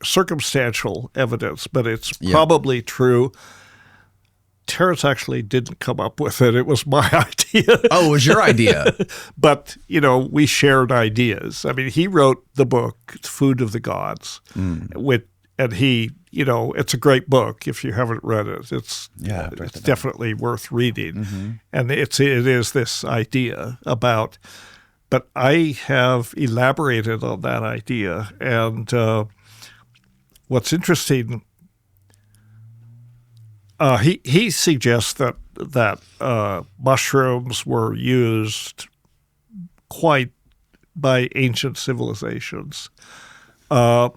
circumstantial evidence, but it's probably true. Terence actually didn't come up with it. It was my idea. Oh, it was your idea. But, we shared ideas. He wrote the book, Food of the Gods, and he it's a great book if you haven't read it. It's definitely worth reading. Mm-hmm. And it is this idea about, but I have elaborated on that idea. And what's interesting, he suggests that mushrooms were used quite by ancient civilizations. And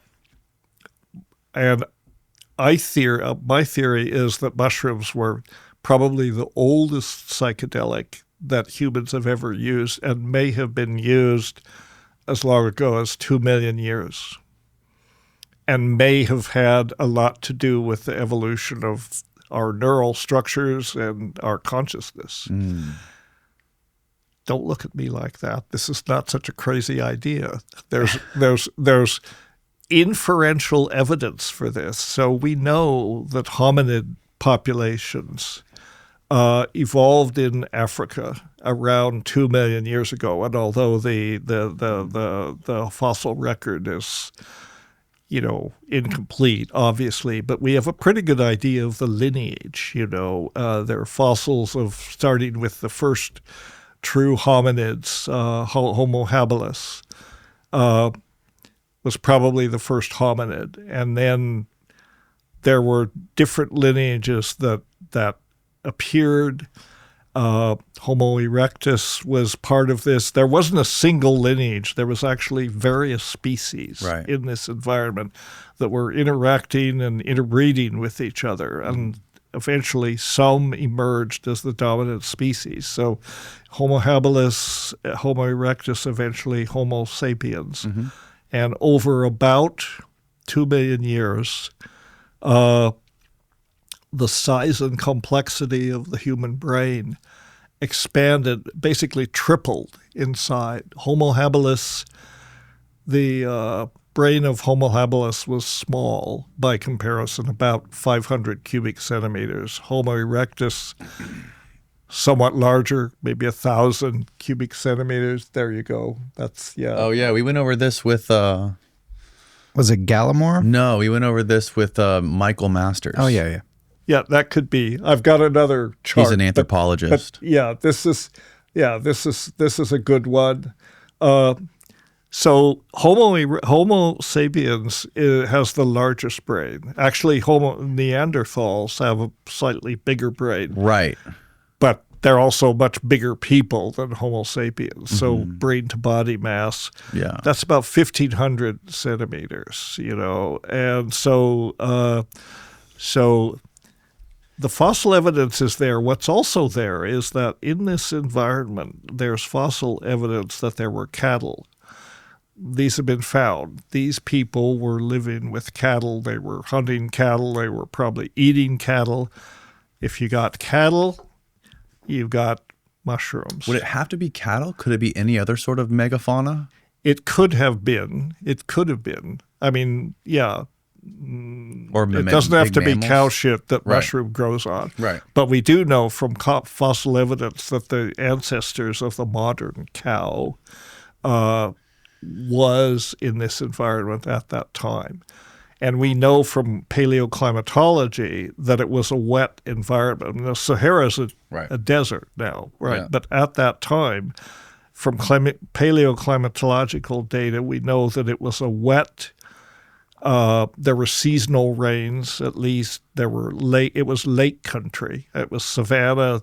my theory is that mushrooms were probably the oldest psychedelic that humans have ever used, and may have been used as long ago as 2 million years, and may have had a lot to do with the evolution of our neural structures and our consciousness. Mm. Don't look at me like that. This is not such a crazy idea. There's inferential evidence for this. So we know that hominid populations evolved in Africa around 2 million years ago. And although the fossil record is, incomplete, obviously, but we have a pretty good idea of the lineage. There are fossils starting with the first true hominids, Homo habilis, was probably the first hominid. And then there were different lineages that appeared. Homo erectus was part of this. There wasn't a single lineage. There was actually various species in this environment that were interacting and interbreeding with each other. And eventually some emerged as the dominant species. So Homo habilis, Homo erectus, eventually Homo sapiens. Mm-hmm. And over about 2 million years, the size and complexity of the human brain expanded, basically tripled inside. Homo habilis, the brain of Homo habilis was small by comparison, about 500 cubic centimeters. Homo erectus, somewhat larger, maybe 1,000 cubic centimeters. There you go. That's, yeah. Oh, yeah. We went over this with... Was it Gallimore? No, we went over this with Michael Masters. Oh, yeah. Yeah, that could be. I've got another chart. He's an anthropologist. But yeah, this is a good one. So Homo sapiens has the largest brain. Actually, Neanderthals have a slightly bigger brain. Right. But they're also much bigger people than Homo sapiens. So brain to body mass, that's about 1,500 centimeters, And so the fossil evidence is there. What's also there is that in this environment, there's fossil evidence that there were cattle. These have been found. These people were living with cattle. They were hunting cattle. They were probably eating cattle. If you got cattle, you've got mushrooms. Would it have to be cattle? Could it be any other sort of megafauna? It could have been. I mean, yeah. Or it doesn't have to mammals? Be cow shit that mushroom grows on. Right. But we do know from fossil evidence that the ancestors of the modern cow was in this environment at that time. And we know from paleoclimatology that it was a wet environment. The Sahara is a desert now, right? Yeah. But at that time, from paleoclimatological data, we know that it was a wet. There were seasonal rains, at least. It was lake country. It was savanna,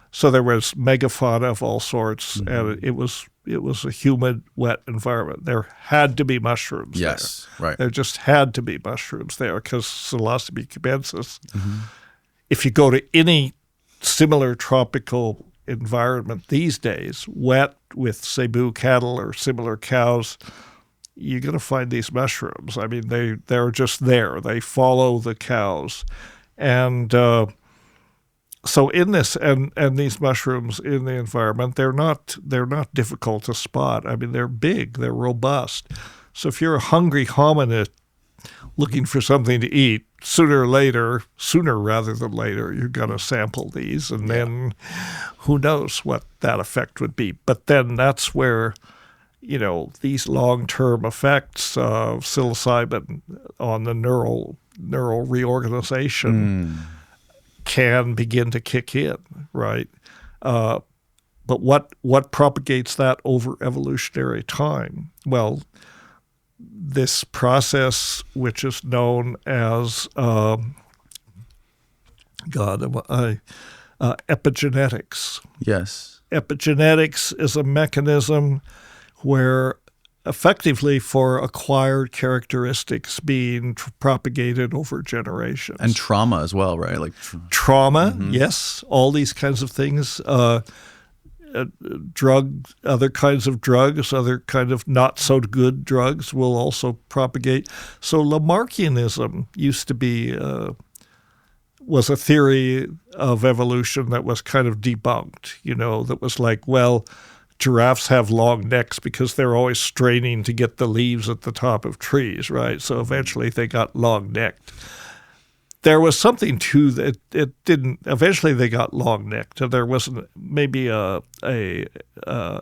so there was megafauna of all sorts, and it was a humid, wet environment. There had to be mushrooms there. Right. There just had to be mushrooms there because Psilocybe cubensis. If you go to any similar tropical environment these days, wet with zebu cattle or similar cows, you're going to find these mushrooms. I mean, they're just there. They follow the cows. And so in this, and these mushrooms in the environment, they're not difficult to spot. I mean, they're big, they're robust. So if you're a hungry hominid looking for something to eat, sooner rather than later, you're going to sample these. And then who knows what that effect would be. But then that's where these long-term effects of psilocybin on the neural neural reorganization can begin to kick in, right? But what propagates that over evolutionary time? Well, this process, which is known as epigenetics. Yes. Epigenetics is a mechanism where effectively for acquired characteristics being propagated over generations. And trauma as well, right? Like trauma, yes, all these kinds of things. Other kinds of drugs, other kind of not so good drugs will also propagate. So Lamarckianism used to be was a theory of evolution that was kind of debunked. That was like, well, giraffes have long necks because they're always straining to get the leaves at the top of trees, right? So eventually they got long-necked. There was something to that. It didn't. Eventually, they got long-necked, and there was maybe an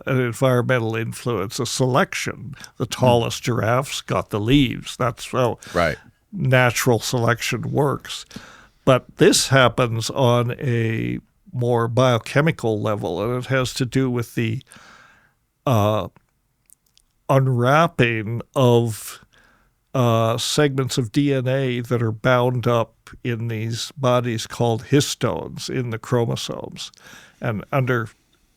environmental influence, a selection. The tallest giraffes got the leaves. That's how natural selection works. But this happens on a more biochemical level, and it has to do with the unwrapping of segments of DNA that are bound up in these bodies called histones in the chromosomes. And under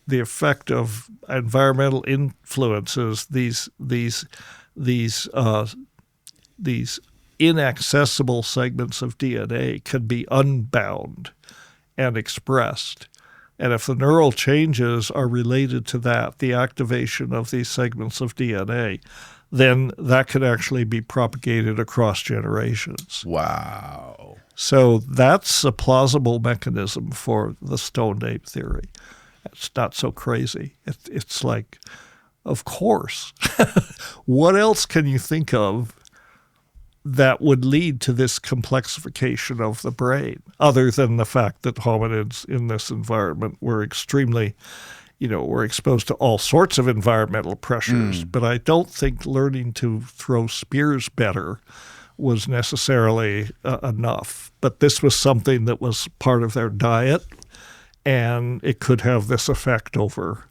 the effect of environmental influences, these inaccessible segments of DNA can be unbound and expressed. And if the neural changes are related to that, the activation of these segments of DNA, then that could actually be propagated across generations. Wow. So that's a plausible mechanism for the stoned ape theory. It's not so crazy. It's like, of course. What else can you think of that would lead to this complexification of the brain, other than the fact that hominids in this environment were extremely, were exposed to all sorts of environmental pressures. But I don't think learning to throw spears better was necessarily enough. But this was something that was part of their diet, and it could have this effect over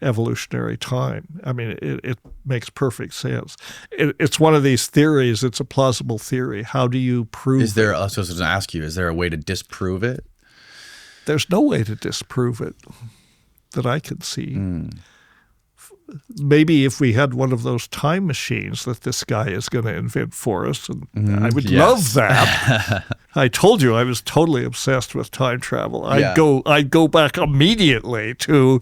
evolutionary time. I mean, it makes perfect sense. It's one of these theories. It's a plausible theory. How do you prove it? I was going to ask you, is there a way to disprove it? There's no way to disprove it that I can see. Maybe if we had one of those time machines that this guy is going to invent for us, and I would love that. I told you I was totally obsessed with time travel. I'd go back immediately to,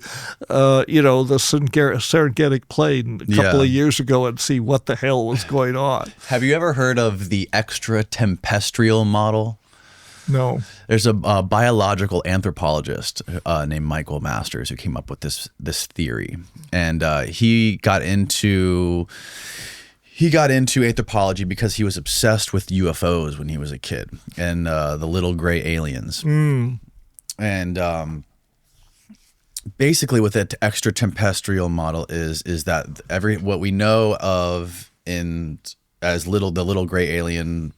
the Serengeti Plain a couple of years ago and see what the hell was going on. Have you ever heard of the Extratempestrial Model? No. There's a biological anthropologist named Michael Masters who came up with this theory, and he got into anthropology because he was obsessed with UFOs when he was a kid and the little gray aliens. And basically, what the extratempestrial model is that what we know of as the little gray alien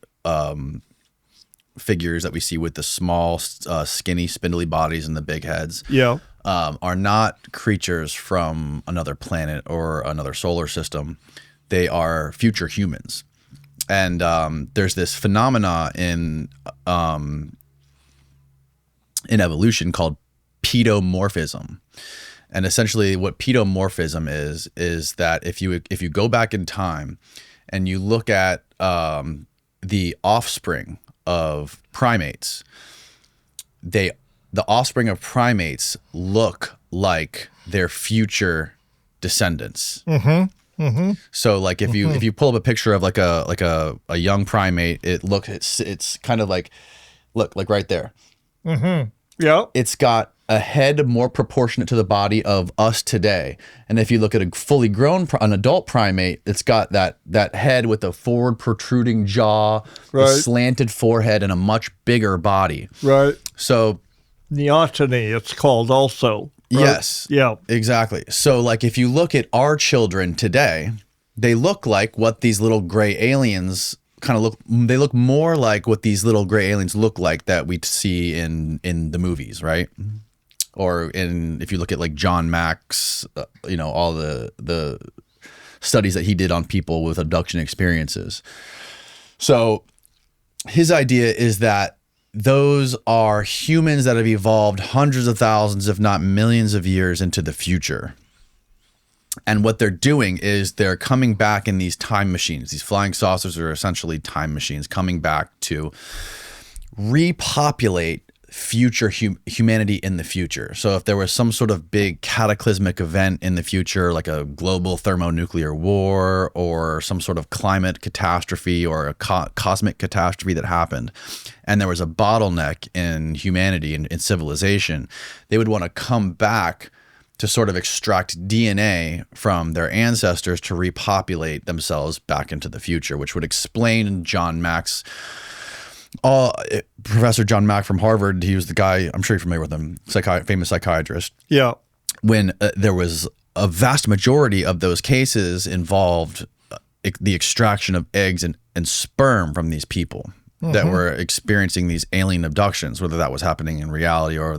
figures that we see with the small, skinny, spindly bodies and the big heads are not creatures from another planet or another solar system. They are future humans. And there's this phenomena in evolution called pedomorphism. And essentially what pedomorphism is that if you go back in time and you look at the offspring of primates, the offspring of primates look like their future descendants. So like if you pull up a picture of like a young primate, it's kind of like like right there. It's got a head more proportionate to the body of us today. And if you look at a fully grown, an adult primate, it's got that head with a forward protruding jaw, a slanted forehead, and a much bigger body. Right. So neoteny, it's called also. Right? Yes. Yeah. Exactly. So like if you look at our children today, they look like what these little gray aliens kind of look. They look more like what these little gray aliens look like that we see in the movies, right? Or if you look at like John Mack's, all the studies that he did on people with abduction experiences. So his idea is that those are humans that have evolved hundreds of thousands, if not millions of years into the future. And what they're doing is they're coming back in these time machines. These flying saucers are essentially time machines coming back to repopulate future humanity in the future. So if there was some sort of big cataclysmic event in the future, like a global thermonuclear war or some sort of climate catastrophe or a cosmic catastrophe that happened, and there was a bottleneck in humanity and in civilization, they would want to come back to sort of extract DNA from their ancestors to repopulate themselves back into the future, which would explain John Mack's Professor John Mack from Harvard. He was the guy, I'm sure you're familiar with him, famous psychiatrist. Yeah. When there was a vast majority of those cases involved the extraction of eggs and sperm from these people that were experiencing these alien abductions, whether that was happening in reality or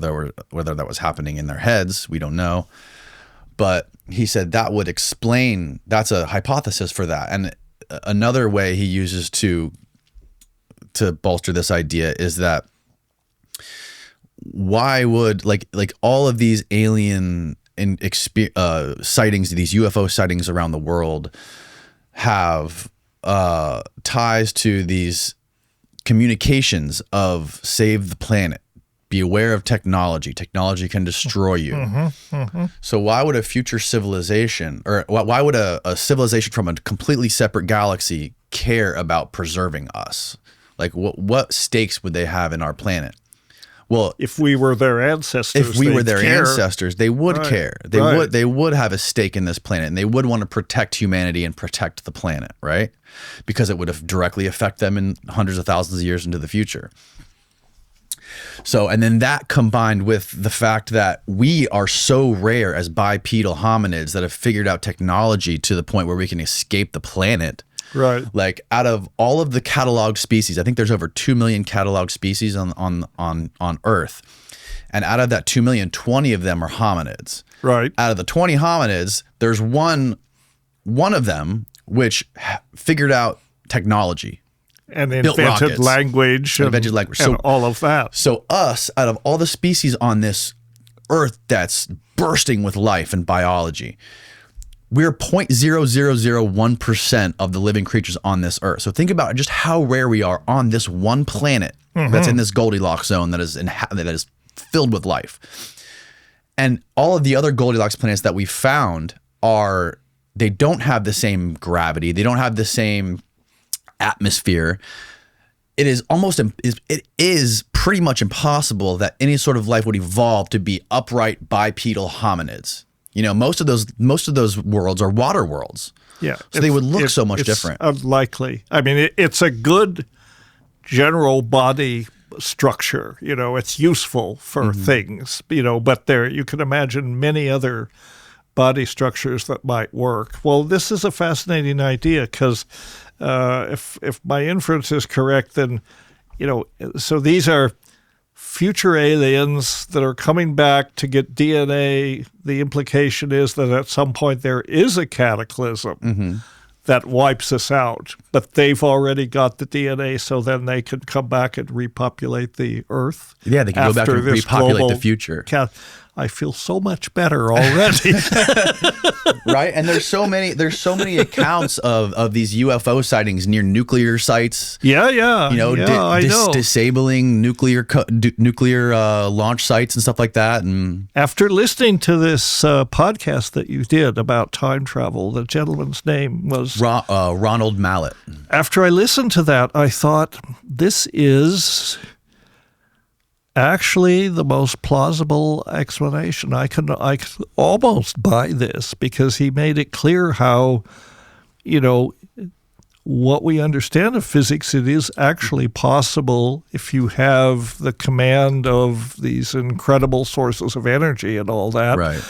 whether that was happening in their heads, we don't know. But he said that would explain, that's a hypothesis for that. And another way he uses to bolster this idea is that why would like all of these alien sightings, these UFO sightings around the world have ties to these communications of save the planet, be aware of technology can destroy you. So why would a future civilization, or why would a civilization from a completely separate galaxy care about preserving us? Like what stakes would they have in our planet? Well, if we were their ancestors, they would Right. care. They would have a stake in this planet, and they would want to protect humanity and protect the planet, right? Because it would have directly affect them in hundreds of thousands of years into the future. So, and then that combined with the fact that we are so rare as bipedal hominids that have figured out technology to the point where we can escape the planet. Right. Like out of all of the cataloged species, I think there's over 2 million cataloged species on Earth. And out of that 2 million, 20 of them are hominids. Right. Out of the 20 hominids, there's one of them which figured out technology. And built invented rockets, language and So all of that. So us, out of all the species on this Earth that's bursting with life and biology, we're 0.0001% of the living creatures on this Earth. So think about just how rare we are on this one planet that's in this Goldilocks zone that is filled with life. And all of the other Goldilocks planets that we found they don't have the same gravity. They don't have the same atmosphere. It is pretty much impossible that any sort of life would evolve to be upright bipedal hominids. You know, most of those worlds are water worlds. Yeah. So they would look so much different. Unlikely. I mean, it's a good general body structure. You know, it's useful for things, but you can imagine many other body structures that might work. Well, this is a fascinating idea because if my inference is correct, then, so these are future aliens that are coming back to get DNA. The implication is that at some point there is a cataclysm that wipes us out, but they've already got the DNA, so then they can come back and repopulate the Earth. Yeah, they can go back and repopulate the future. I feel so much better already. Right? And there's so many accounts of these UFO sightings near nuclear sites. Yeah. I know. Disabling nuclear launch sites and stuff like that. And after listening to this podcast that you did about time travel, the gentleman's name was Ronald Mallet. After I listened to that, I thought, this is actually the most plausible explanation. I could almost buy this because he made it clear how, what we understand of physics, it is actually possible if you have the command of these incredible sources of energy and all that. Right.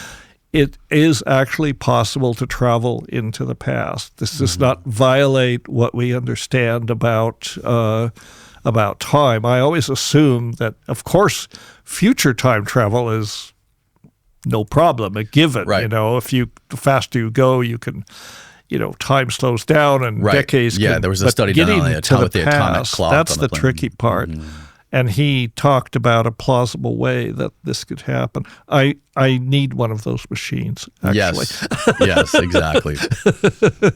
it is actually possible to travel into the past. This does not violate what we understand about time. I always assume that, of course, future time travel is no problem, a given. Right. You know, the faster you go, you can, time slows down and Right. decades. Yeah, there was a study done on with the atomic clock. That's on the plane. tricky part. And he talked about a plausible way that this could happen. I need one of those machines, actually. Yes, exactly.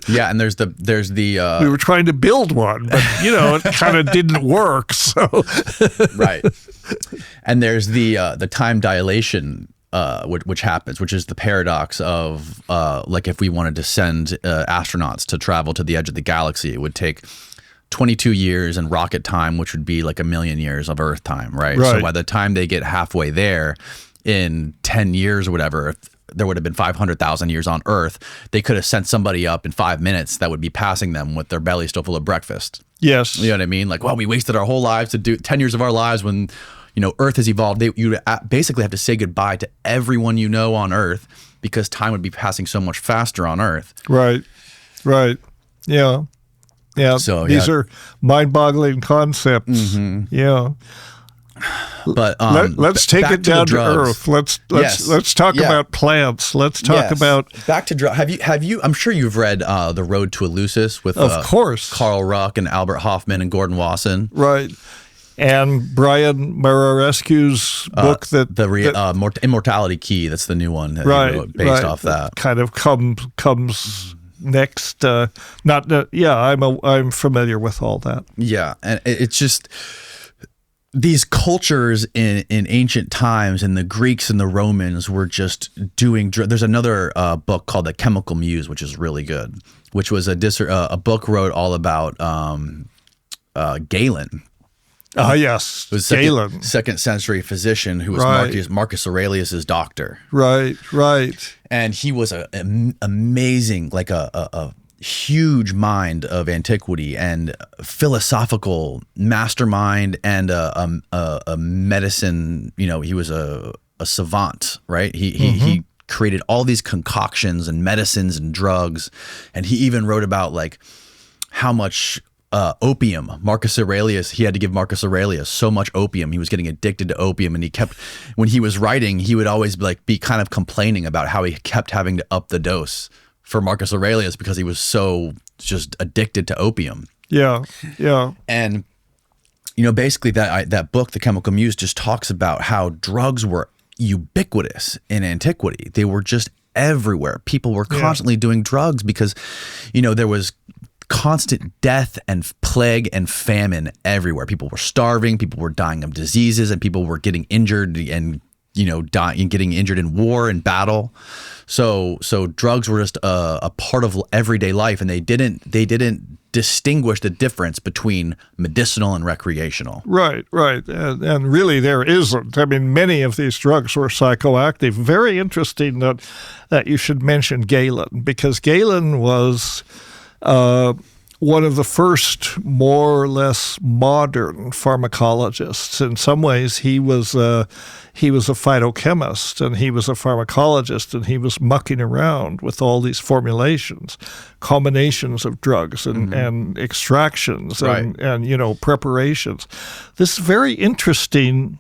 Yeah, and there's the we were trying to build one, but it kind of didn't work. So right. And there's the time dilation, which happens, which is the paradox of like if we wanted to send astronauts to travel to the edge of the galaxy, it would take 22 years in rocket time, which would be like 1 million years of Earth time, right? So by the time they get halfway there in 10 years or whatever, if there would have been 500,000 years on Earth, they could have sent somebody up in 5 minutes that would be passing them with their belly still full of breakfast. Yes. You know what I mean? Like, well, we wasted our whole lives to do 10 years of our lives when, Earth has evolved. You basically have to say goodbye to everyone you know on Earth because time would be passing so much faster on Earth. Right. Yeah. Yeah, so, these are mind-boggling concepts. Yeah, but let's take it down to Earth. Let's talk about plants. Let's talk about back to drugs. Have you? I'm sure you've read The Road to Eleusis with of course Carl Ruck and Albert Hoffman and Gordon Wasson. Right. And Brian Murarescu's book Immortality Key. That's the new one. That he wrote based off that. Kind of comes next. I'm familiar with all that. Yeah, and it's just these cultures in ancient times, and the Greeks and the Romans were just doing. There's another book called The Chemical Muse, which is really good. Which was a book wrote all about Galen. Yes, It was Galen, second century physician who was Marcus Aurelius's doctor. Right. And he was an amazing, like a huge mind of antiquity and philosophical mastermind and a medicine. He was a savant, right? He created all these concoctions and medicines and drugs, and he even wrote about like how much opium he had to give Marcus Aurelius so much opium. He was getting addicted to opium, and when he was writing, he would always be kind of complaining about how he kept having to up the dose for Marcus Aurelius because he was so just addicted to opium. Yeah. And basically that book, The Chemical Muse, just talks about how drugs were ubiquitous in antiquity. They were just everywhere. People were constantly doing drugs because there was constant death and plague and famine everywhere. People were starving, people were dying of diseases, and people were getting injured and dying and getting injured in war and battle. So drugs were just a part of everyday life, and they didn't distinguish the difference between medicinal and recreational. Right. And really there isn't. I mean, many of these drugs were psychoactive. Very interesting that you should mention Galen, because Galen was one of the first more or less modern pharmacologists. In some ways, he was a phytochemist and he was a pharmacologist, and he was mucking around with all these formulations, combinations of drugs and extractions and preparations. This is very interesting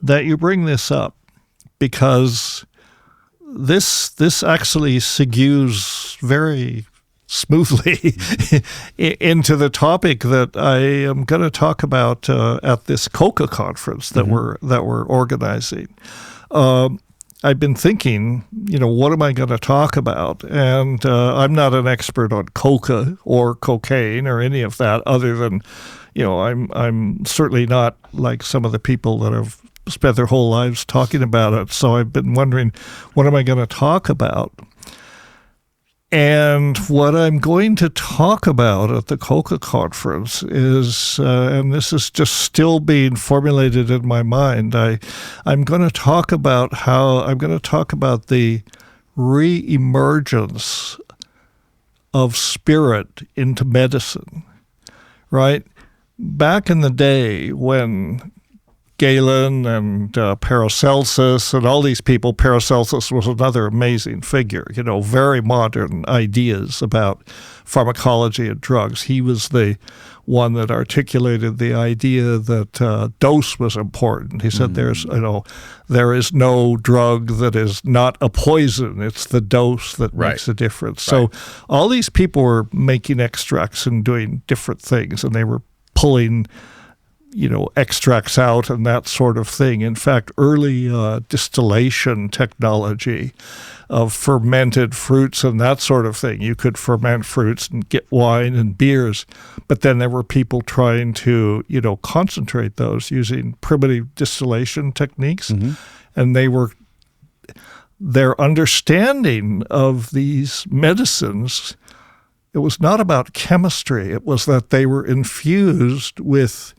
that you bring this up, because this actually segues very smoothly into the topic that I am going to talk about at this coca conference that we're organizing. I've been thinking, what am I going to talk about? And I'm not an expert on coca or cocaine or any of that, other than, I'm certainly not like some of the people that have spent their whole lives talking about it. So I've been wondering, what am I going to talk about? And what I'm going to talk about at the coca conference is, and this is just still being formulated in my mind, I'm going to talk about the re-emergence of spirit into medicine, right? Back in the day when Galen and Paracelsus and all these people. Paracelsus was another amazing figure, very modern ideas about pharmacology and drugs. He was the one that articulated the idea that dose was important. He said there is no drug that is not a poison. It's the dose that makes a difference. So all these people were making extracts and doing different things, and they were pulling extracts out and that sort of thing. In fact, early distillation technology of fermented fruits and that sort of thing. You could ferment fruits and get wine and beers, but then there were people trying to, concentrate those using primitive distillation techniques. And their understanding of these medicines, it was not about chemistry. It was that they were infused with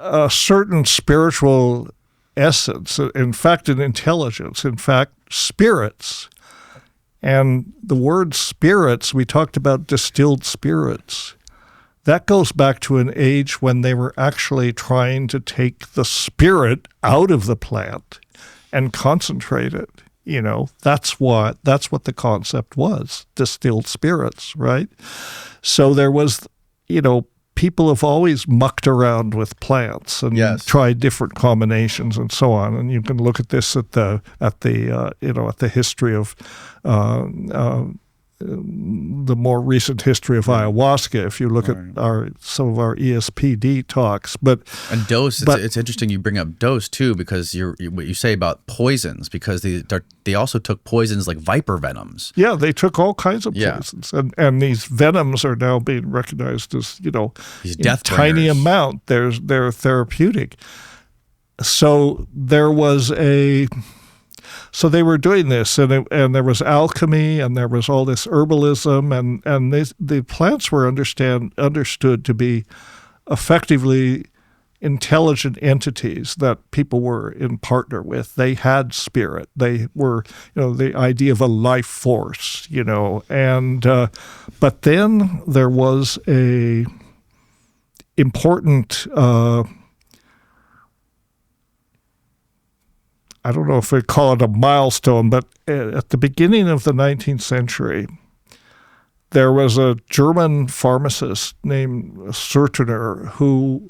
a certain spiritual essence, in fact, an intelligence, in fact, spirits. And the word spirits, we talked about distilled spirits. That goes back to an age when they were actually trying to take the spirit out of the plant and concentrate it. That's what the concept was, distilled spirits, right? So there was, people have always mucked around with plants and tried different combinations and so on. And you can look at this at the history of the more recent history of ayahuasca. If you look at some of our ESPD talks, and dose, it's interesting you bring up dose too, because what you say about poisons, because they also took poisons like viper venoms. Yeah, they took all kinds of poisons, and these venoms are now being recognized as these death tiny bringers. amount. They're therapeutic. So So they were doing this, and there was alchemy, and there was all this herbalism, and the plants were understood to be effectively intelligent entities that people were in partner with. They had spirit. They were, the idea of a life force, and but then there was a important. I don't know if we call it a milestone, but at the beginning of the 19th century, there was a German pharmacist named Sertiner who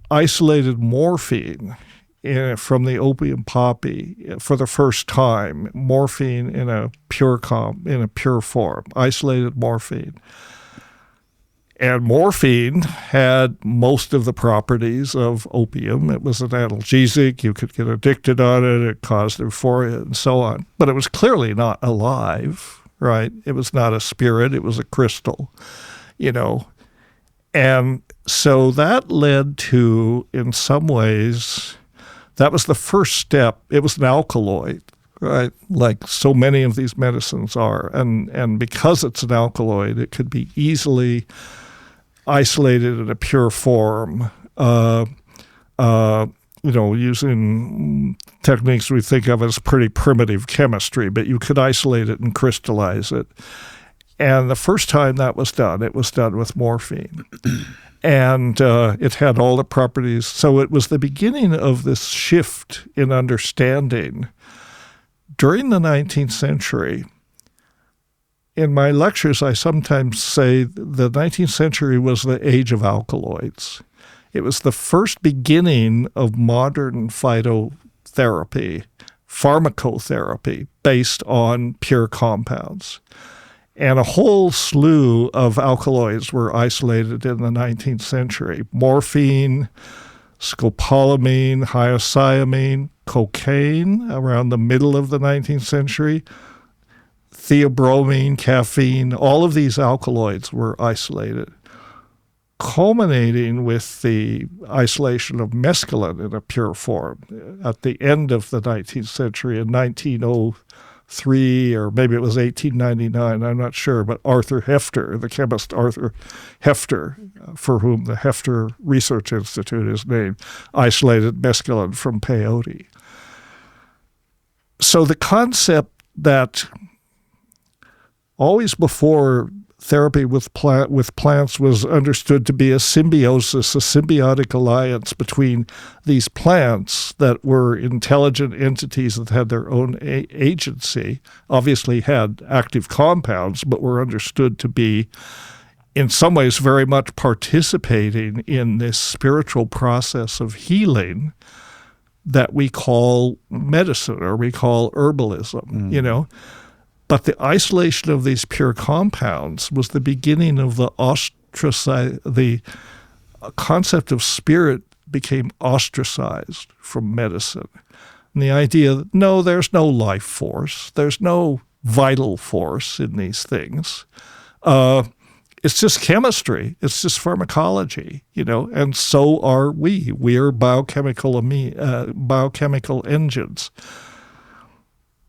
isolated morphine from the opium poppy for the first time. Morphine in a pure form, isolated morphine. And morphine had most of the properties of opium. It was an analgesic. You could get addicted on it. It caused euphoria and so on. But it was clearly not alive, right? It was not a spirit. It was a crystal, And so that led to, in some ways, that was the first step. It was an alkaloid, right? Like so many of these medicines are. And because it's an alkaloid, it could be easily isolated in a pure form, using techniques we think of as pretty primitive chemistry, but you could isolate it and crystallize it. And the first time that was done, it was done with morphine. And it had all the properties. So it was the beginning of this shift in understanding. During the 19th century, in my lectures, I sometimes say the 19th century was the age of alkaloids. It was the first beginning of modern phytotherapy, pharmacotherapy, based on pure compounds. And a whole slew of alkaloids were isolated in the 19th century. Morphine, scopolamine, hyoscyamine, cocaine around the middle of the 19th century, theobromine, caffeine, all of these alkaloids were isolated, culminating with the isolation of mescaline in a pure form at the end of the 19th century in 1903, or maybe it was 1899, I'm not sure, but Arthur Hefter, the chemist Arthur Hefter, for whom the Hefter Research Institute is named, isolated mescaline from peyote. So the concept that always before therapy with plants was understood to be a symbiosis, a symbiotic alliance between these plants that were intelligent entities that had their own agency, obviously had active compounds, but were understood to be in some ways very much participating in this spiritual process of healing that we call medicine or we call herbalism, you know. But the isolation of these pure compounds was the beginning of the concept of spirit became ostracized from medicine. And the idea that, no, there's no life force, there's no vital force in these things. It's just chemistry. It's just pharmacology, you know, and so are we. We are biochemical engines,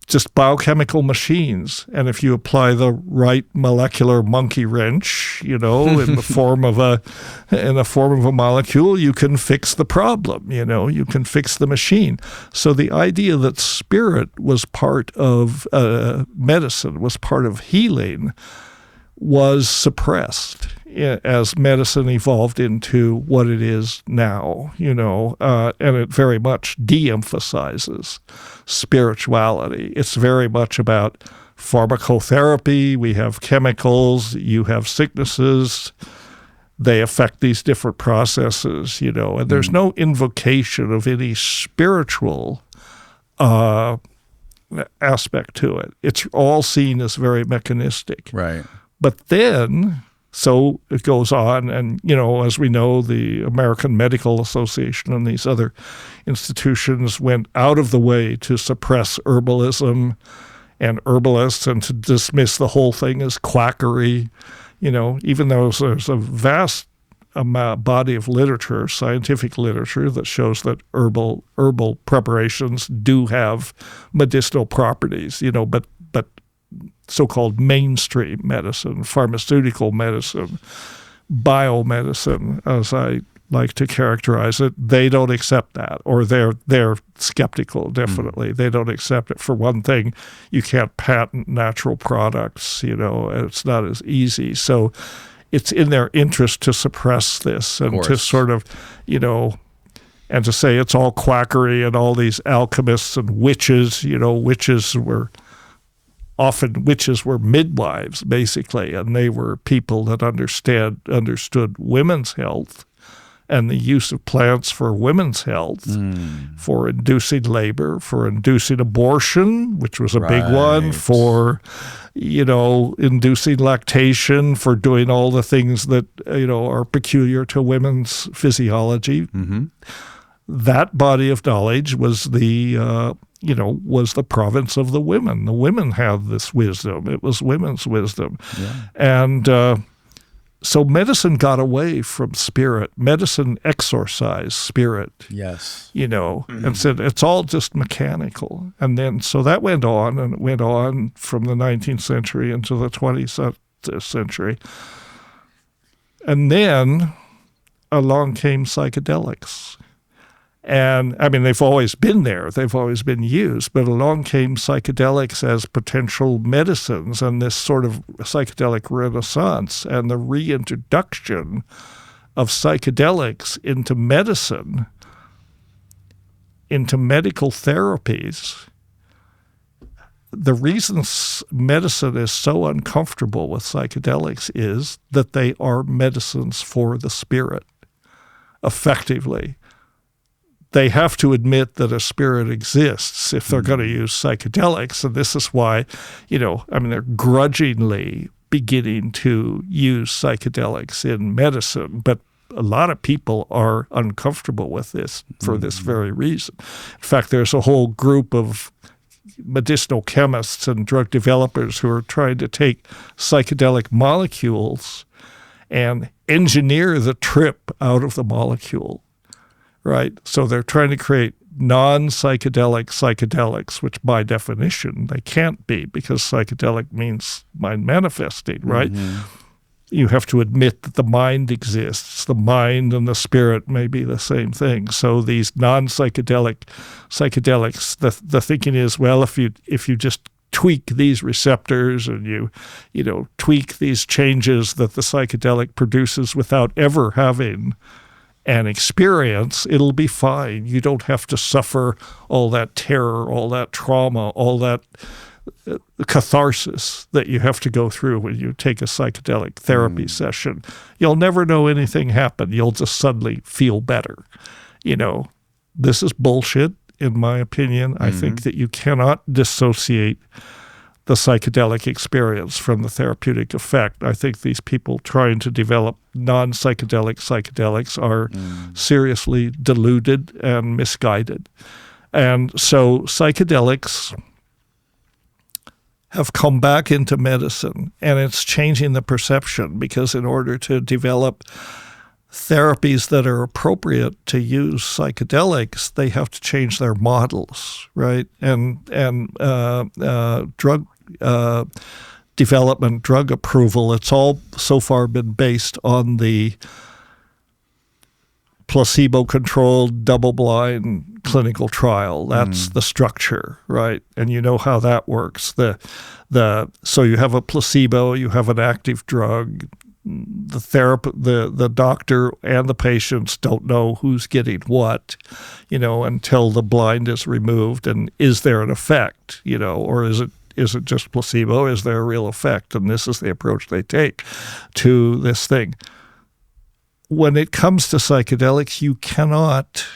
just biochemical machines. And if you apply the right molecular monkey wrench, you know, in the form of a molecule, you can fix the problem, you know, you can fix the machine. So the idea that spirit was part of medicine, was part of healing, was suppressed as medicine evolved into what it is now, you know, and it very much de-emphasizes spirituality. It's very much about pharmacotherapy. We have chemicals, you have sicknesses, they affect these different processes, you know, and there's no invocation of any spiritual aspect to it. It's all seen as very mechanistic. Right. But then, so it goes on, and, you know, as we know, the American Medical Association and these other institutions went out of the way to suppress herbalism and herbalists and to dismiss the whole thing as quackery, you know, even though there's a vast body of literature, scientific literature, that shows that herbal preparations do have medicinal properties, you know, but so-called mainstream medicine, pharmaceutical medicine, biomedicine, as I like to characterize it, they don't accept that, or they're skeptical, definitely. They don't accept it. For one thing, you can't patent natural products, you know, and it's not as easy. So it's in their interest to suppress this and to sort of, you know, and to say it's all quackery and all these alchemists and witches, you know, witches were midwives, basically, and they were people that understood women's health and the use of plants for women's health, for inducing labor, for inducing abortion, which was a big one, for, you know, inducing lactation, for doing all the things that, you know, are peculiar to women's physiology. That body of knowledge was was the province of the women. The women had this wisdom. It was women's wisdom. Yeah. And so medicine got away from spirit. Medicine exorcised spirit. Yes. You know, and said it's all just mechanical. And then so that went on, and it went on from the 19th century into the 20th century. And then along came psychedelics. And, I mean, they've always been there. They've always been used. But along came psychedelics as potential medicines and this sort of psychedelic renaissance and the reintroduction of psychedelics into medicine, into medical therapies. The reason medicine is so uncomfortable with psychedelics is that they are medicines for the spirit, effectively. They have to admit that a spirit exists if they're going to use psychedelics. And this is why, you know, I mean, they're grudgingly beginning to use psychedelics in medicine. But a lot of people are uncomfortable with this for this very reason. In fact, there's a whole group of medicinal chemists and drug developers who are trying to take psychedelic molecules and engineer the trip out of the molecule. Right, so they're trying to create non-psychedelic psychedelics, which by definition they can't be, because psychedelic means mind manifesting, right? You have to admit that the mind exists. The mind and the spirit may be the same thing. So these non-psychedelics, the thinking is, well, if you just tweak these receptors and you tweak these changes that the psychedelic produces without ever having an experience, it'll be fine. You don't have to suffer all that terror, all that trauma, all that catharsis that you have to go through when you take a psychedelic therapy session. You'll never know anything happened. You'll just suddenly feel better. This is bullshit, in my opinion. I think that you cannot dissociate the psychedelic experience from the therapeutic effect. I think these people trying to develop non-psychedelic psychedelics are seriously deluded and misguided. And so psychedelics have come back into medicine, and it's changing the perception, because in order to develop therapies that are appropriate to use psychedelics, they have to change their models, right? And drug development, drug approval, it's all so far been based on the placebo-controlled, double-blind clinical trial. That's the structure, right? And you know how that works. So you have a placebo, you have an active drug. The doctor and the patients don't know who's getting what, until the blind is removed. And is there an effect, or is it just placebo? Is there a real effect? And this is the approach they take to this thing. When it comes to psychedelics, you cannot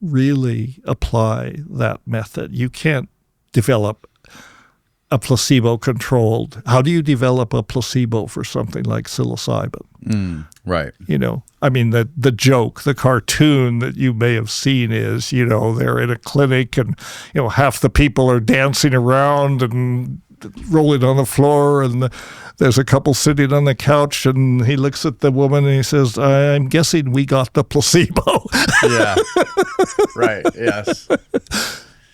really apply that method. You can't develop a placebo-controlled. How do you develop a placebo for something like psilocybin? Right. The joke, the cartoon that you may have seen is, they're in a clinic and, half the people are dancing around and rolling on the floor, and there's a couple sitting on the couch, and he looks at the woman and he says, I'm guessing we got the placebo. Yeah. Right. Yes.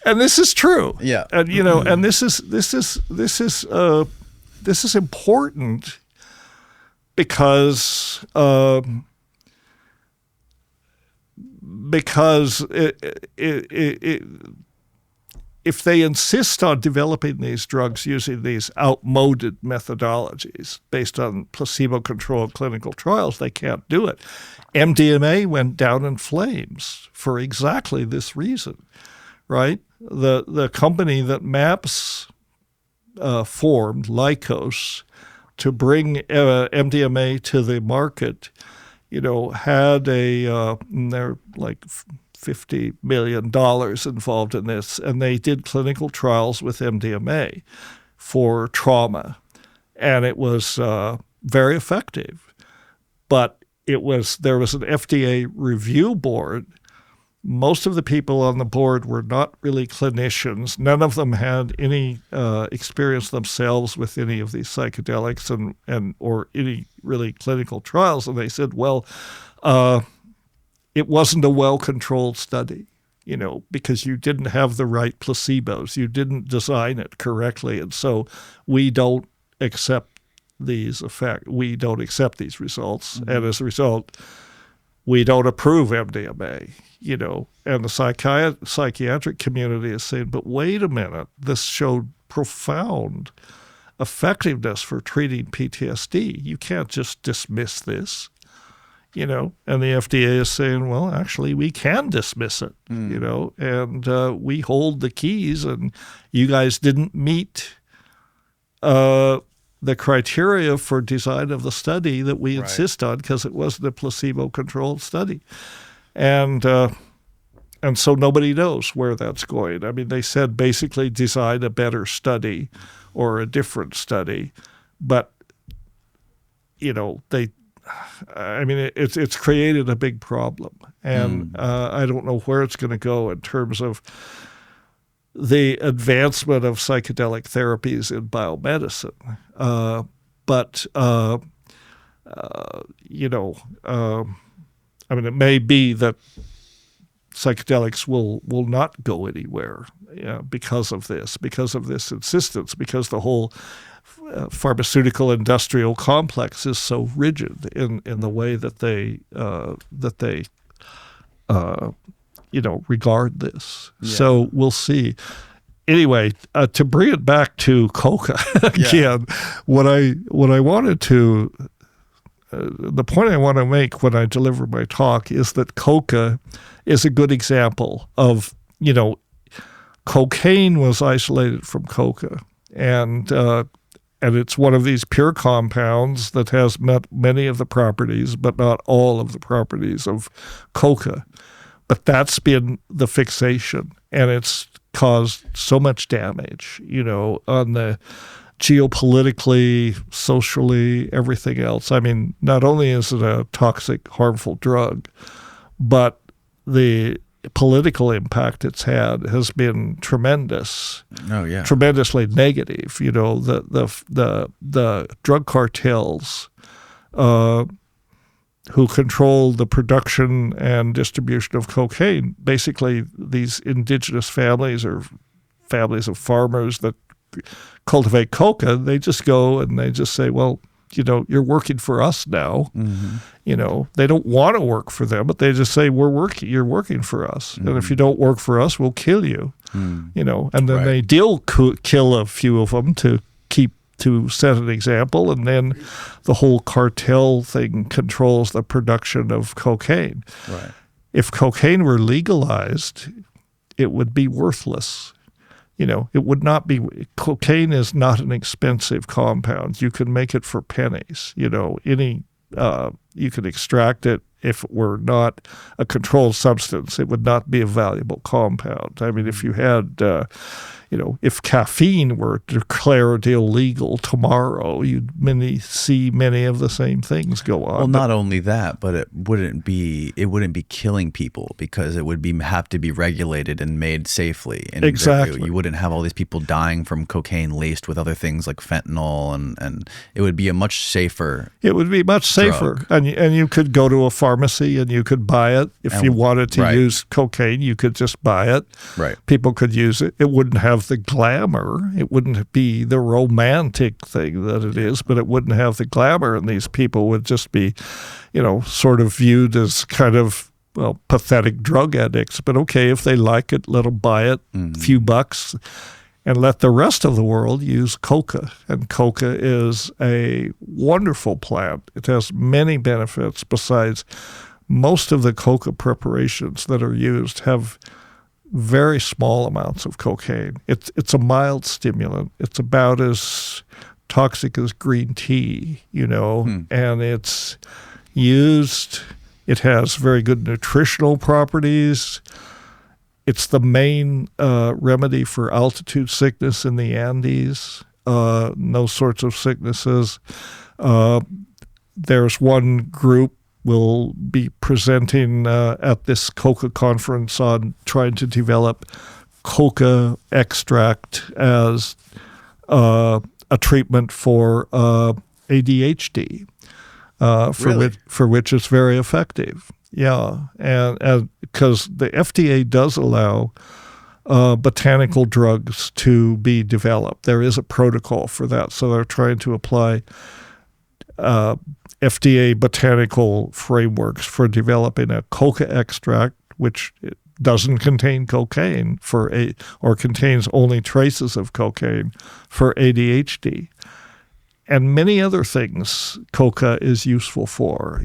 And this is true. Yeah. And and this is important because if they insist on developing these drugs using these outmoded methodologies based on placebo-controlled clinical trials, they can't do it. MDMA went down in flames for exactly this reason, right? The company that MAPS formed, Lycos, to bring MDMA to the market, had they're like $50 million involved in this, and they did clinical trials with MDMA for trauma, and it was very effective. But there was an FDA review board. Most of the people on the board were not really clinicians. None of them had any experience themselves with any of these psychedelics and or any really clinical trials. And they said, well, it wasn't a well-controlled study, because you didn't have the right placebos. You didn't design it correctly. And so we don't accept these effects. We don't accept these results. Mm-hmm. And as a result, we don't approve MDMA, and the psychiatric community is saying, but wait a minute, this showed profound effectiveness for treating PTSD. You can't just dismiss this, and the FDA is saying, well, actually, we can dismiss it, and we hold the keys, and you guys didn't meet the criteria for design of the study that we insist on, because it wasn't a placebo-controlled study. And so nobody knows where that's going. They said basically design a better study or a different study, but it's created a big problem, and I don't know where it's going to go in terms of the advancement of psychedelic therapies in biomedicine. It may be that psychedelics will not go anywhere because of this insistence, because the whole pharmaceutical industrial complex is so rigid in the way that they regard this. Yeah. So we'll see. anyway, to bring it back to coca again, what I wanted to, the point I want to make when I deliver my talk is that coca is a good example of, cocaine was isolated from coca, and it's one of these pure compounds that has many of the properties, but not all of the properties of coca. But that's been the fixation, and it's caused so much damage, on the geopolitically, socially, everything else. I mean, not only is it a toxic, harmful drug, but the political impact it's had has been tremendous. Oh yeah, tremendously negative. The drug cartels who control the production and distribution of cocaine. Basically, these indigenous families or families of farmers that cultivate coca, they just go and they just say, well, you're working for us now. Mm-hmm. They don't want to work for them, but they just say, you're working for us. Mm-hmm. And if you don't work for us, we'll kill you. Mm. And then they kill a few of them to set an example, and then the whole cartel thing controls the production of cocaine. Right. If cocaine were legalized, it would be worthless. It would not be. Cocaine is not an expensive compound. You can make it for pennies. You can extract it. If it were not a controlled substance, it would not be a valuable compound. I mean, if you had, if caffeine were declared illegal tomorrow, you'd see many of the same things go on. Well, not only that, but it wouldn't be killing people because it would have to be regulated and made safely. And exactly. You wouldn't have all these people dying from cocaine laced with other things like fentanyl, and it would be a much safer. It would be much safer, drug. And you could go to a pharmacy and you could buy it. If you wanted to use cocaine, you could just buy it. Right. People could use it. It wouldn't have the glamour. It wouldn't be the romantic thing that it is, but it wouldn't have the glamour, and these people would just be, sort of viewed as kind of, pathetic drug addicts. But okay, if they like it, let them buy it, few bucks, and let the rest of the world use coca. And coca is a wonderful plant. It has many benefits besides most of the coca preparations that are used have very small amounts of cocaine. It's a mild stimulant. It's about as toxic as green tea, and it's used. It has very good nutritional properties. It's the main remedy for altitude sickness in the Andes, those sorts of sicknesses. There's one group will be presenting at this coca conference on trying to develop coca extract as a treatment for ADHD, for which it's very effective. Yeah, and because the FDA does allow botanical drugs to be developed. There is a protocol for that, so they're trying to apply FDA botanical frameworks for developing a coca extract, which doesn't contain cocaine or contains only traces of cocaine for ADHD. And many other things coca is useful for,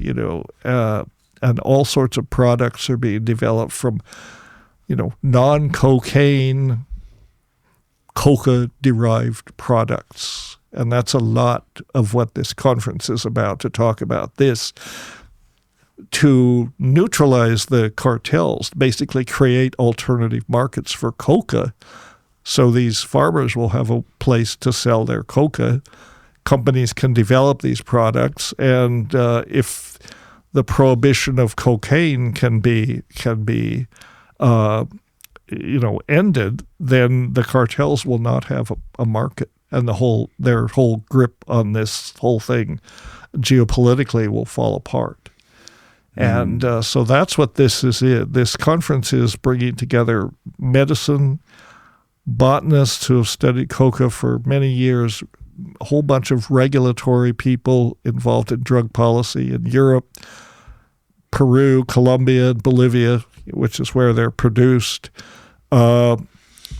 and all sorts of products are being developed from, non-cocaine coca-derived products. And that's a lot of what this conference is about, to talk about this, to neutralize the cartels, basically create alternative markets for coca, so these farmers will have a place to sell their coca. Companies can develop these products, and if the prohibition of cocaine can be ended, then the cartels will not have a market, and their whole grip on this whole thing geopolitically will fall apart. And so that's what this is. This conference is bringing together medicine, botanists who have studied coca for many years, a whole bunch of regulatory people involved in drug policy in Europe, Peru, Colombia, Bolivia, which is where they're produced,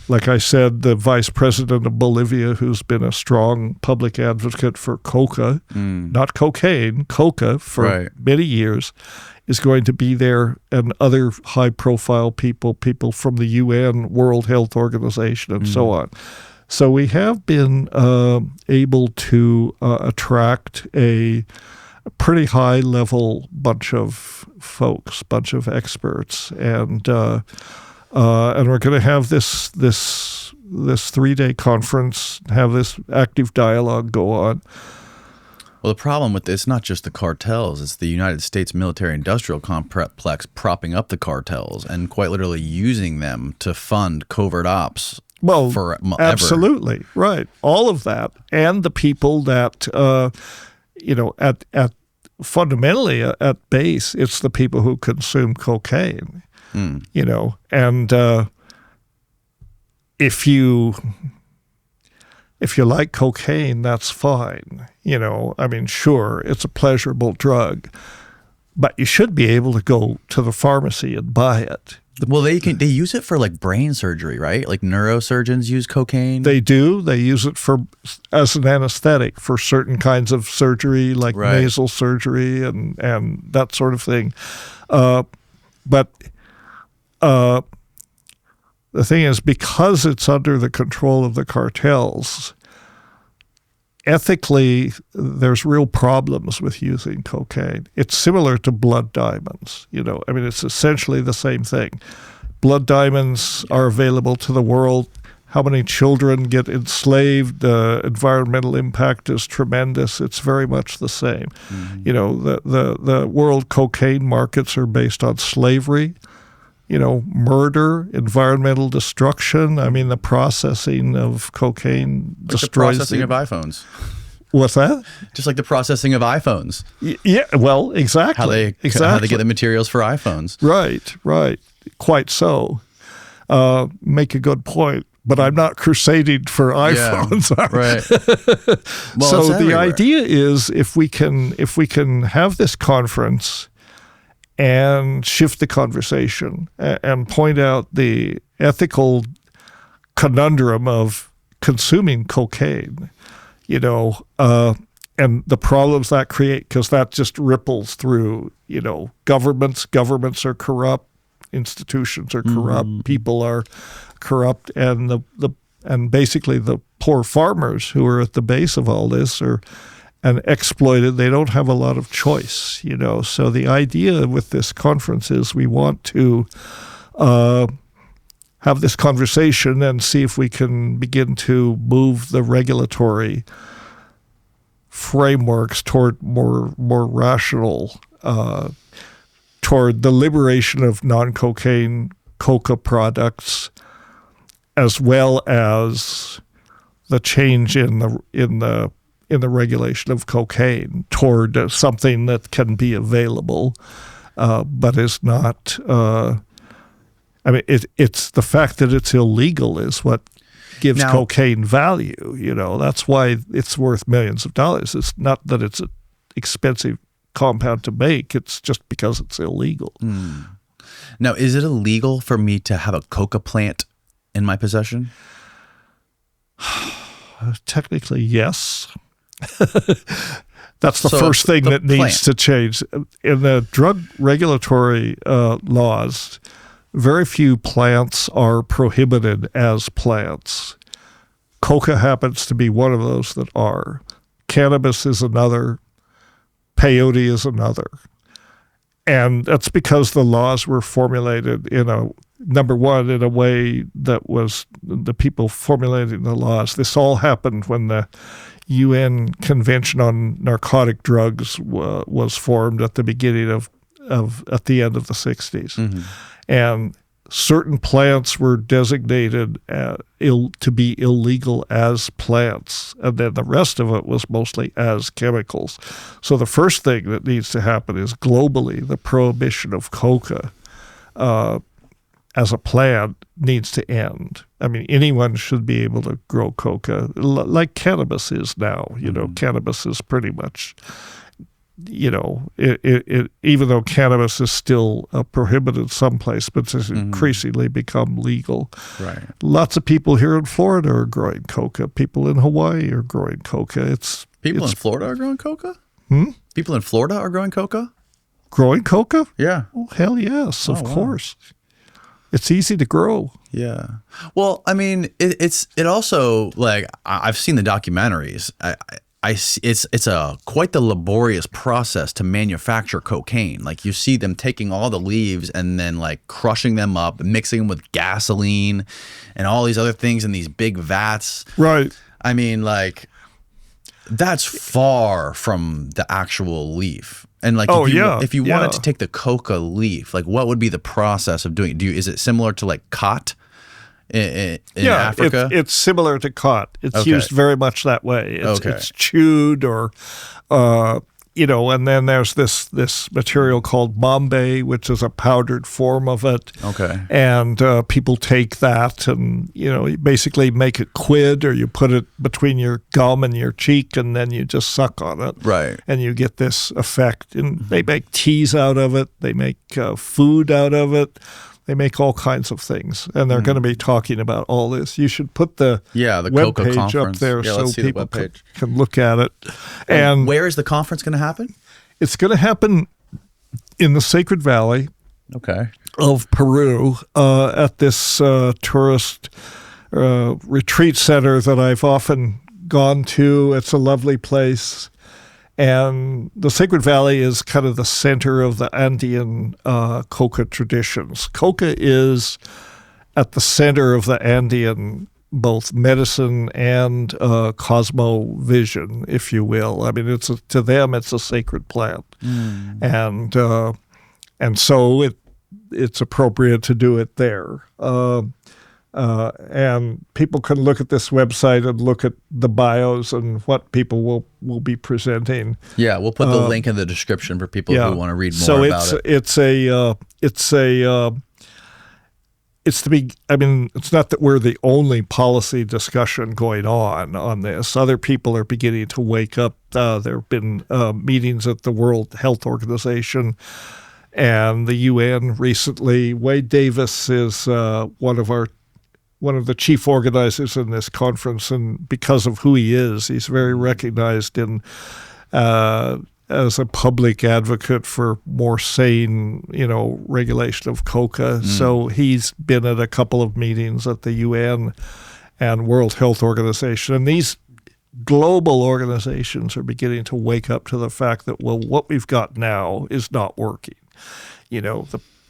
Like I said, the vice president of Bolivia, who's been a strong public advocate for coca, not cocaine, coca, for many years, is going to be there, and other high-profile people from the UN, World Health Organization, and so on. So we have been able to attract a pretty high-level bunch of folks, bunch of experts, and we're going to have this 3-day conference, have this active dialogue go on. Well, the problem with this, not just the cartels, it's the United States military-industrial complex propping up the cartels and quite literally using them to fund covert ops. Well, forever. Absolutely, right. All of that, and the people that, at fundamentally at base, it's the people who consume cocaine. And if you like cocaine, that's fine. Sure, it's a pleasurable drug, but you should be able to go to the pharmacy and buy it. Well, they use it for like brain surgery, right? Like neurosurgeons use cocaine. They do. They use it as an anesthetic for certain kinds of surgery, like nasal surgery and that sort of thing. But the thing is, because it's under the control of the cartels, ethically, there's real problems with using cocaine. It's similar to blood diamonds. It's essentially the same thing. Blood diamonds are available to the world. How many children get enslaved? The environmental impact is tremendous. It's very much the same. The world cocaine markets are based on slavery, murder, environmental destruction. The processing of cocaine destroys the processing of iPhones. What's that? Just like the processing of iPhones. Yeah, well, exactly. How they get the materials for iPhones. Right. Quite so. Make a good point. But I'm not crusading for iPhones. Yeah, right. Well, so the idea is, if we can have this conference and shift the conversation and point out the ethical conundrum of consuming cocaine, and the problems that create, because that just ripples through, governments. Governments are corrupt, institutions are corrupt, people are corrupt, and and basically the poor farmers who are at the base of all this are exploited. They don't have a lot of choice, So the idea with this conference is we want to have this conversation and see if we can begin to move the regulatory frameworks toward more rational, toward the liberation of non-cocaine coca products, as well as the change in the regulation of cocaine toward something that can be available, but is not. It's the fact that it's illegal is what gives cocaine value. That's why it's worth millions of dollars. It's not that it's an expensive compound to make. It's just because it's illegal. Now, is it illegal for me to have a coca plant in my possession? Technically, yes. That's the first thing that needs to change. In the drug regulatory laws, very few plants are prohibited as plants. Coca happens to be one of those that are. Cannabis is another. Peyote is another. And that's because the laws were formulated in a way that was the people formulating the laws. This all happened when the UN Convention on Narcotic Drugs was formed at the beginning at the end of the 60s. And certain plants were designated to be illegal as plants, and then the rest of it was mostly as chemicals. So the first thing that needs to happen is globally the prohibition of coca as a plant needs to end. Anyone should be able to grow coca like cannabis is now. Cannabis is pretty much even though cannabis is still prohibited someplace, but it's increasingly become legal. Right. Lots of people here in Florida are growing coca. People in Hawaii are growing coca. People in Florida are growing coca? People in Florida are growing coca? Growing coca? Yeah. Oh, hell yes, of course. It's easy to grow. Yeah. Well, I mean, it also, like, I've seen the documentaries. It's quite the laborious process to manufacture cocaine. Like, you see them taking all the leaves and then like crushing them up, mixing them with gasoline and all these other things in these big vats. Right. I mean, like, that's far from the actual leaf. And like, if you wanted to take the coca leaf, like, what would be the process of doing it? Is it similar to like khat in Africa? It's similar to khat. It's used very much that way. It's chewed or, and then there's this material called Bombay, which is a powdered form of it. Okay. And people take that and, you basically make it quid, or you put it between your gum and your cheek, and then you just suck on it. Right. And you get this effect. And they make teas out of it. They make food out of it. They make all kinds of things, and they're going to be talking about all this. You should put the web Coca page conference up there so see people can look at it. And where is the conference going to happen? It's going to happen in the Sacred Valley of Peru at this tourist retreat center that I've often gone to. It's a lovely place. And the Sacred Valley is kind of the center of the Andean coca traditions. Coca is at the center of the Andean both medicine and cosmovision, if you will. I mean, to them, it's a sacred plant. And so it's appropriate to do it there. And people can look at this website and look at the bios and what people will be presenting. Yeah, we'll put the link in the description for people who want to read more about it. It's not that we're the only policy discussion going on this. Other people are beginning to wake up. There have been meetings at the World Health Organization and the UN recently. Wade Davis is one of the chief organizers in this conference, and because of who he is, he's very recognized as a public advocate for more sane, regulation of coca. So he's been at a couple of meetings at the UN and World Health Organization, and these global organizations are beginning to wake up to the fact that, well, what we've got now is not working.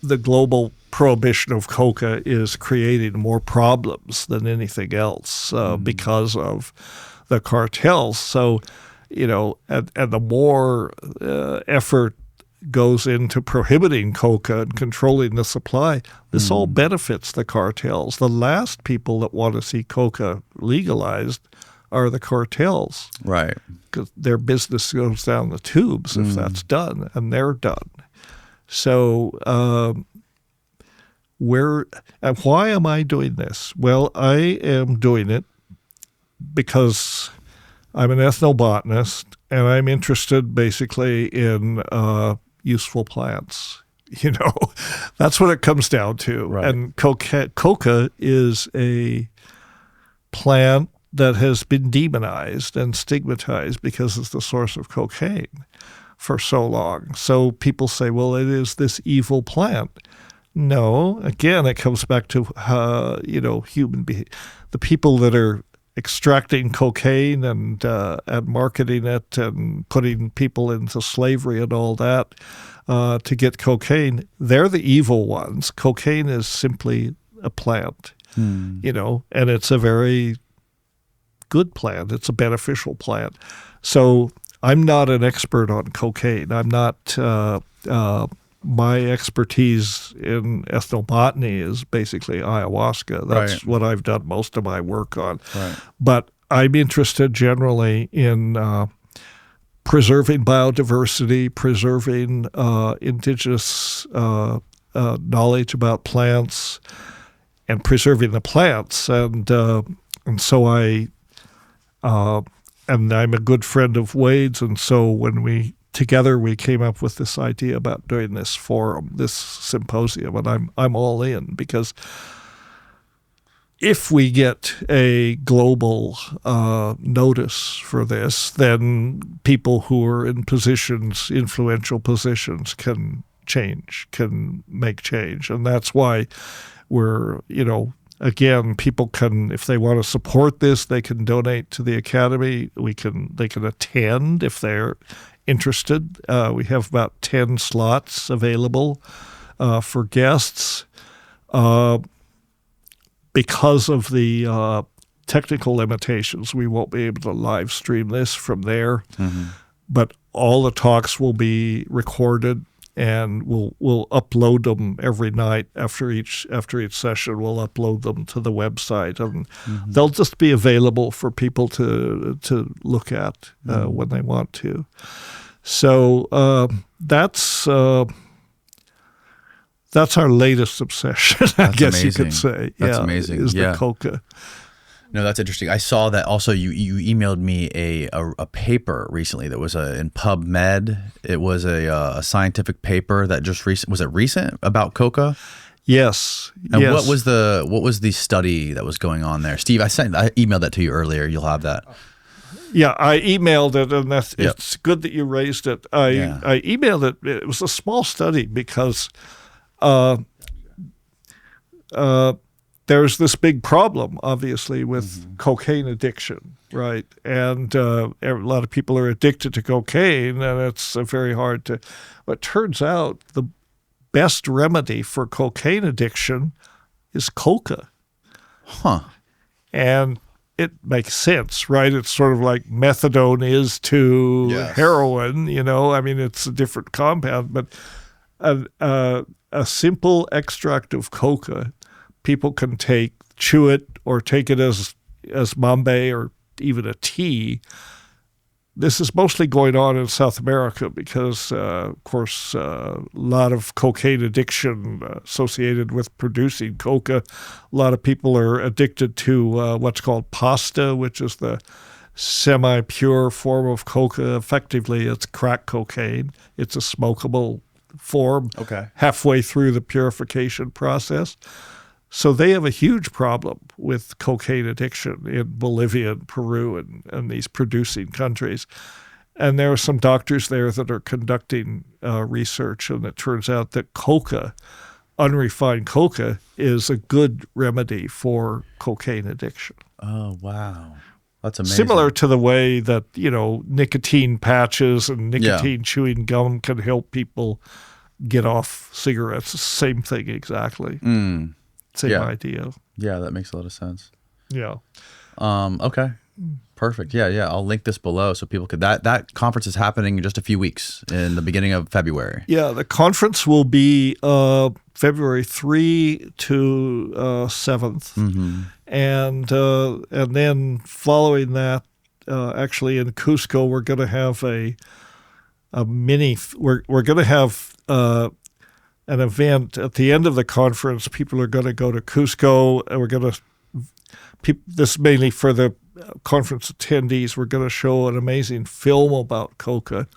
The global prohibition of coca is creating more problems than anything else because of the cartels. So, and the more effort goes into prohibiting coca and controlling the supply, this all benefits the cartels. The last people that want to see coca legalized are the cartels. Right. Because their business goes down the tubes if that's done, and they're done. So why am I doing this? Well, I am doing it because I'm an ethnobotanist, and I'm interested basically in useful plants. That's what it comes down to. Right. And coca is a plant that has been demonized and stigmatized because it's the source of cocaine for so long. So people say, well, it is this evil plant. No, again, it comes back to, human behavior. The people that are extracting cocaine and marketing it and putting people into slavery and all that to get cocaine, they're the evil ones. Cocaine is simply a plant, and it's a very good plant. It's a beneficial plant. So I'm not an expert on cocaine. I'm not my expertise in ethnobotany is basically ayahuasca. That's what I've done most of my work on. Right. But I'm interested generally in preserving biodiversity, preserving indigenous knowledge about plants, and preserving the plants. And so and I'm a good friend of Wade's, and so when we together we came up with this idea about doing this forum, this symposium, and I'm all in, because if we get a global notice for this, then people who are in positions, influential positions, can make change. And that's why we're, again, people can, if they want to support this, they can donate to the Academy. They can attend if they're interested. We have about 10 slots available for guests. Because of the technical limitations, we won't be able to live stream this from there. Mm-hmm. But all the talks will be recorded, and we'll upload them every night after each session. We'll upload them to the website, and they'll just be available for people to look at when they want to. So that's our latest obsession, I guess amazing. You could say. That's amazing. Is the coca. No, that's interesting. I saw that also you emailed me a paper recently that was in PubMed. It was a scientific paper that just was it recent about coca? Yes. And yes. what was the study that was going on there? Steve, I emailed that to you earlier. You'll have that. Yeah, I emailed it, and it's good that you raised it. I emailed it. It was a small study because there's this big problem, obviously, with cocaine addiction, right? And a lot of people are addicted to cocaine, and it's very hard to. But it turns out the best remedy for cocaine addiction is coca. Huh. And it makes sense, right? It's sort of like methadone is to heroin, I mean, it's a different compound, but a simple extract of coca, people can chew it or take it as mambe or even a tea. This is mostly going on in South America because, of course, a lot of cocaine addiction associated with producing coca. A lot of people are addicted to what's called pasta, which is the semi-pure form of coca. Effectively, it's crack cocaine. It's a smokable form halfway through the purification process. So they have a huge problem with cocaine addiction in Bolivia and Peru and these producing countries. And there are some doctors there that are conducting research, and it turns out that coca, unrefined coca, is a good remedy for cocaine addiction. Oh, wow. That's amazing. Similar to the way that, nicotine patches and nicotine chewing gum can help people get off cigarettes. Same thing exactly. Same idea. Yeah, that makes a lot of sense. Yeah. Okay. Perfect. Yeah. I'll link this below so people could. That conference is happening in just a few weeks in the beginning of February. Yeah, the conference will be February 3 to 7th, and then following that, actually in Cusco, we're going to have a mini. We're going to have an event at the end of the conference. People are going to go to Cusco, and we're going to. This is mainly for the conference attendees. We're going to show an amazing film about coca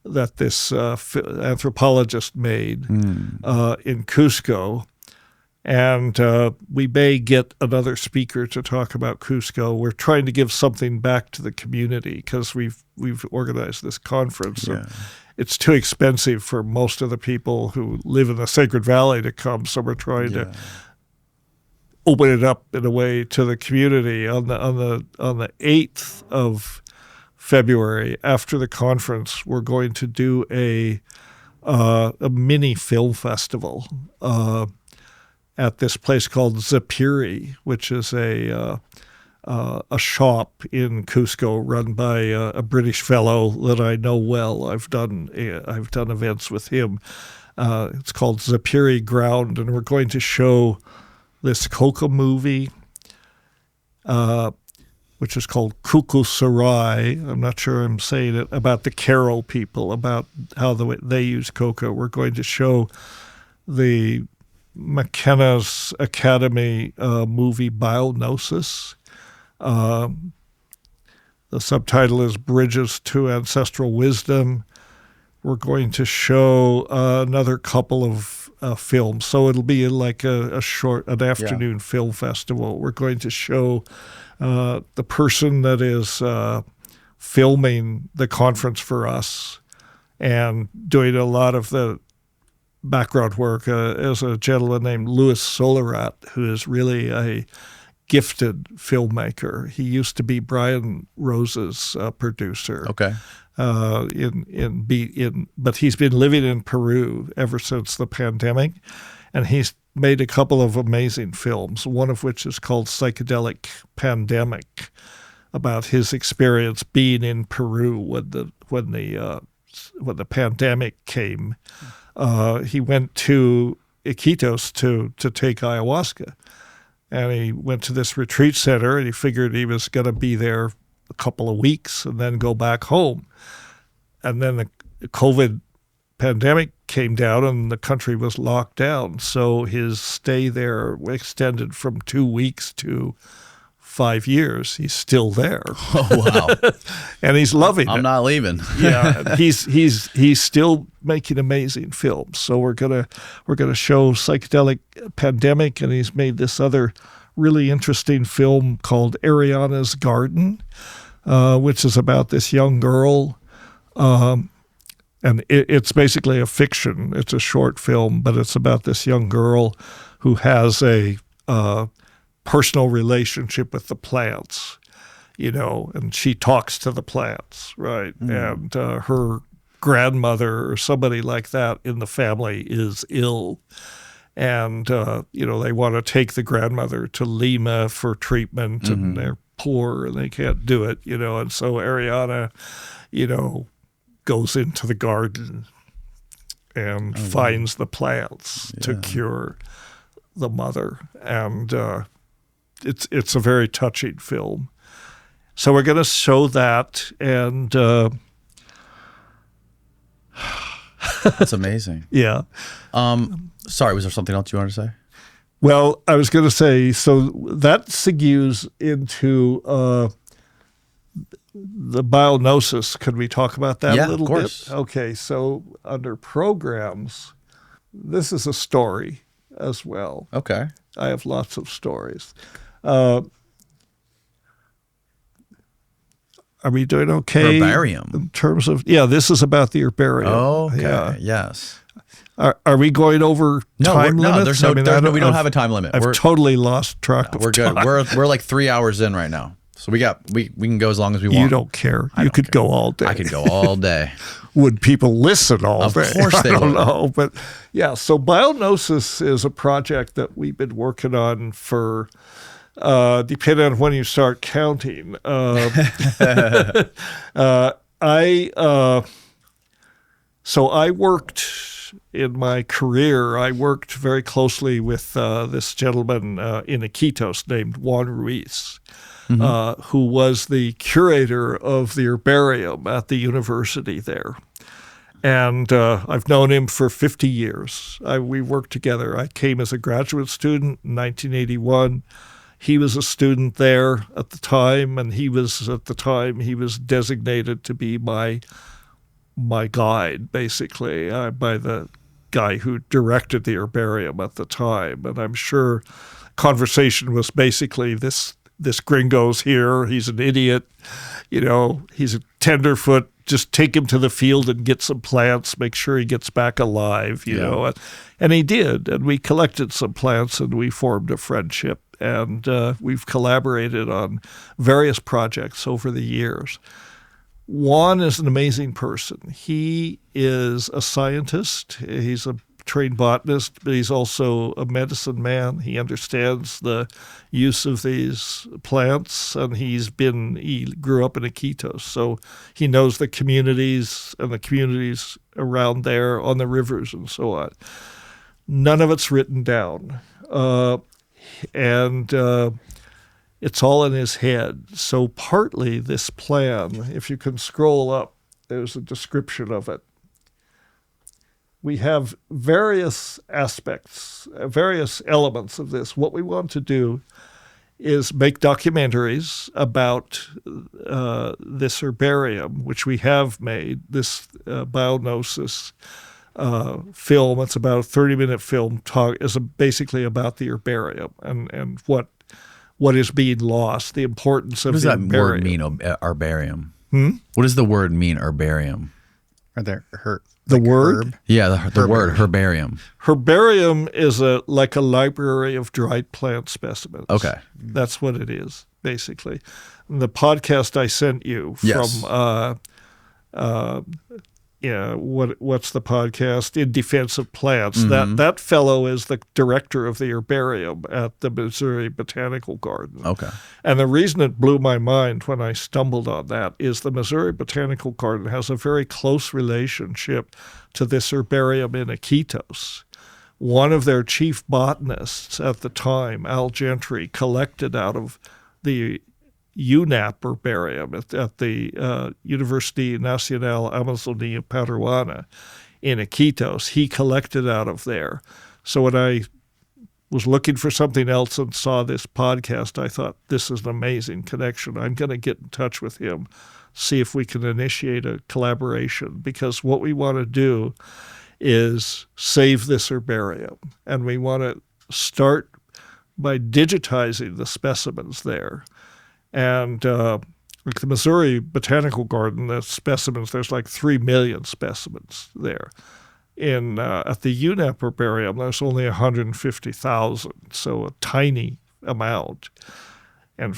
that this anthropologist made in Cusco. And we may get another speaker to talk about Cusco. We're trying to give something back to the community because we've organized this conference. Yeah. It's too expensive for most of the people who live in the Sacred Valley to come, so we're trying to open it up in a way to the community. On the 8th of February, after the conference, we're going to do a mini film festival at this place called Zapiri, which is a shop in Cusco run by a British fellow that I know well. I've done events with him. It's called Zapiri Ground, and we're going to show this coca movie, which is called Kuku Sarai. I'm not sure I'm saying it, about the Karo people, about how they use coca. We're going to show the McKenna's Academy movie Biognosis. The subtitle is Bridges to Ancestral Wisdom. we're going to show another couple of films. So it'll be like an afternoon film festival. We're going to show the person that is filming the conference for us and doing a lot of the background work is a gentleman named Louis Solarat, who is really a gifted filmmaker. He used to be Brian Rose's producer. Okay. But he's been living in Peru ever since the pandemic, and he's made a couple of amazing films, one of which is called Psychedelic Pandemic, about his experience being in Peru when the pandemic came. He went to Iquitos to take ayahuasca, and he went to this retreat center, and he figured he was going to be there a couple of weeks and then go back home. And then the COVID pandemic came down and the country was locked down. So his stay there extended from 2 weeks to 5 years. He's still there. Oh, wow. And he's loving it. I'm not leaving. Yeah, he's still making amazing films. So we're gonna show Psychedelic Pandemic, and he's made this other really interesting film called Ariana's Garden, which is about this young girl. And it's basically a fiction. It's a short film, but it's about this young girl who has a personal relationship with the plants, and she talks to the plants, right? And her grandmother or somebody like that in the family is ill. And, they want to take the grandmother to Lima for treatment, and they're poor and they can't do it, and so Ariana, goes into the garden and finds the plants to cure the mother. And it's a very touching film. So we're going to show that, and That's amazing. yeah. Sorry, was there something else you wanted to say? Well, I was going to say, so that segues into the biognosis. Could we talk about that a little of course. bit? Okay, so under programs, this is a story as well. Okay. I have lots of stories. Are we doing okay? Herbarium. In terms of, this is about the herbarium. Oh, okay. Yeah. Yes. Are we going over time limits? No, there's no, we don't have a time limit. I've totally lost track of We're time. good. We're like 3 hours in right now. So we can go as long as we want. You don't care. You could go all day. I could go all day. Would people listen all day? Of course they would. I don't know. But yeah, so biognosis is a project that we've been working on for, depending on when you start counting. I worked in my career, I worked very closely with this gentleman in Iquitos named Juan Ruiz, who was the curator of the herbarium at the university there. And I've known him for 50 years. We worked together. I came as a graduate student in 1981. He was a student there at the time, and he was designated to be my guide, basically, by the guy who directed the herbarium at the time. And I'm sure conversation was basically this gringo's here, he's an idiot, he's a tenderfoot, just take him to the field and get some plants, make sure he gets back alive, you know. And he did, and we collected some plants and we formed a friendship. And we've collaborated on various projects over the years. Juan is an amazing person. He is a scientist. He's a trained botanist, but he's also a medicine man. He understands the use of these plants, and he grew up in Iquitos, so he knows the communities and the communities around there on the rivers and so on. None of it's written down. And it's all in his head. So partly this plan, if you can scroll up, there's a description of it. We have various aspects, various elements of this. What we want to do is make documentaries about this herbarium, which we have made, this biognosis film. It's about a 30-minute film is basically about the herbarium and what is being lost, the importance of the herbarium. What does that word mean, herbarium? What does the word mean, herbarium? Are there the word? herb? Yeah, the word herbarium. Herbarium is like a library of dried plant specimens. Okay. That's what it is, basically. And the podcast I sent you Yes. from what's the podcast? In Defense of Plants. That fellow is the director of the herbarium at the Missouri Botanical Garden. Okay. And the reason it blew my mind when I stumbled on that is the Missouri Botanical Garden has a very close relationship to this herbarium in Iquitos. One of their chief botanists at the time, Al Gentry, collected out of the UNAP herbarium at the University Nacional Amazonia Peruana in Iquitos. He collected out of there. So when I was looking for something else and saw this podcast, I thought, this is an amazing connection. I'm going to get in touch with him, see if we can initiate a collaboration, because what we want to do is save this herbarium. And we want to start by digitizing the specimens there. And like the Missouri Botanical Garden, the specimens, there's like 3 million specimens there. At the UNEP herbarium, there's only 150,000, so a tiny amount. And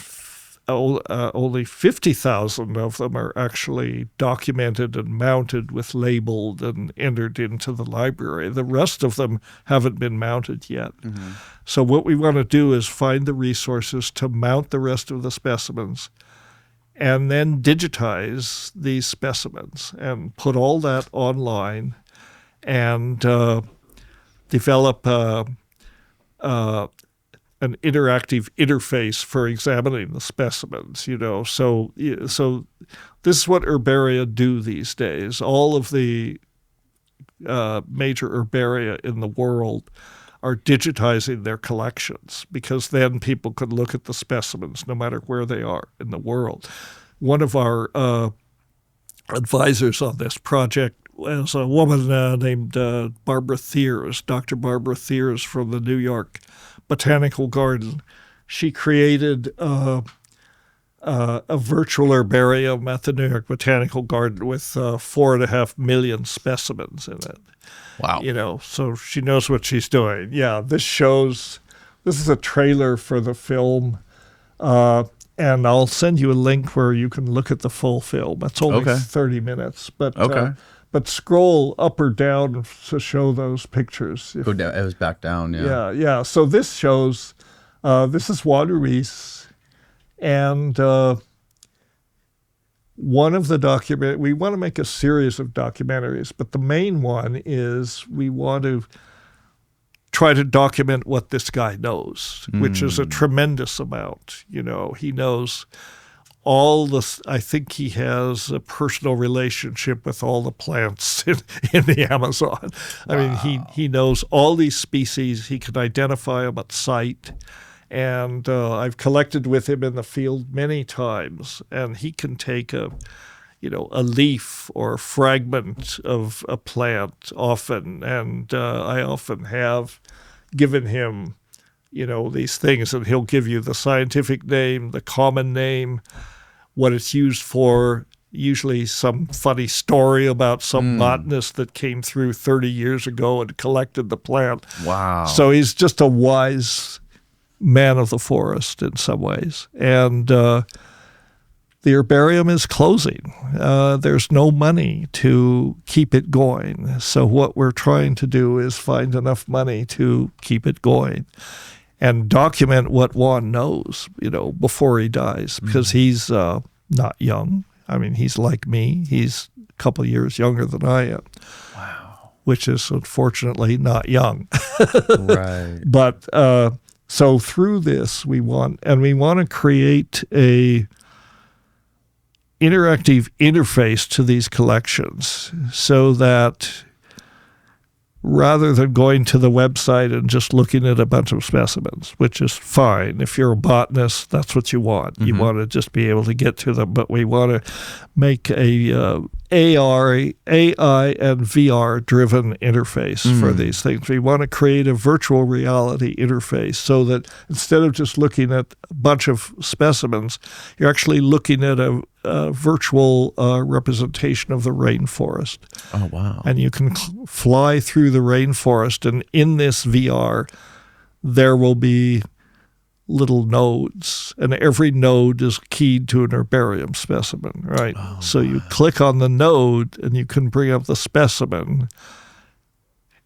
only 50,000 of them are actually documented and mounted with labeled and entered into the library. The rest of them haven't been mounted yet. Mm-hmm. So what we want to do is find the resources to mount the rest of the specimens and then digitize these specimens and put all that online and develop an interactive interface for examining the specimens, So this is what herbaria do these days. All of the major herbaria in the world are digitizing their collections, because then people could look at the specimens no matter where they are in the world. One of our advisors on this project was a woman named Barbara Thiers, Dr. Barbara Thiers from the New York Botanical Garden. She created a virtual herbarium at the New York Botanical Garden with 4.5 million specimens in it. Wow. So she knows what she's doing. Yeah, this is a trailer for the film, and I'll send you a link where you can look at the full film. It's only 30 minutes, but but scroll up or down to show those pictures. Go down. It was back down. Yeah. Yeah. So this shows. This is Juan Ruiz, and one of the we want to make a series of documentaries, but the main one is we want to try to document what this guy knows, which is a tremendous amount. He knows I think he has a personal relationship with all the plants in the Amazon. I mean, he knows all these species. He can identify them at sight. And I've collected with him in the field many times, and he can take a leaf or a fragment of a plant often, and I often have given him, these things, and he'll give you the scientific name, the common name, what it's used for, usually some funny story about some botanist that came through 30 years ago and collected the plant. Wow. So he's just a wise man of the forest in some ways. And the herbarium is closing. There's no money to keep it going. So what we're trying to do is find enough money to keep it going and document what Juan knows, before he dies, because he's not young. I mean, he's like me. He's a couple of years younger than I am. Wow. Which is unfortunately not young. Right. But so through this, we want to create a interactive interface to these collections so that rather than going to the website and just looking at a bunch of specimens, which is fine. If you're a botanist, that's what you want. You want to just be able to get to them, but we want to make a AR, AI, and VR-driven interface for these things. We want to create a virtual reality interface so that instead of just looking at a bunch of specimens, you're actually looking at a virtual representation of the rainforest. Oh, wow. And you can fly through the rainforest, and in this VR, there will be little nodes, and every node is keyed to an herbarium specimen, right? Oh, so you click on the node, and you can bring up the specimen,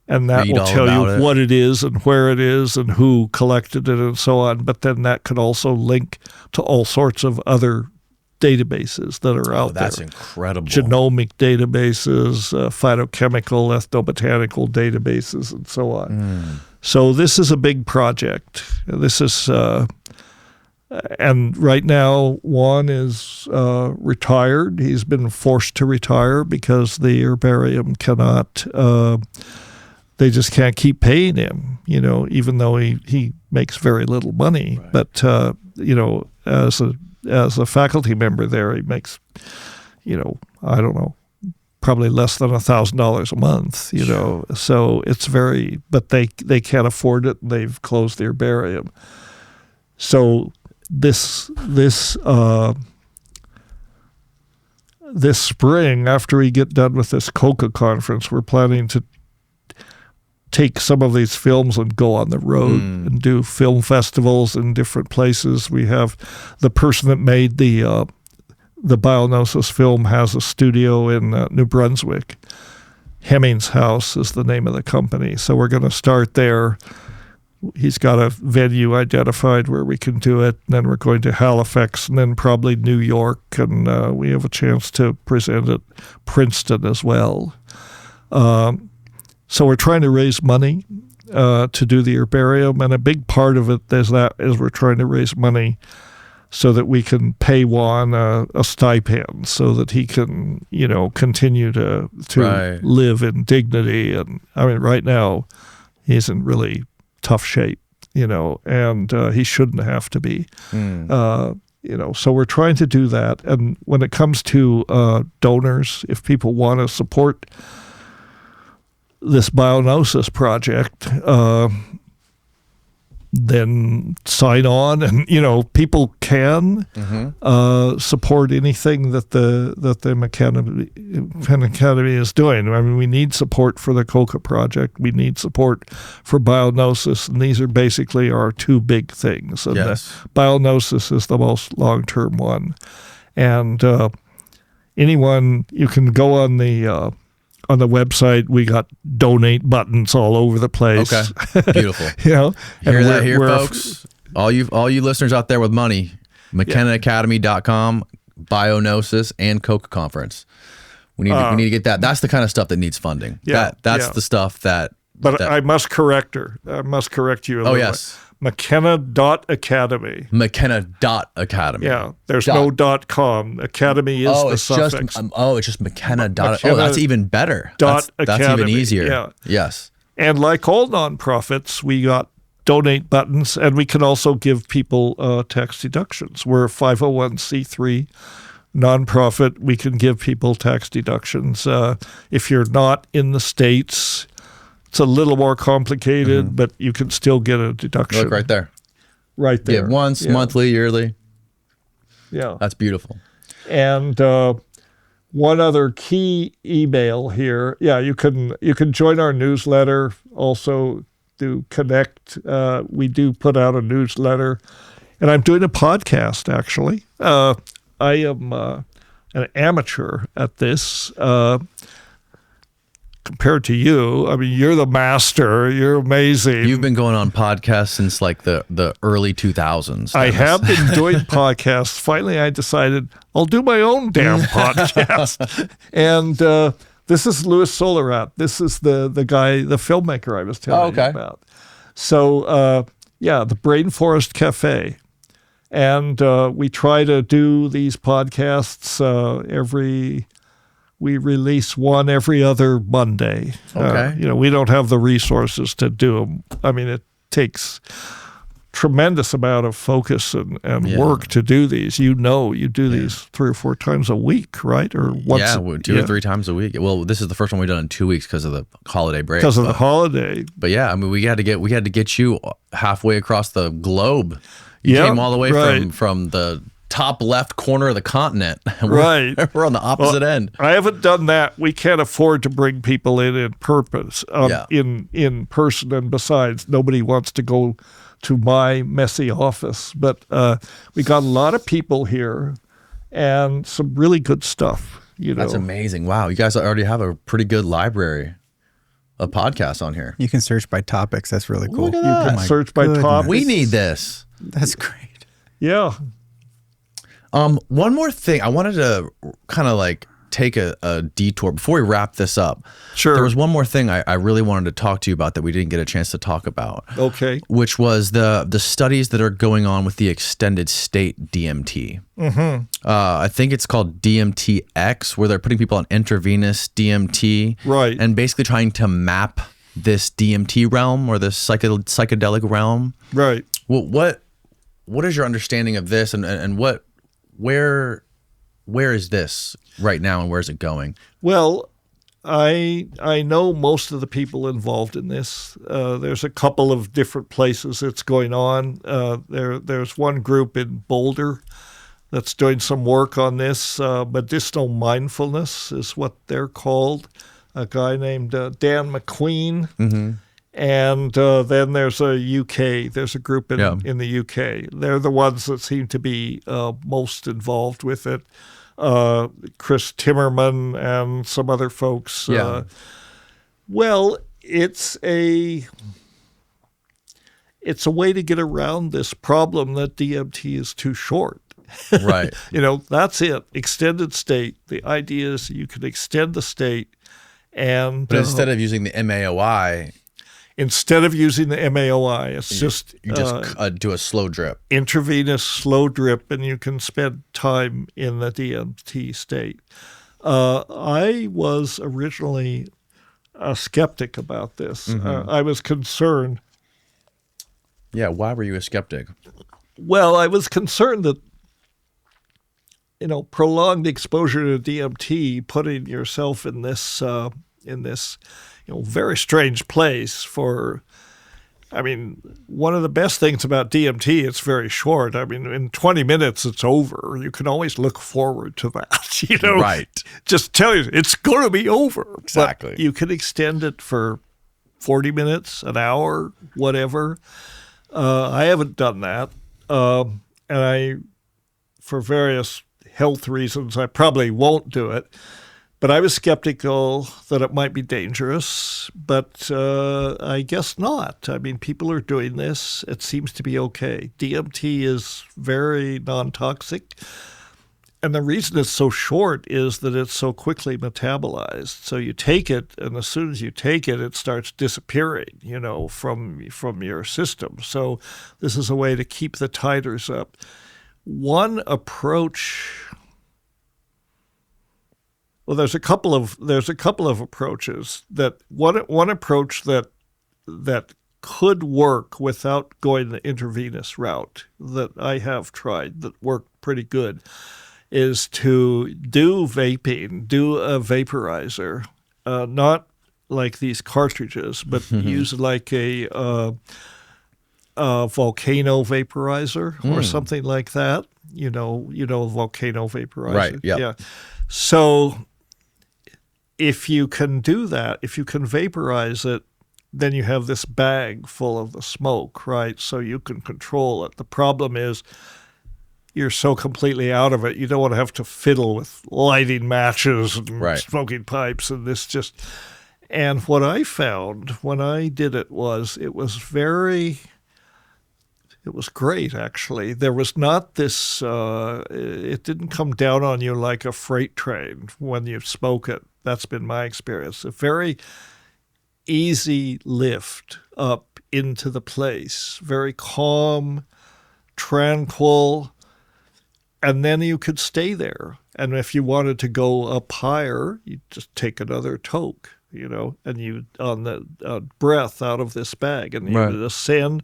and that will tell you what it is and where it is and who collected it and so on. But then that could also link to all sorts of other databases that are out there. That's incredible. Genomic databases, phytochemical, ethnobotanical databases, and so on. So this is a big project. This is, and right now Juan is retired. He's been forced to retire because the herbarium cannot, they just can't keep paying him, even though he makes very little money. Right. But, as a faculty member there, he makes, I don't know, probably less than $1,000 a month, Sure. So it's but they can't afford it, and they've closed the herbarium. So this spring, after we get done with this coca conference, we're planning to take some of these films and go on the road and do film festivals in different places. We have the person that made the biognosis film has a studio in New Brunswick. Hemming's House is the name of the company. So we're going to start there. He's got a venue identified where we can do it. And then we're going to Halifax and then probably New York. And we have a chance to present at Princeton as well. So we're trying to raise money to do the herbarium, and a big part of it is we're trying to raise money so that we can pay Juan a stipend so that he can, continue to right. live in dignity. And I mean, right now he's in really tough shape, and he shouldn't have to be. So we're trying to do that. And when it comes to donors, if people want to support this biognosis project, then sign on, and people can support anything that the McKenna Academy is doing. I mean, we need support for the coca project. We need support for biognosis, and these are basically our two big things. And yes. Biognosis is the most long-term one, and anyone, you can go on the website. We got donate buttons all over the place. Okay, beautiful. Hear that here, folks? All you listeners out there with money, McKennaacademy.com, biognosis, and coca conference. We need to get that. That's the kind of stuff that needs funding. That's the stuff that. But I must correct her. I must correct you a little yes. bit. McKenna.academy. McKenna.academy. Yeah, there's no .com. Academy is the suffix. It's just McKenna. That's even better. That's even easier. Yeah. Yes. And like all nonprofits, we got donate buttons, and we can also give people tax deductions. We're a 501c3 nonprofit. We can give people tax deductions. If you're not in the States, it's a little more complicated, but you can still get a deduction. Look right there. Right there. Give once, monthly, yearly. Yeah. That's beautiful. And one other key email here. Yeah, you can join our newsletter. Also, do connect. We do put out a newsletter. And I'm doing a podcast, actually. I am an amateur at this. Compared to you, I mean, you're the master. You're amazing. You've been going on podcasts since like the early 2000s. I have been doing podcasts. Finally, I decided I'll do my own damn podcast. And this is Louis Solarat. This is the guy, the filmmaker I was telling you about. So, the Brain Forest Cafe. And we try to do these podcasts We release one every other Monday. Okay. We don't have the resources to do them. I mean, it takes tremendous amount of focus and work to do these. You do these 3 or 4 times a week, right? Or once? Yeah, 2 or 3 times a week. Well, this is the first one we've done in 2 weeks because of the holiday break. Because of the holiday. But yeah, I mean, we had to get you halfway across the globe. You came all the way from the top left corner of the continent. Right. We're on the opposite end. I haven't done that. We can't afford to bring people in purpose, in person. And besides, nobody wants to go to my messy office. But we got a lot of people here and some really good stuff. That's amazing. Wow. You guys already have a pretty good library of podcasts on here. You can search by topics. That's really cool. Look at that. You can search by topics. We need this. That's great. Yeah. One more thing. I wanted to kind of like take a detour before we wrap this up. Sure. There was one more thing I really wanted to talk to you about that we didn't get a chance to talk about. Okay. Which was the studies that are going on with the extended state DMT. Mm-hmm. I think it's called DMTX, where they're putting people on intravenous DMT. Right. And basically trying to map this DMT realm or this psychedelic realm. Right. Well, what is your understanding of this and where is this right now and where's it going? Well, I know most of the people involved in this. There's a couple of different places it's going on. There's one group in Boulder that's doing some work on this. Medicinal mindfulness is what they're called. A guy named Dan McQueen. Mm-hmm. And then there's there's a group in the UK. They're the ones that seem to be most involved with it. Chris Timmerman and some other folks. Yeah. Well, it's a way to get around this problem that DMT is too short. Right. That's it. Extended state. The idea is you can extend the state and... But instead of using the MAOI... Instead of using the MAOI, it's you just do a slow drip. Intravenous slow drip, and you can spend time in the DMT state. I was originally a skeptic about this. Mm-hmm. I was concerned. Yeah, why were you a skeptic? Well, I was concerned that prolonged exposure to DMT, putting yourself in this very strange place for, one of the best things about DMT, it's very short. In 20 minutes, it's over. You can always look forward to that, Right. Just tell you, it's going to be over. Exactly. But you can extend it for 40 minutes, an hour, whatever. I haven't done that. And for various health reasons, I probably won't do it. But I was skeptical that it might be dangerous, but I guess not. People are doing this. It seems to be okay. DMT is very non-toxic. And the reason it's so short is that it's so quickly metabolized. So you take it, and as soon as you take it, it starts disappearing, from your system. So this is a way to keep the titers up. One approach... Well, there's a couple of approaches. That one approach that could work without going the intravenous route that I have tried that worked pretty good is to do vaping, do a vaporizer, not like these cartridges, but use like a volcano vaporizer or something like that. Volcano vaporizer. Right. Yep. Yeah. So if you can do that, if you can vaporize it, then you have this bag full of the smoke, right? So you can control it. The problem is you're so completely out of it, you don't want to have to fiddle with lighting matches and smoking pipes and this just... And what I found when I did it was great, actually. There was not this, it didn't come down on you like a freight train when you smoke it. That's been my experience. A very easy lift up into the place, very calm, tranquil. And then you could stay there. And if you wanted to go up higher, you just take another toke, and you on the breath out of this bag, and you would ascend,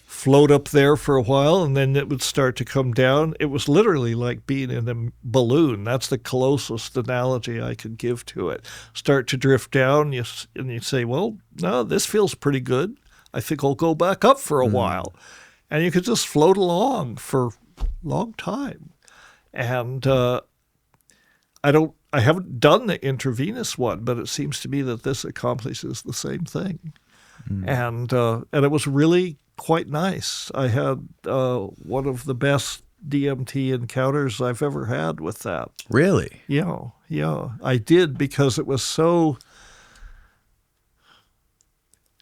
float up there for a while, and then it would start to come down. It was literally like being in a balloon. That's the closest analogy I could give to it. Start to drift down, and you say, well, no, this feels pretty good. I think I'll go back up for a while. And you could just float along for a long time. And I haven't done the intravenous one, but it seems to me that this accomplishes the same thing. And it was really quite nice. I had one of the best DMT encounters I've ever had with that. Really? Yeah. I did, because it was so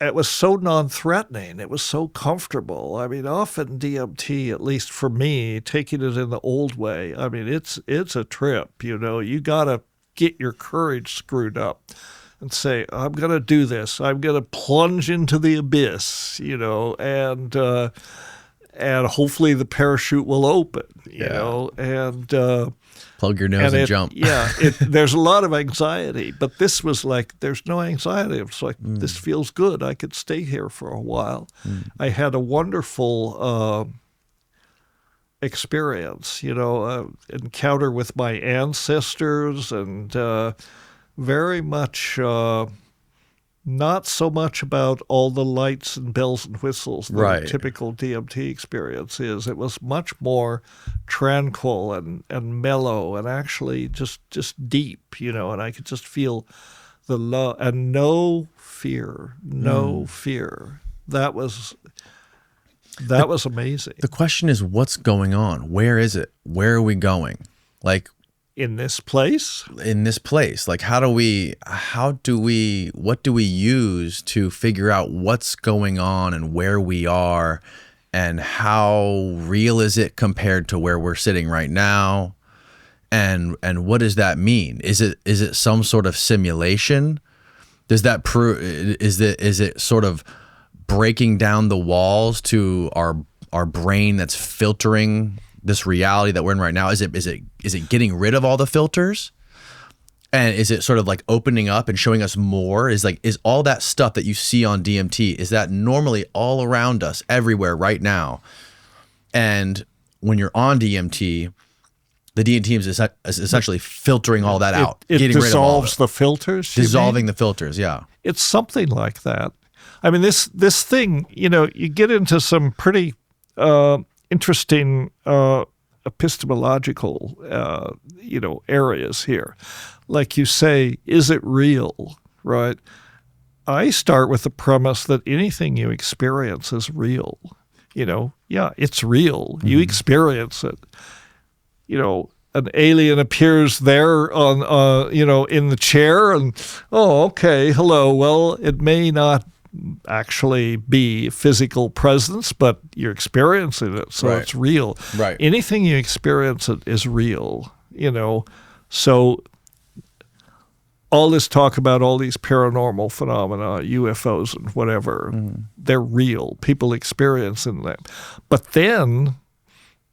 non-threatening. It was so comfortable. I mean, often DMT, at least for me, taking it in the old way, I mean, it's a trip, You got to get your courage screwed up and say, I'm going to do this. I'm going to plunge into the abyss, and hopefully the parachute will open, and plug your nose and jump. There's a lot of anxiety, but this was like, there's no anxiety. It's like, this feels good. I could stay here for a while. I had a wonderful experience, encounter with my ancestors, and very much not so much about all the lights and bells and whistles that a typical DMT experience is. It was much more tranquil and mellow, and actually just deep, and I could just feel the love and no fear. That was amazing. The question is, what's going on? Where is it? Where are we going? Like, in this place? Like, what do we use to figure out what's going on and where we are, and how real is it compared to where we're sitting right now? And what does that mean? Is it some sort of simulation? Does that prove, is it sort of breaking down the walls to our brain that's filtering this reality that we're in right now? Is it getting rid of all the filters? And is it sort of like opening up and showing us more? Is all that stuff that you see on DMT, is that normally all around us everywhere right now? And when you're on DMT, the DMT is essentially filtering all that out. It getting dissolves rid of the filters? Dissolving the filters, yeah. It's something like that. I mean, this thing, you get into some pretty interesting epistemological, areas here. Like you say, is it real, right? I start with the premise that anything you experience is real. It's real. You experience it. An alien appears there on, in the chair, and, oh, okay, hello. Well, it may not actually be physical presence, but you're experiencing it, so it's real. Right. Anything you experience it is real, So all this talk about all these paranormal phenomena, UFOs and whatever, they're real. People experiencing them. But then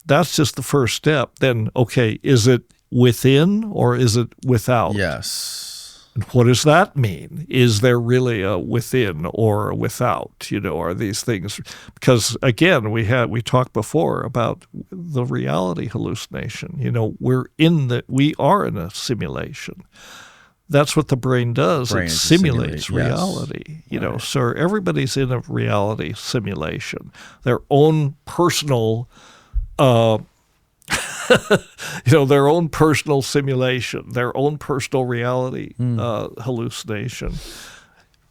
that's just the first step. Then, okay, is it within or is it without? Yes. And what does that mean? Is there really a within or a without? Are these things? Because again, we talked before about the reality hallucination. We are in a simulation. That's what the brain does. It simulates reality. Yes. So everybody's in a reality simulation. Their own personal their own personal simulation, their own personal reality hallucination,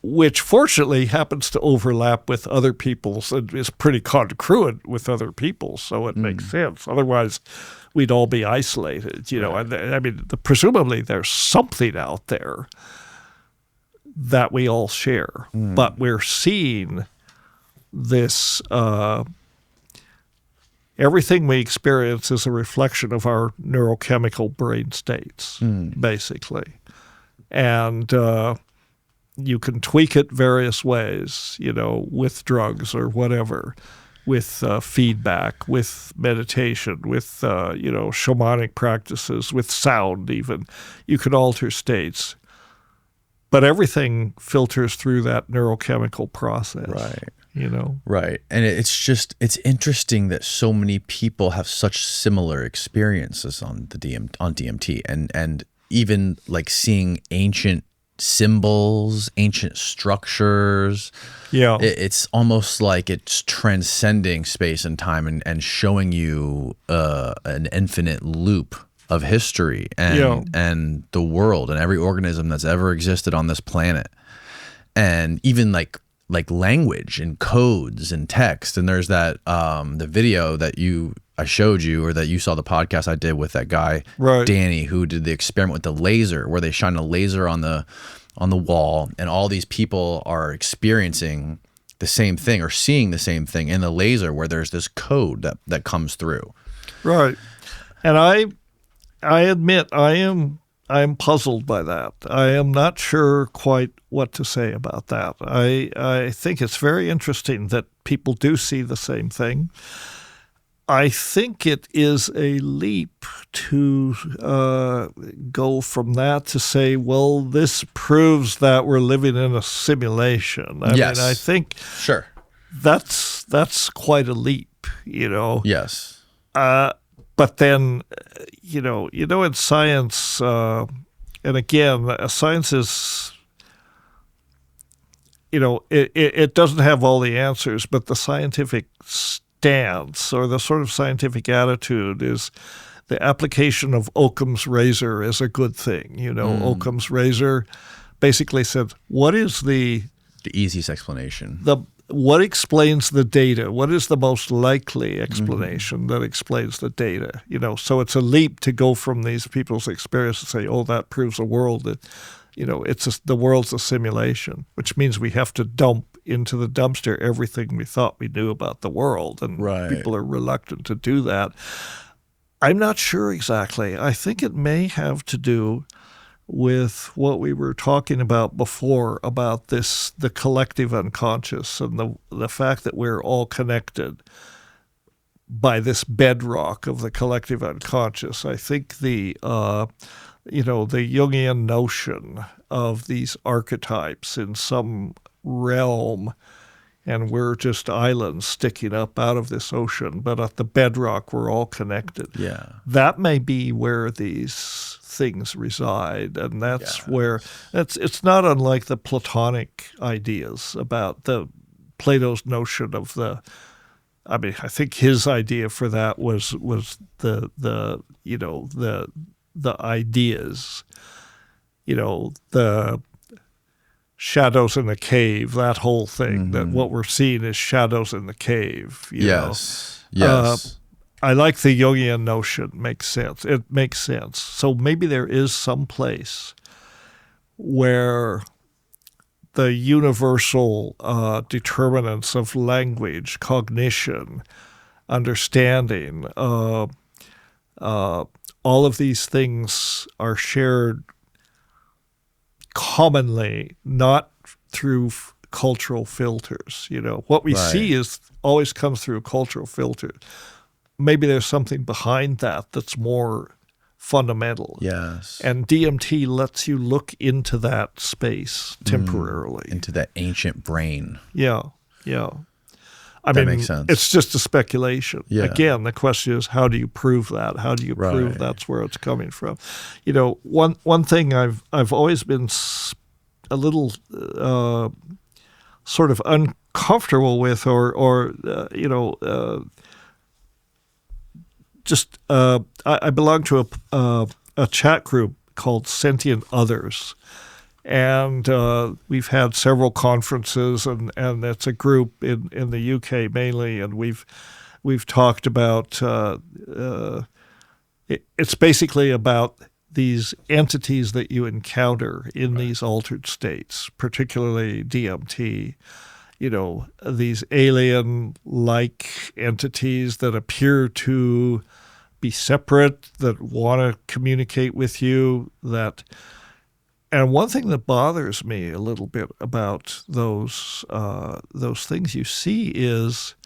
which fortunately happens to overlap with other people's and is pretty congruent with other people's, so it makes sense. Otherwise, we'd all be isolated, And I mean, presumably there's something out there that we all share, but we're seeing this. Everything we experience is a reflection of our neurochemical brain states, basically. And you can tweak it various ways, with drugs or whatever. feedback, with meditation, with shamanic practices, with sound even. You can alter states. But everything filters through that neurochemical process. Right. Right. And it's interesting that so many people have such similar experiences on DMT and even like seeing ancient symbols, ancient structures. Yeah. It's almost like it's transcending space and time and showing you an infinite loop of history and the world and every organism that's ever existed on this planet, and even like language and codes and text. And there's that the video that I showed you, or that you saw, the podcast I did with that guy, right, Danny, who did the experiment with the laser, where they shine a laser on the wall, and all these people are experiencing the same thing or seeing the same thing in the laser, where there's this code that comes through. Right. And I admit I'm puzzled by that. I am not sure quite what to say about that. I think it's very interesting that people do see the same thing. I think it is a leap to go from that to say, well, this proves that we're living in a simulation. I mean, I think sure that's quite a leap, Yes. But then, in science, and again, science is, it doesn't have all the answers, but the scientific stance, or the sort of scientific attitude, is the application of Occam's razor is a good thing. Occam's razor basically said, what is the easiest explanation? What explains the data? What is the most likely explanation that explains the data? So it's a leap to go from these people's experience and say, oh, that proves a world that, the world's a simulation, which means we have to dump into the dumpster everything we thought we knew about the world. And people are reluctant to do that. I'm not sure exactly. I think it may have to do with what we were talking about before, about the collective unconscious, and the fact that we're all connected by this bedrock of the collective unconscious. I think the Jungian notion of these archetypes in some realm, and we're just islands sticking up out of this ocean, but at the bedrock we're all connected. Yeah. That may be where these things reside, and that's where it's not unlike the Platonic ideas about Plato's notion of I think his idea for that was the ideas, the shadows in the cave, that whole thing, that what we're seeing is shadows in the cave. Yes. I like the Jungian notion. Makes sense. It makes sense. So maybe there is some place where the universal determinants of language, cognition, understanding, all of these things are shared commonly, not through cultural filters. What we see is always comes through cultural filters. Maybe there's something behind that that's more fundamental. Yes. And DMT lets you look into that space temporarily. Into that ancient brain. Yeah. That makes sense. It's just a speculation. Yeah. Again, the question is, how do you prove that? How do you prove that's where it's coming from? One thing I've always been a little sort of uncomfortable with, I belong to a chat group called Sentient Others, and we've had several conferences, and it's a group in the UK mainly, and we've talked about it's basically about these entities that you encounter in these altered states, particularly DMT. These alien-like entities that appear to be separate, that want to communicate with you. And one thing that bothers me a little bit about those things you see is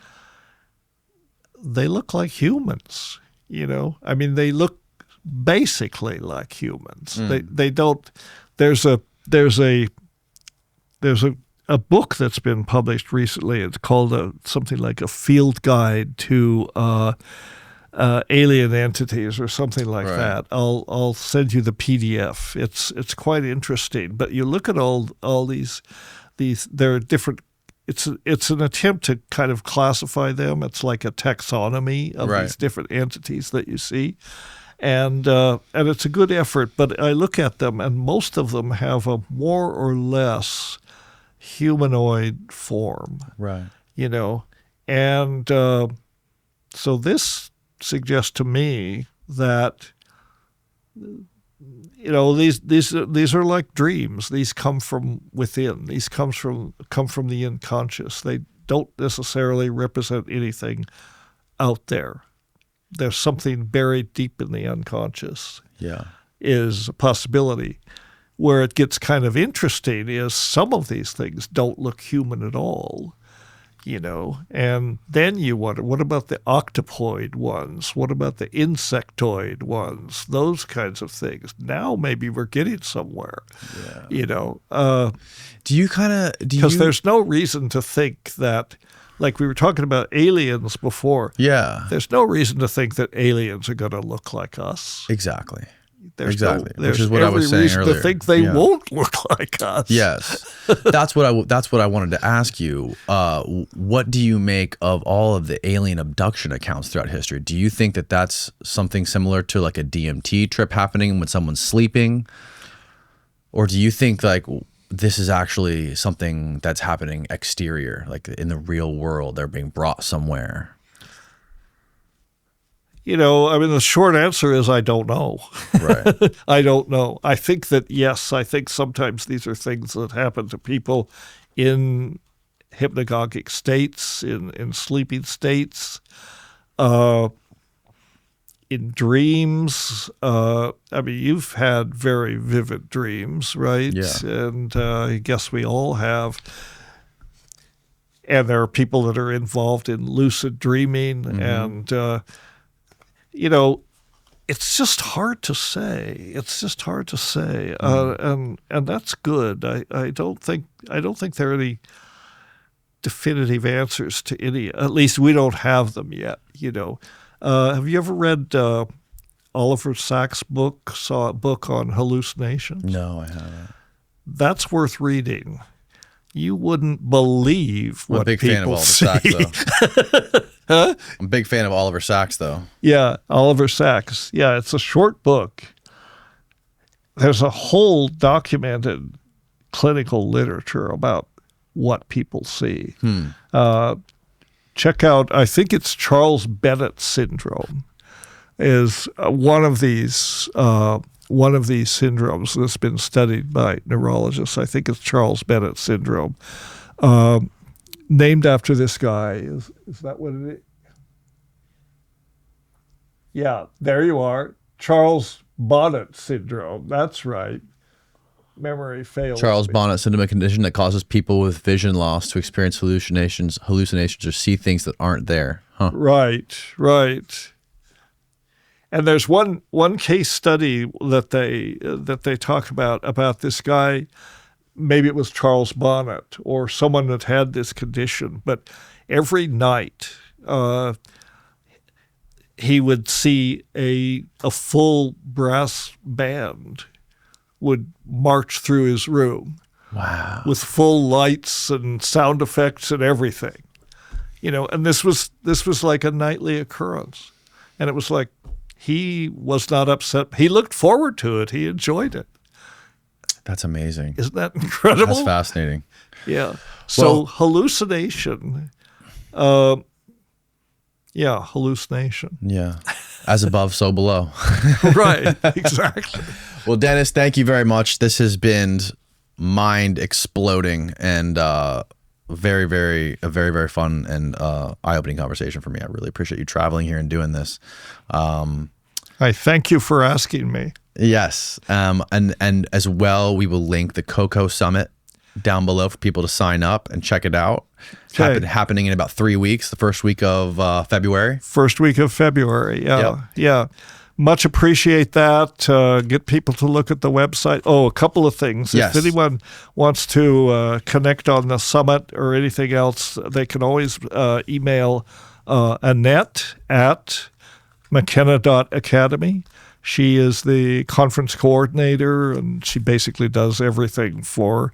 they look like humans. I mean, they look basically like humans. They don't. There's a book that's been published recently. It's called something like a field guide to alien entities or something like that. I'll send you the PDF. It's quite interesting. But you look at all these there are different. It's an attempt to kind of classify them. It's like a taxonomy of these different entities that you see. And it's a good effort, but I look at them, and most of them have a more or less humanoid form. Right. And so this suggests to me that these are like dreams. These come from within. These come from the unconscious. They don't necessarily represent anything out there. There's something buried deep in the unconscious. Yeah. Is a possibility. Where it gets kind of interesting is some of these things don't look human at all, and then you wonder, what about the octopoid ones? What about the insectoid ones? Those kinds of things. Now maybe we're getting somewhere, because there's no reason to think that, like we were talking about aliens before. Yeah. There's no reason to think that aliens are going to look like us. Exactly. There's which is what I was saying reason earlier. to think they won't look like us. Yes, that's what I wanted to ask you. What do you make of all of the alien abduction accounts throughout history? Do you think that that's something similar to like a DMT trip happening when someone's sleeping, or do you think like this is actually something that's happening exterior, like in the real world? They're being brought somewhere. The short answer is I don't know. Right. I don't know. I think that, yes, I think sometimes these are things that happen to people in hypnagogic states, in sleeping states, in dreams. You've had very vivid dreams, right? Yeah. And I guess we all have. And there are people that are involved in lucid dreaming and it's just hard to say. And that's good. I don't think there are any definitive answers to any. At least we don't have them yet. Have you ever read Oliver Sacks' book on hallucinations? No, I haven't. That's worth reading. You wouldn't believe what people see. I'm a big fan of Oliver Sacks, though. Huh? I'm a big fan of Oliver Sacks, though. Yeah, Oliver Sacks. Yeah, it's a short book. There's a whole documented clinical literature about what people see. Check out, I think it's Charles Bennett syndrome is one of these syndromes that's been studied by neurologists. I think it's Charles Bennett syndrome. Named after this guy. Is that what it is? Yeah, there you are. Charles Bonnet syndrome. That's right. Memory fails. Charles Bonnet syndrome, a condition that causes people with vision loss to experience hallucinations, or see things that aren't there. Huh. Right. And there's one case study that they talk about this guy. Maybe it was Charles Bonnet or someone that had this condition, but every night he would see a full brass band would march through his room. Wow. With full lights and sound effects and everything. And this was like a nightly occurrence. And it was like he was not upset. He looked forward to it. He enjoyed it. That's amazing. Isn't that incredible? That's fascinating. Yeah. So hallucination. Hallucination. Yeah. As above, so below. Right. Exactly. Well, Dennis, thank you very much. This has been mind exploding and very, very fun and eye-opening conversation for me. I really appreciate you traveling here and doing this. I thank you for asking me. Yes. And as well, we will link the Coco Summit down below for people to sign up and check it out. Okay. Happening in about 3 weeks, the first week of February. First week of February. Yeah. Yep. Yeah. Much appreciate that. Get people to look at the website. Oh, a couple of things. Yes. If anyone wants to connect on the summit or anything else, they can always email Annette at mckenna.academy. She is the conference coordinator, and she basically does everything for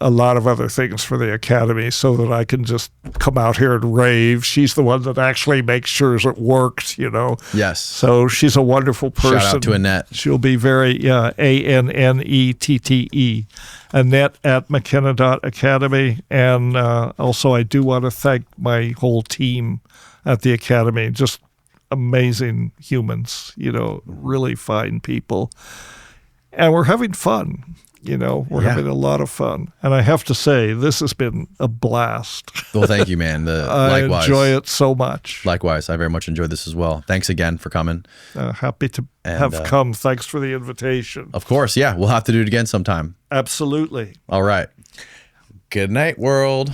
a lot of other things for the Academy so that I can just come out here and rave. She's the one that actually makes sure it works, you know. Yes. So she's a wonderful person. Shout out to Annette. She'll be very, Annette, Annette at mckenna.academy. And also I do want to thank my whole team at the Academy. Just amazing humans, you know, really fine people. And we're having fun. You know, we're having a lot of fun. And I have to say, this has been a blast. Well, thank you, man. I Likewise. enjoy it so much. Likewise. I very much enjoyed this as well. Thanks again for coming. Happy to have come. Thanks for the invitation. Of course. Yeah. We'll have to do it again sometime. Absolutely. All right. Good night, world.